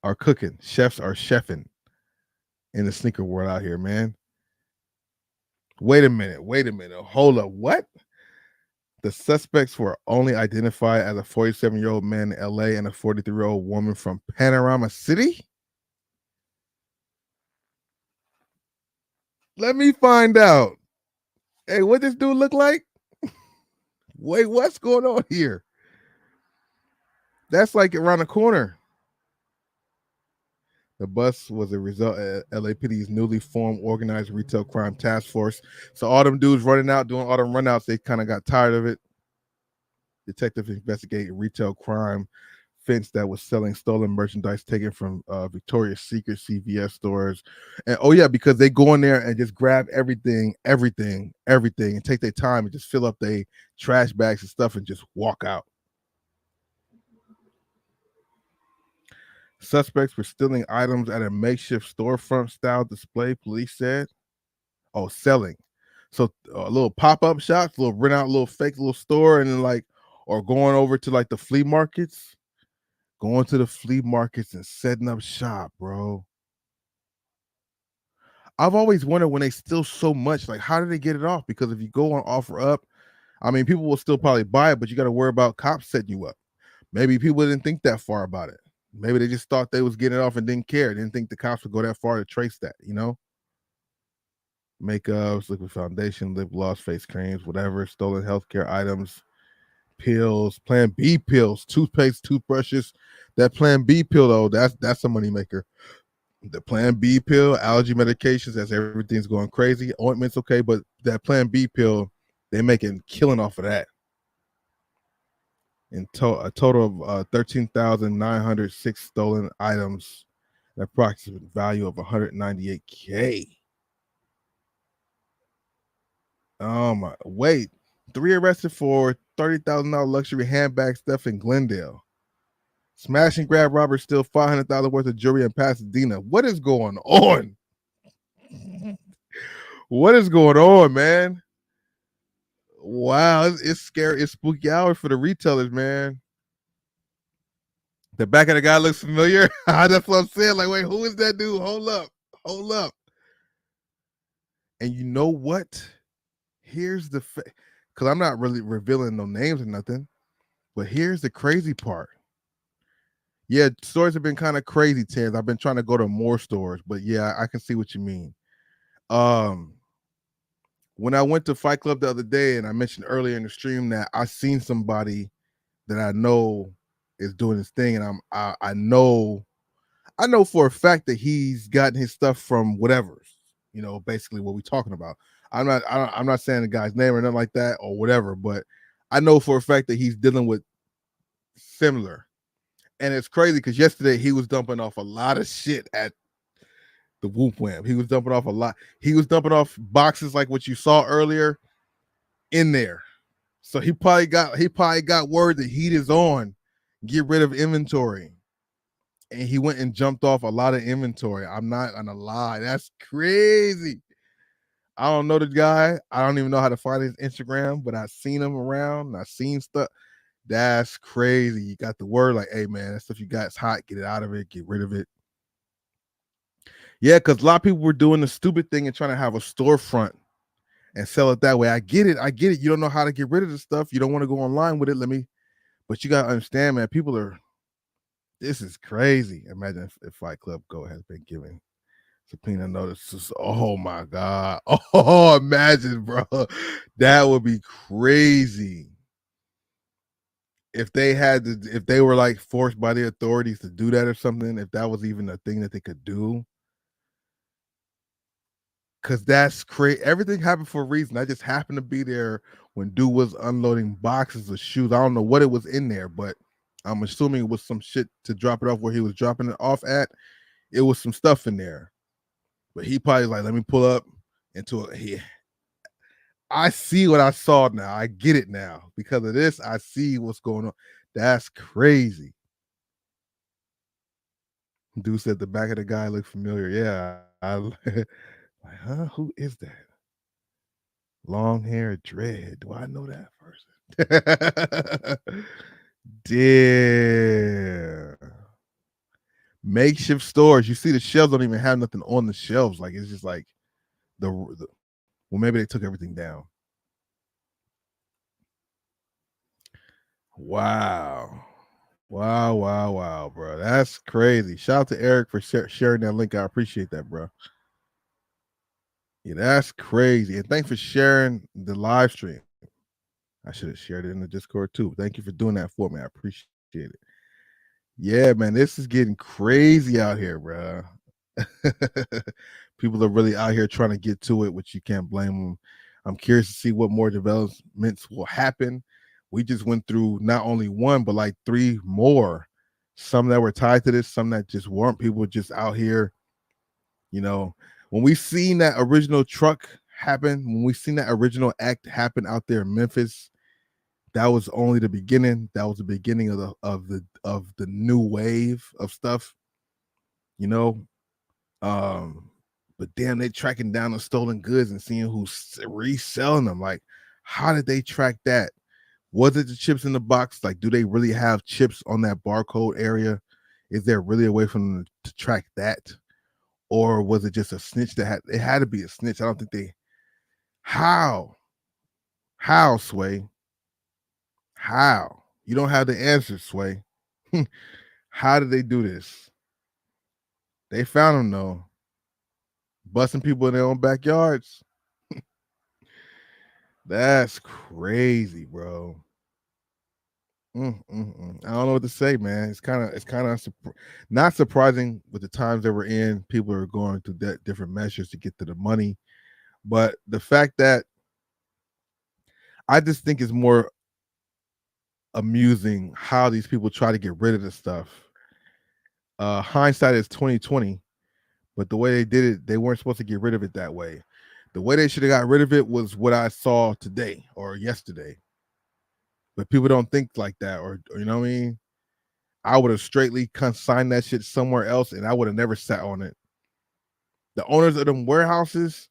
are cooking. Chefs are chefing in the sneaker world out here, man. Wait a minute. Hold up. What? The suspects were only identified as a 47-year-old man in LA and a 43-year-old woman from Panorama City? Let me find out. Hey, what this dude look like? Wait, what's going on here? That's like around the corner. The bus was a result of LAPD's newly formed organized retail crime task force. So all them dudes running out, doing all them runouts, they kind of got tired of it. Detectives investigated retail crime fence that was selling stolen merchandise taken from Victoria's Secret CVS stores. And because they go in there and just grab everything, and take their time and just fill up their trash bags and stuff and just walk out. Suspects were stealing items at a makeshift storefront style display, police said. Selling. So a little pop-up shops, little rent out, little fake little store, and then like, or going over to like the flea markets, going to the flea markets and setting up shop, bro. I've always wondered when they steal so much, like how do they get it off? Because if you go on OfferUp, I mean, people will still probably buy it, but you got to worry about cops setting you up. Maybe people didn't think that far about it. Maybe they just thought they was getting it off and didn't care. Didn't think the cops would go that far to trace that, you know? Makeups, liquid foundation, lip gloss, face creams, whatever, stolen healthcare items, pills, Plan B pills, toothpaste, toothbrushes. That Plan B pill, though, that's a moneymaker. The Plan B pill, allergy medications, as everything's going crazy. Ointment's okay, but that Plan B pill, they making killing off of that. In a total of 13,906 stolen items, an approximate value of $198K. Oh my! Wait, 3 arrested for $30,000 luxury handbag theft in Glendale. Smash and grab robbers steal $500,000 worth of jewelry in Pasadena. What is going on? What is going on, man? Wow, it's scary. It's spooky hours for the retailers, man. The back of the guy looks familiar. That's what I'm saying. Like, wait, who is that dude? Hold up. And you know what? Here's the because I'm not really revealing no names or nothing, but here's the crazy part. Yeah, stores have been kind of crazy, Terrence. I've been trying to go to more stores, but yeah, I can see what you mean. When I went to Fight Club the other day, and I mentioned earlier in the stream that I seen somebody that I know is doing this thing, and I know for a fact that he's gotten his stuff from whatever, you know, basically what we're talking about. I'm not saying the guy's name or nothing like that or whatever, but I know for a fact that he's dealing with similar. And it's crazy because yesterday he was dumping off a lot of shit at the Whoop Wham. He was dumping off a lot. He was dumping off boxes like what you saw earlier in there. So he probably got word the heat is on. Get rid of inventory. And he went and jumped off a lot of inventory. I'm not gonna lie. That's crazy. I don't know the guy. I don't even know how to find his Instagram, but I've seen him around and I've seen stuff. That's crazy. You got the word like, hey man, that stuff you got is hot. Get it out of it. Get rid of it. Yeah, because a lot of people were doing the stupid thing and trying to have a storefront and sell it that way. I get it. You don't know how to get rid of the stuff. You don't want to go online with it. But you gotta understand, man. This is crazy. Imagine if Fight Club Go has been given subpoena notices. Oh my God. Oh, imagine, bro. That would be crazy. If they were like forced by the authorities to do that or something, if that was even a thing that they could do. Cause that's crazy. Everything happened for a reason. I just happened to be there when dude was unloading boxes of shoes. I don't know what it was in there, but I'm assuming it was some shit to drop it off where he was dropping it off at. It was some stuff in there. But he probably like, let me pull up into it. I see what I saw now. I get it now. Because of this, I see what's going on. That's crazy. Dude said the back of the guy looked familiar. Yeah. Like, huh? Who is that? Long hair, dread. Do I know that person? Damn. Makeshift stores. You see the shelves don't even have nothing on the shelves. Like it's just like well, maybe they took everything down. Wow, bro. That's crazy. Shout out to Eric for sharing that link. I appreciate that, bro. Yeah, that's crazy. And thanks for sharing the live stream. I should have shared it in the Discord too. Thank you for doing that for me. I appreciate it. Yeah, man, this is getting crazy out here, bro. People are really out here trying to get to it, which you can't blame them. I'm curious to see what more developments will happen. We just went through not only one, but like 3 more. Some that were tied to this, some that just weren't. People were just out here, you know. When we seen that original truck happen, when we seen that original act happen out there in Memphis, that was only the beginning. That was the beginning of the new wave of stuff, you know. But But damn, they tracking down the stolen goods and seeing who's reselling them. Like, how did they track that? Was it the chips in the box? Like, do they really have chips on that barcode area? Is there really a way for them to track that? Or was it just a snitch that it had to be a snitch? I don't think they. How, Sway? How? You don't have the answer, Sway. How did they do this? They found them though. Busting people in their own backyards. That's crazy, bro. I don't know what to say, man. It's kind of not surprising with the times that we're in. People are going through different measures to get to the money, but the fact that I just think it's more amusing how these people try to get rid of the stuff. Hindsight is 2020, but the way they did it, they weren't supposed to get rid of it that way. The way they should have got rid of it was what I saw today or yesterday. But people don't think like that, or you know what I mean? I would have straightly consigned that shit somewhere else, and I would have never sat on it. The owners of them warehouses,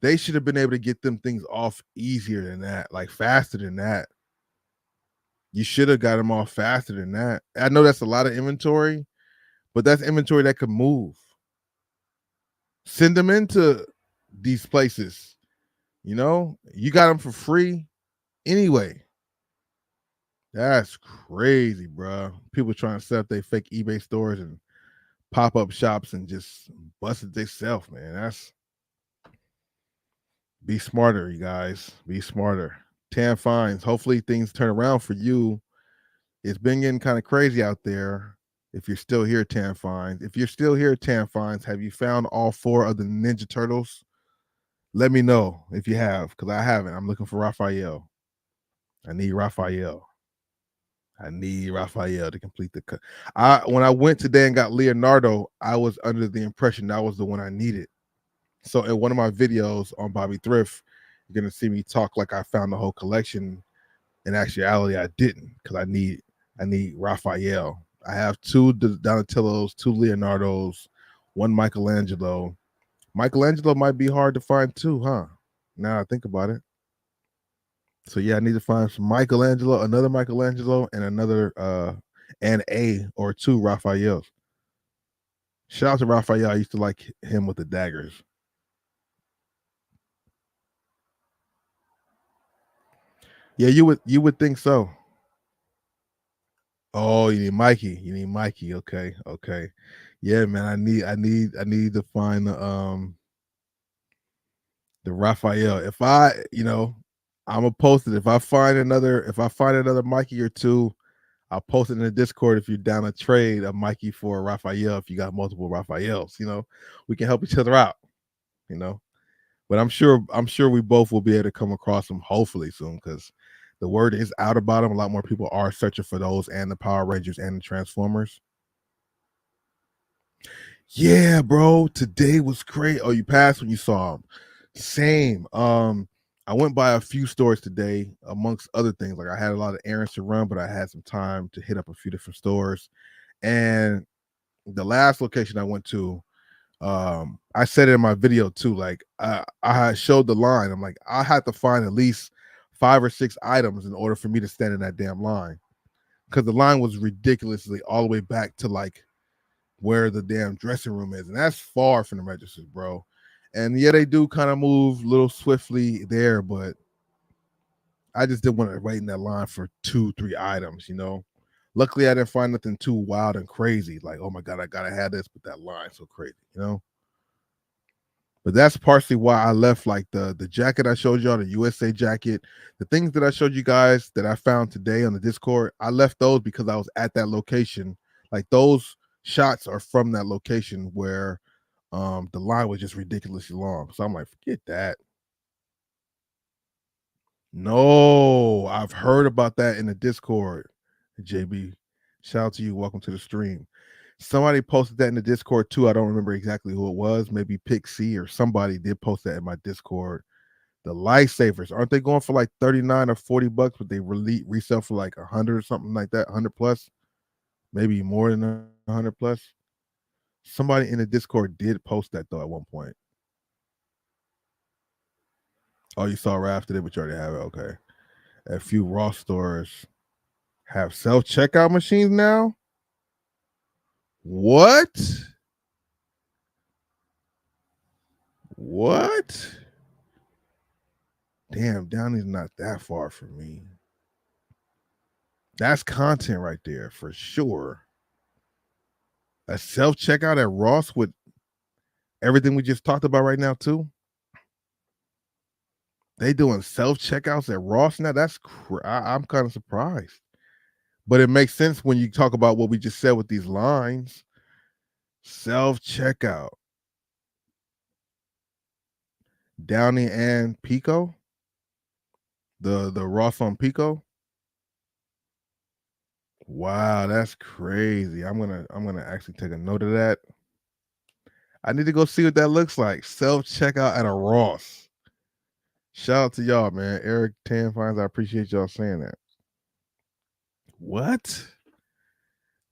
they should have been able to get them things off easier than that, like faster than that. You should have got them off faster than that. I know that's a lot of inventory, but that's inventory that could move. Send them into these places. You know, you got them for free anyway. That's crazy, bro. People trying to set up their fake eBay stores and pop-up shops and just bust it themselves, man. That's be smarter, you guys. Be smarter. Tan fines. Hopefully things turn around for you. It's been getting kind of crazy out there. If you're still here, Tan fines. If you're still here, Tan fines, have you found all 4 of the Ninja Turtles? Let me know if you have, because I haven't. I'm looking for Raphael. I need Raphael to complete the cut. When I went today and got Leonardo, I was under the impression that was the one I needed. So in one of my videos on Bobby Thrift, you're gonna see me talk like I found the whole collection. In actuality, I didn't, because I need Raphael. I have 2 Donatellos, 2 Leonardos, 1 Michelangelo. Michelangelo might be hard to find too, huh? Now I think about it. So yeah, I need to find some Michelangelo, another Michelangelo, and another and a or 2 Raphaels. Shout out to Raphael. I used to like him with the daggers. Yeah, you would think so. Oh, you need Mikey. Okay. Yeah, man. I need to find the Raphael. If I'm gonna post it. If I find another Mikey or 2, I'll post it in the Discord if you're down to trade a Mikey for a Raphael. If you got multiple Raphaels, we can help each other out, But I'm sure we both will be able to come across them hopefully soon, because the word is out about them. A lot more people are searching for those and the Power Rangers and the Transformers. Yeah, bro. Today was great. Oh, you passed when you saw them. Same. I went by a few stores today, amongst other things. Like I had a lot of errands to run, but I had some time to hit up a few different stores. And the last location I went to, I said it in my video too. Like I showed the line. I'm like, I had to find at least 5 or 6 items in order for me to stand in that damn line, because the line was ridiculously all the way back to like where the damn dressing room is, and that's far from the registers, bro. And yeah, they do kind of move a little swiftly there, but I just didn't want to wait in that line for 2-3 items, Luckily, I didn't find nothing too wild and crazy. Like, oh my God, I gotta have this, but that line's so crazy, But that's partially why I left, like the jacket I showed y'all, the USA jacket, the things that I showed you guys that I found today on the Discord. I left those because I was at that location. Like those shots are from that location where the line was just ridiculously long. So I'm like, forget that. No, I've heard about that in the Discord. JB, shout out to you. Welcome to the stream. Somebody posted that in the Discord too. I don't remember exactly who it was. Maybe Pixie or somebody did post that in my Discord. The lifesavers, aren't they going for like 39 or 40 bucks, but they resell for like 100 or something like that, 100 plus, maybe more than 100 plus. Somebody in the Discord did post that though at one point. Oh, you saw right after that, but you already have it. Okay. A few Ross stores have self-checkout machines now. What? What? Damn, Downey's not that far from me. That's content right there for sure. A self-checkout at Ross with everything we just talked about right now too. They doing self-checkouts at Ross now. That's I'm kind of surprised. But it makes sense when you talk about what we just said with these lines. Self-checkout. Downey and Pico. The Ross on Pico. Wow, that's crazy. I'm gonna actually take a note of that. I need to go see what that looks like. Self-checkout at a Ross. Shout out to y'all, man. Eric Tan Fines, I appreciate y'all saying that. What?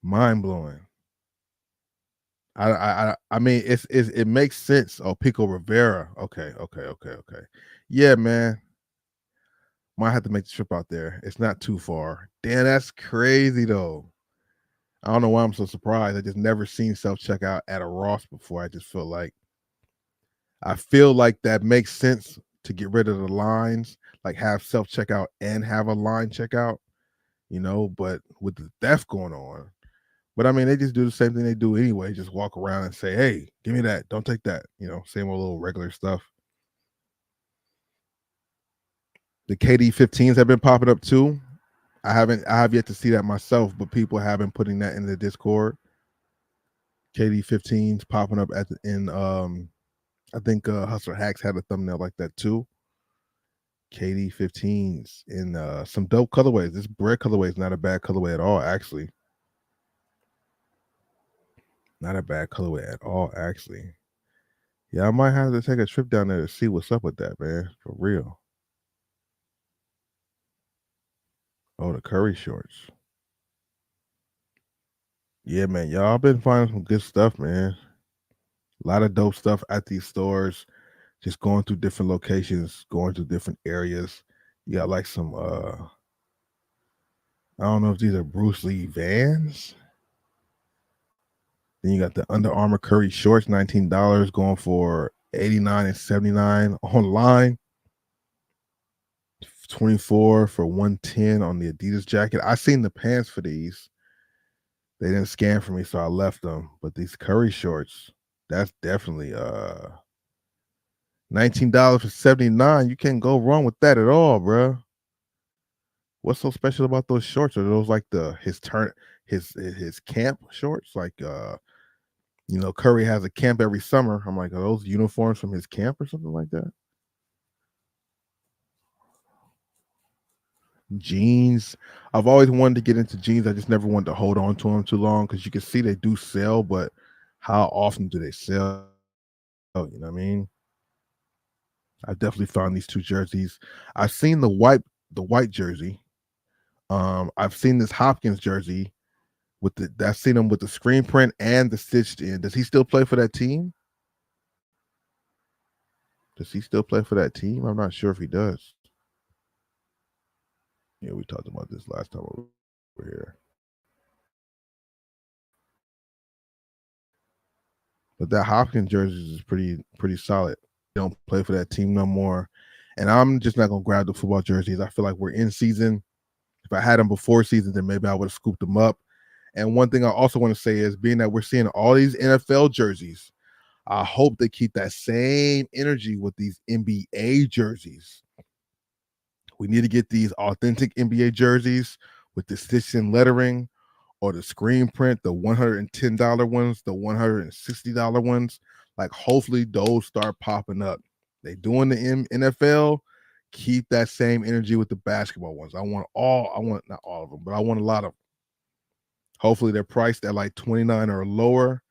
Mind blowing. I mean, it makes sense. Oh, Pico Rivera. Okay. Yeah, man. Might have to make the trip out there. It's not too far. Damn, that's crazy though. I don't know why I'm so surprised. I just never seen self-checkout at a Ross before. I just feel like that makes sense to get rid of the lines, like have self-checkout and have a line checkout, but with the theft going on. But I mean, they just do the same thing they do anyway. Just walk around and say, hey, give me that. Don't take that. Same old little regular stuff. The KD 15s have been popping up too. I have yet to see that myself, but people have been putting that in the Discord. KD 15s popping up I think Hustler Hacks had a thumbnail like that too. KD 15s in some dope colorways. This bread colorway is not a bad colorway at all, actually. Not a bad colorway at all, actually. Yeah, I might have to take a trip down there to see what's up with that, man. For real. Oh, the Curry shorts. Yeah, man. Y'all been finding some good stuff, man. A lot of dope stuff at these stores. Just going through different locations, going to different areas. You got like some I don't know if these are Bruce Lee Vans. Then you got the Under Armour Curry shorts, $19, going for $89 and $79 online. $24 for $110 on the Adidas jacket. I seen the pants for these. They didn't scan for me, so I left them. But these Curry shorts, that's definitely $19 for $79. You can't go wrong with that at all, bro. What's so special about those shorts? Are those like his camp shorts? Like Curry has a camp every summer. I'm like, are those uniforms from his camp or something like that? Jeans. I've always wanted to get into jeans. I just never wanted to hold on to them too long because you can see they do sell, but how often do they sell? You know what I mean? I definitely found these two jerseys. I've seen the white jersey. I've seen this Hopkins jersey I've seen him with the screen print and the stitched in. Does he still play for that team? I'm not sure if he does. Yeah, we talked about this last time over here. But that Hopkins jersey is pretty solid. They don't play for that team no more. And I'm just not going to grab the football jerseys. I feel like we're in season. If I had them before season, then maybe I would have scooped them up. And one thing I also want to say is, being that we're seeing all these NFL jerseys, I hope they keep that same energy with these NBA jerseys. We need to get these authentic NBA jerseys with the stitched in lettering or the screen print, the $110 ones, the $160 ones. Like, hopefully those start popping up. They doing the NFL. Keep that same energy with the basketball ones. I want not all of them, but I want a lot of them. Hopefully they're priced at like $29 or lower,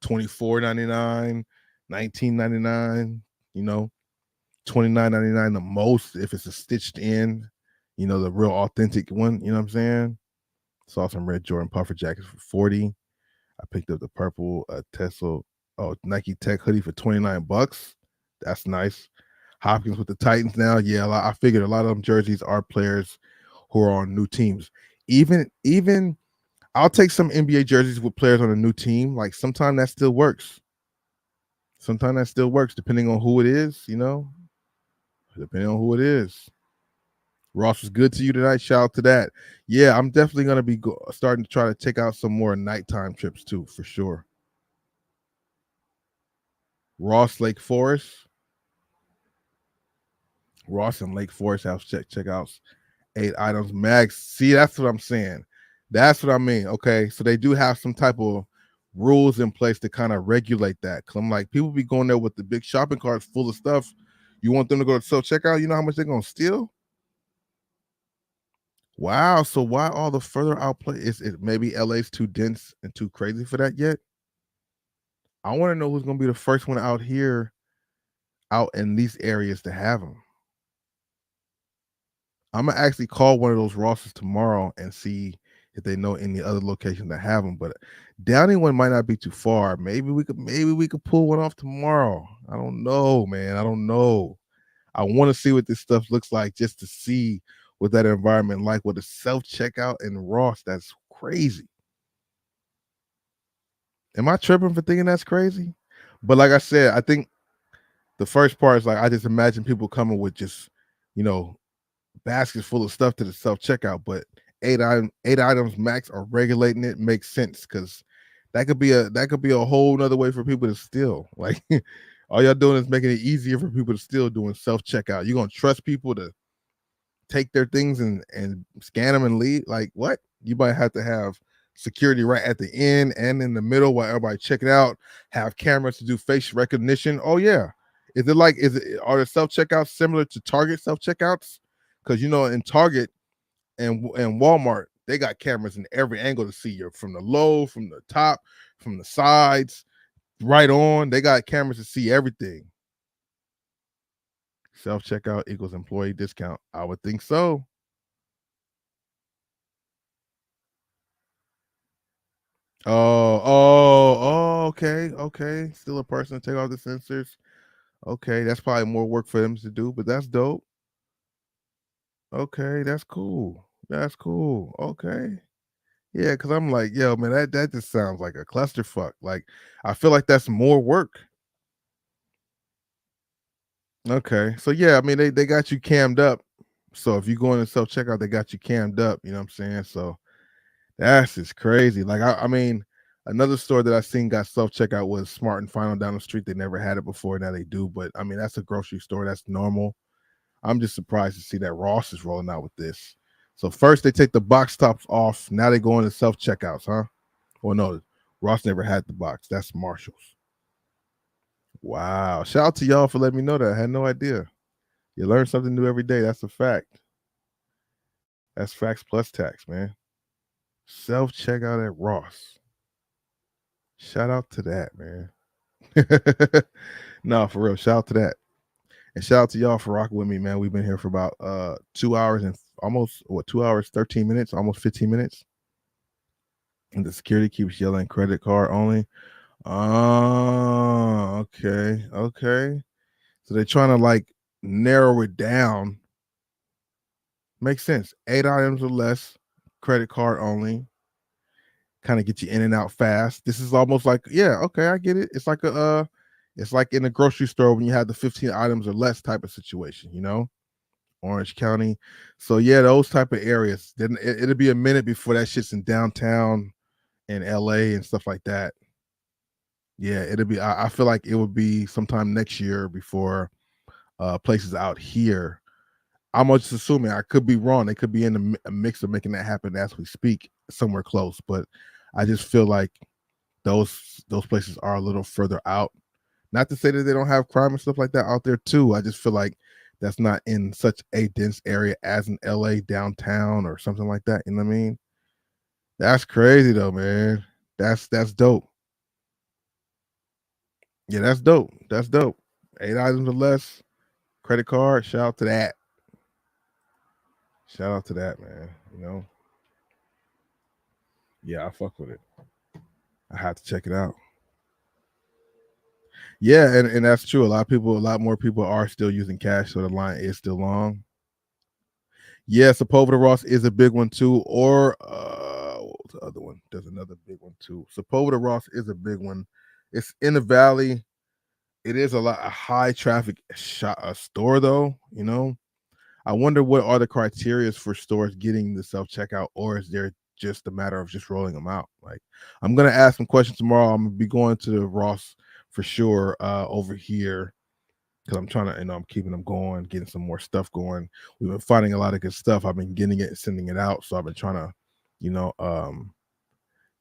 $24.99, $19.99, $29.99 the most if it's a stitched in, the real authentic one, you know what I'm saying? Saw some red Jordan puffer jackets for $40. I picked up the purple Nike Tech hoodie for $29. That's nice. Hopkins with the Titans now. Yeah, I figured a lot of them jerseys are players who are on new teams. Even I'll take some NBA jerseys with players on a new team. Like sometimes that still works. Sometimes that still works depending on who it is, depending on who it is. Ross was good to you tonight. Shout out to that. Yeah, I'm definitely going to be starting to try to take out some more nighttime trips too, for sure. Ross Lake Forest. Ross and Lake Forest have checkouts. 8 items max. See, that's what I'm saying. That's what I mean. Okay, so they do have some type of rules in place to kind of regulate that. Cause I'm like, people be going there with the big shopping carts full of stuff. You want them to go to self-checkout? You know how much they're gonna steal? Wow. So why all the further out play? Is it maybe LA's too dense and too crazy for that yet? I want to know who's gonna be the first one out here, out in these areas to have them. I'm gonna actually call one of those Rosses tomorrow and see if they know any other location that have them. But Downey one might not be too far. Maybe we could pull one off tomorrow. I don't know, man. I don't know. I want to see what this stuff looks like just to see what that environment like with a self-checkout in Ross. That's crazy. Am I tripping for thinking that's crazy? But like I said, I think the first part is like I just imagine people coming with just, baskets full of stuff to the self-checkout, but 8 items max are regulating it makes sense because that could be a whole nother way for people to steal. Like all y'all doing is making it easier for people to steal doing self-checkout. You're gonna trust people to take their things and scan them and leave? Like what? You might have to have security right at the end and in the middle while everybody check it out, have cameras to do face recognition. Oh yeah. Are the self-checkouts similar to Target self-checkouts? Because in Target and Walmart, they got cameras in every angle to see you from the low, from the top, from the sides, right on. They got cameras to see everything. Self-checkout equals employee discount. I would think so. Okay. Still a person to take off the sensors. Okay, that's probably more work for them to do, but that's dope. Okay, that's cool. Okay. Yeah, because I'm like, yo, man, that just sounds like a clusterfuck. Like, I feel like that's more work. Okay. So yeah, I mean they got you cammed up. So if you go in and self-checkout, they got you cammed up, you know what I'm saying? So that's just crazy. Like I mean, another store that I seen got self-checkout was Smart and Final down the street. They never had it before, now they do, but I mean that's a grocery store, that's normal. I'm just surprised to see that Ross is rolling out with this. So first they take the box tops off. Now they go into self-checkouts, huh? Well, no, Ross never had the box. That's Marshall's. Wow. Shout out to y'all for letting me know that. I had no idea. You learn something new every day. That's a fact. That's facts plus tax, man. Self-checkout at Ross. Shout out to that, man. No, for real. Shout out to that. And shout out to y'all for rocking with me, man. We've been here for about 2 hours and almost 2 hours, 13 minutes, almost 15 minutes. And the security keeps yelling credit card only. Oh, okay. So they're trying to like narrow it down. Makes sense. 8 items or less, credit card only. Kind of get you in and out fast. This is almost like, yeah, okay, I get it. It's like it's like in a grocery store when you have the 15 items or less type of situation, Orange County. So yeah, those type of areas. Then it'll be a minute before that shit's in downtown in LA and stuff like that. Yeah, it'll be. I feel like it would be sometime next year before places out here. I'm just assuming. I could be wrong. They could be in a mix of making that happen as we speak, somewhere close. But I just feel like those places are a little further out. Not to say that they don't have crime and stuff like that out there too. I just feel like that's not in such a dense area as in LA downtown or something like that. You know what I mean? That's crazy though, man. That's dope. Yeah, that's dope. 8 items or less, credit card. Shout out to that. Shout out to that, man. Yeah, I fuck with it. I have to check it out. Yeah, and that's true. A lot more people are still using cash, so the line is still long. Yeah, Sepulveda Ross is a big one too. Or what was the other one? There's another big one too. Sepulveda Ross is a big one. It's in the valley. It is a high traffic store though. You know, I wonder what are the criteria for stores getting the self checkout, or is there just a matter of just rolling them out? Like, I'm gonna ask some questions tomorrow. I'm gonna be going to the Ross for sure over here, because I'm trying to, I'm keeping them going, getting some more stuff going. We've been finding a lot of good stuff. I've been getting it and sending it out. So I've been trying to,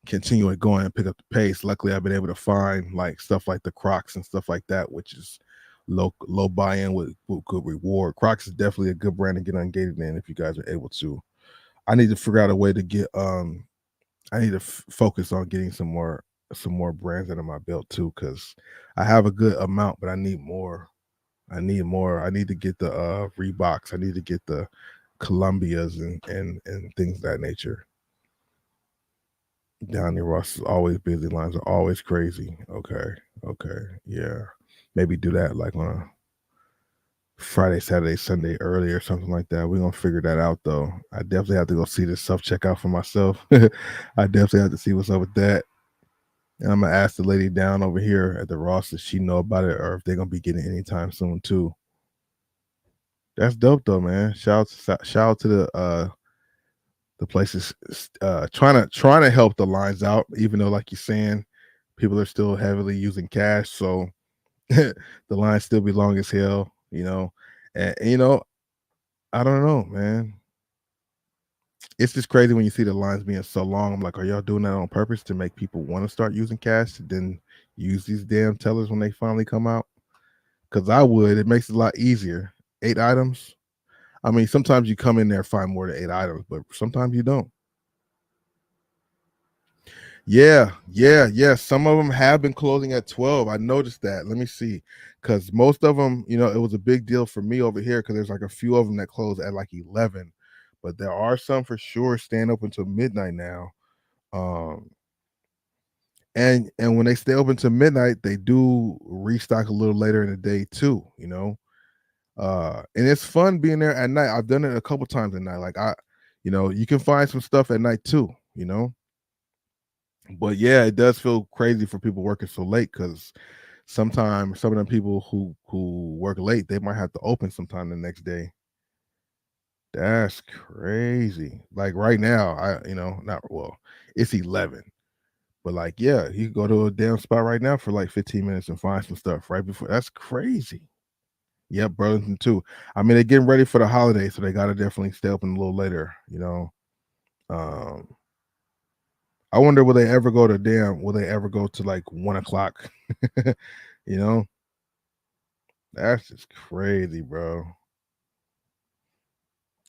continue it going and pick up the pace. Luckily, I've been able to find like stuff like the Crocs and stuff like that, which is low buy-in with good reward. Crocs is definitely a good brand to get ungated in if you guys are able to. I need to figure out a way to get, I need to focus on getting some more brands under my belt too, because I have a good amount, but I need more. I need to get the Reeboks. I need to get the Columbias and things of that nature. Down near Ross is always busy. Lines are always crazy. Okay. Yeah. Maybe do that like on a Friday, Saturday, Sunday early or something like that. We're going to figure that out though. I definitely have to go see this self-checkout for myself. I definitely have to see what's up with that. And I'm going to ask the lady down over here at the Ross if she know about it or if they're going to be getting it anytime soon too. That's dope though, man. Shout out to the places trying to help the lines out, even though, like you're saying, people are still heavily using cash, so the lines still be long as hell, and I don't know, man. It's just crazy when you see the lines being so long. I'm like, are y'all doing that on purpose to make people want to start using cash to then use these damn tellers when they finally come out? Because I would. It makes it a lot easier. 8 items. I mean, sometimes you come in there and find more than 8 items, but sometimes you don't. Yeah. Some of them have been closing at 12. I noticed that. Let me see. Because most of them, it was a big deal for me over here because there's like a few of them that close at like 11. But there are some for sure staying open until midnight now. And when they stay open to midnight, they do restock a little later in the day too, and it's fun being there at night. I've done it a couple times at night. Like you can find some stuff at night too, But yeah, it does feel crazy for people working so late because sometimes some of them people who work late, they might have to open sometime the next day. That's crazy. Like right now, it's 11. But like, yeah, you can go to a damn spot right now for like 15 minutes and find some stuff right before. That's crazy. Yep, Burlington too. I mean, they're getting ready for the holiday, so they gotta definitely stay open a little later, I wonder will they ever go to like 1:00? That's just crazy, bro.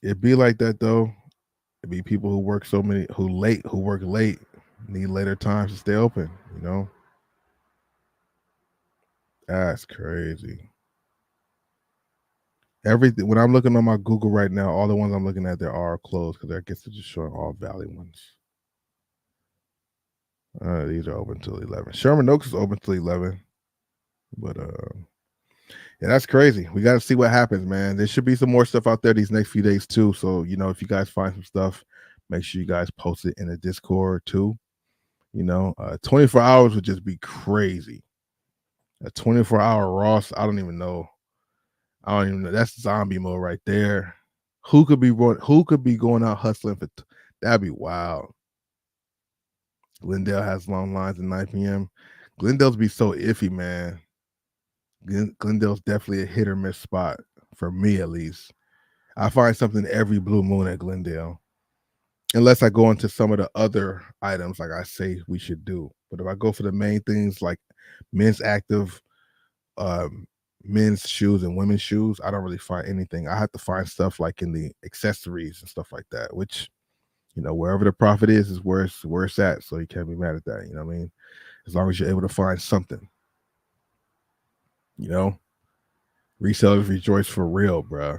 It'd be like that though. It'd be people who work late, need later times to stay open, That's crazy. Everything when I'm looking on my Google right now, all the ones I'm looking at there are closed because I guess they're just showing all Valley ones. These are open till 11. Sherman Oaks is open till 11. But yeah, that's crazy. We got to see what happens, man. There should be some more stuff out there these next few days too. So, if you guys find some stuff, make sure you guys post it in the Discord too. 24 hours would just be crazy. A 24-hour Ross, I don't even know. That's zombie mode right there. Who could be going out hustling for that'd be wild. Glendale has long lines at 9 p.m. Glendale's be so iffy, man. Glendale's definitely a hit or miss spot for me, at least. I find something every blue moon at Glendale, unless I go into some of the other items like I say we should do. But if I go for the main things like men's active, men's shoes and women's shoes, I don't really find anything. I have to find stuff like in the accessories and stuff like that, which wherever the profit is where it's at. So you can't be mad at that. You know what I mean? As long as you're able to find something. Resellers rejoice for real, bro.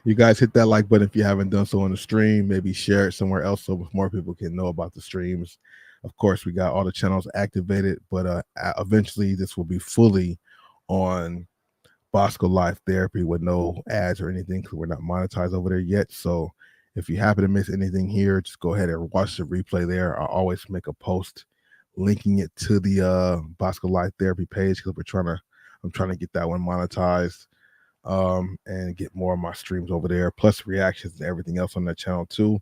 You guys hit that like button if you haven't done so on the stream. Maybe share it somewhere else so more people can know about the streams. Of course, we got all the channels activated, but eventually this will be fully on Bossco Live Therapy with no ads or anything because we're not monetized over there yet. So if you happen to miss anything here, just go ahead and watch the replay there. I always make a post linking it to the Bossco Live Therapy page because I'm trying to get that one monetized and get more of my streams over there, plus reactions and everything else on that channel too.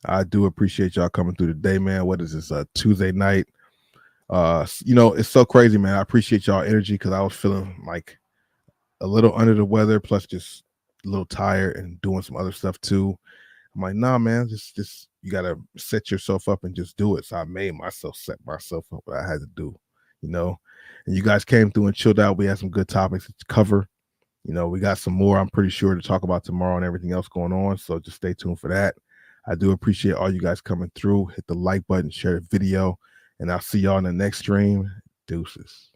I do appreciate y'all coming through today, man. What is this, Tuesday night? It's so crazy, man. I appreciate y'all energy because I was feeling like a little under the weather, plus just a little tired and doing some other stuff too. I'm like, nah, man, just you gotta set yourself up and just do it. So I made myself set myself up what I had to do, and you guys came through and chilled out. We had some good topics to cover. We got some more, I'm pretty sure, to talk about tomorrow and everything else going on. So just stay tuned for that. I do appreciate all you guys coming through. Hit the like button, share the video, and I'll see y'all in the next stream. Deuces.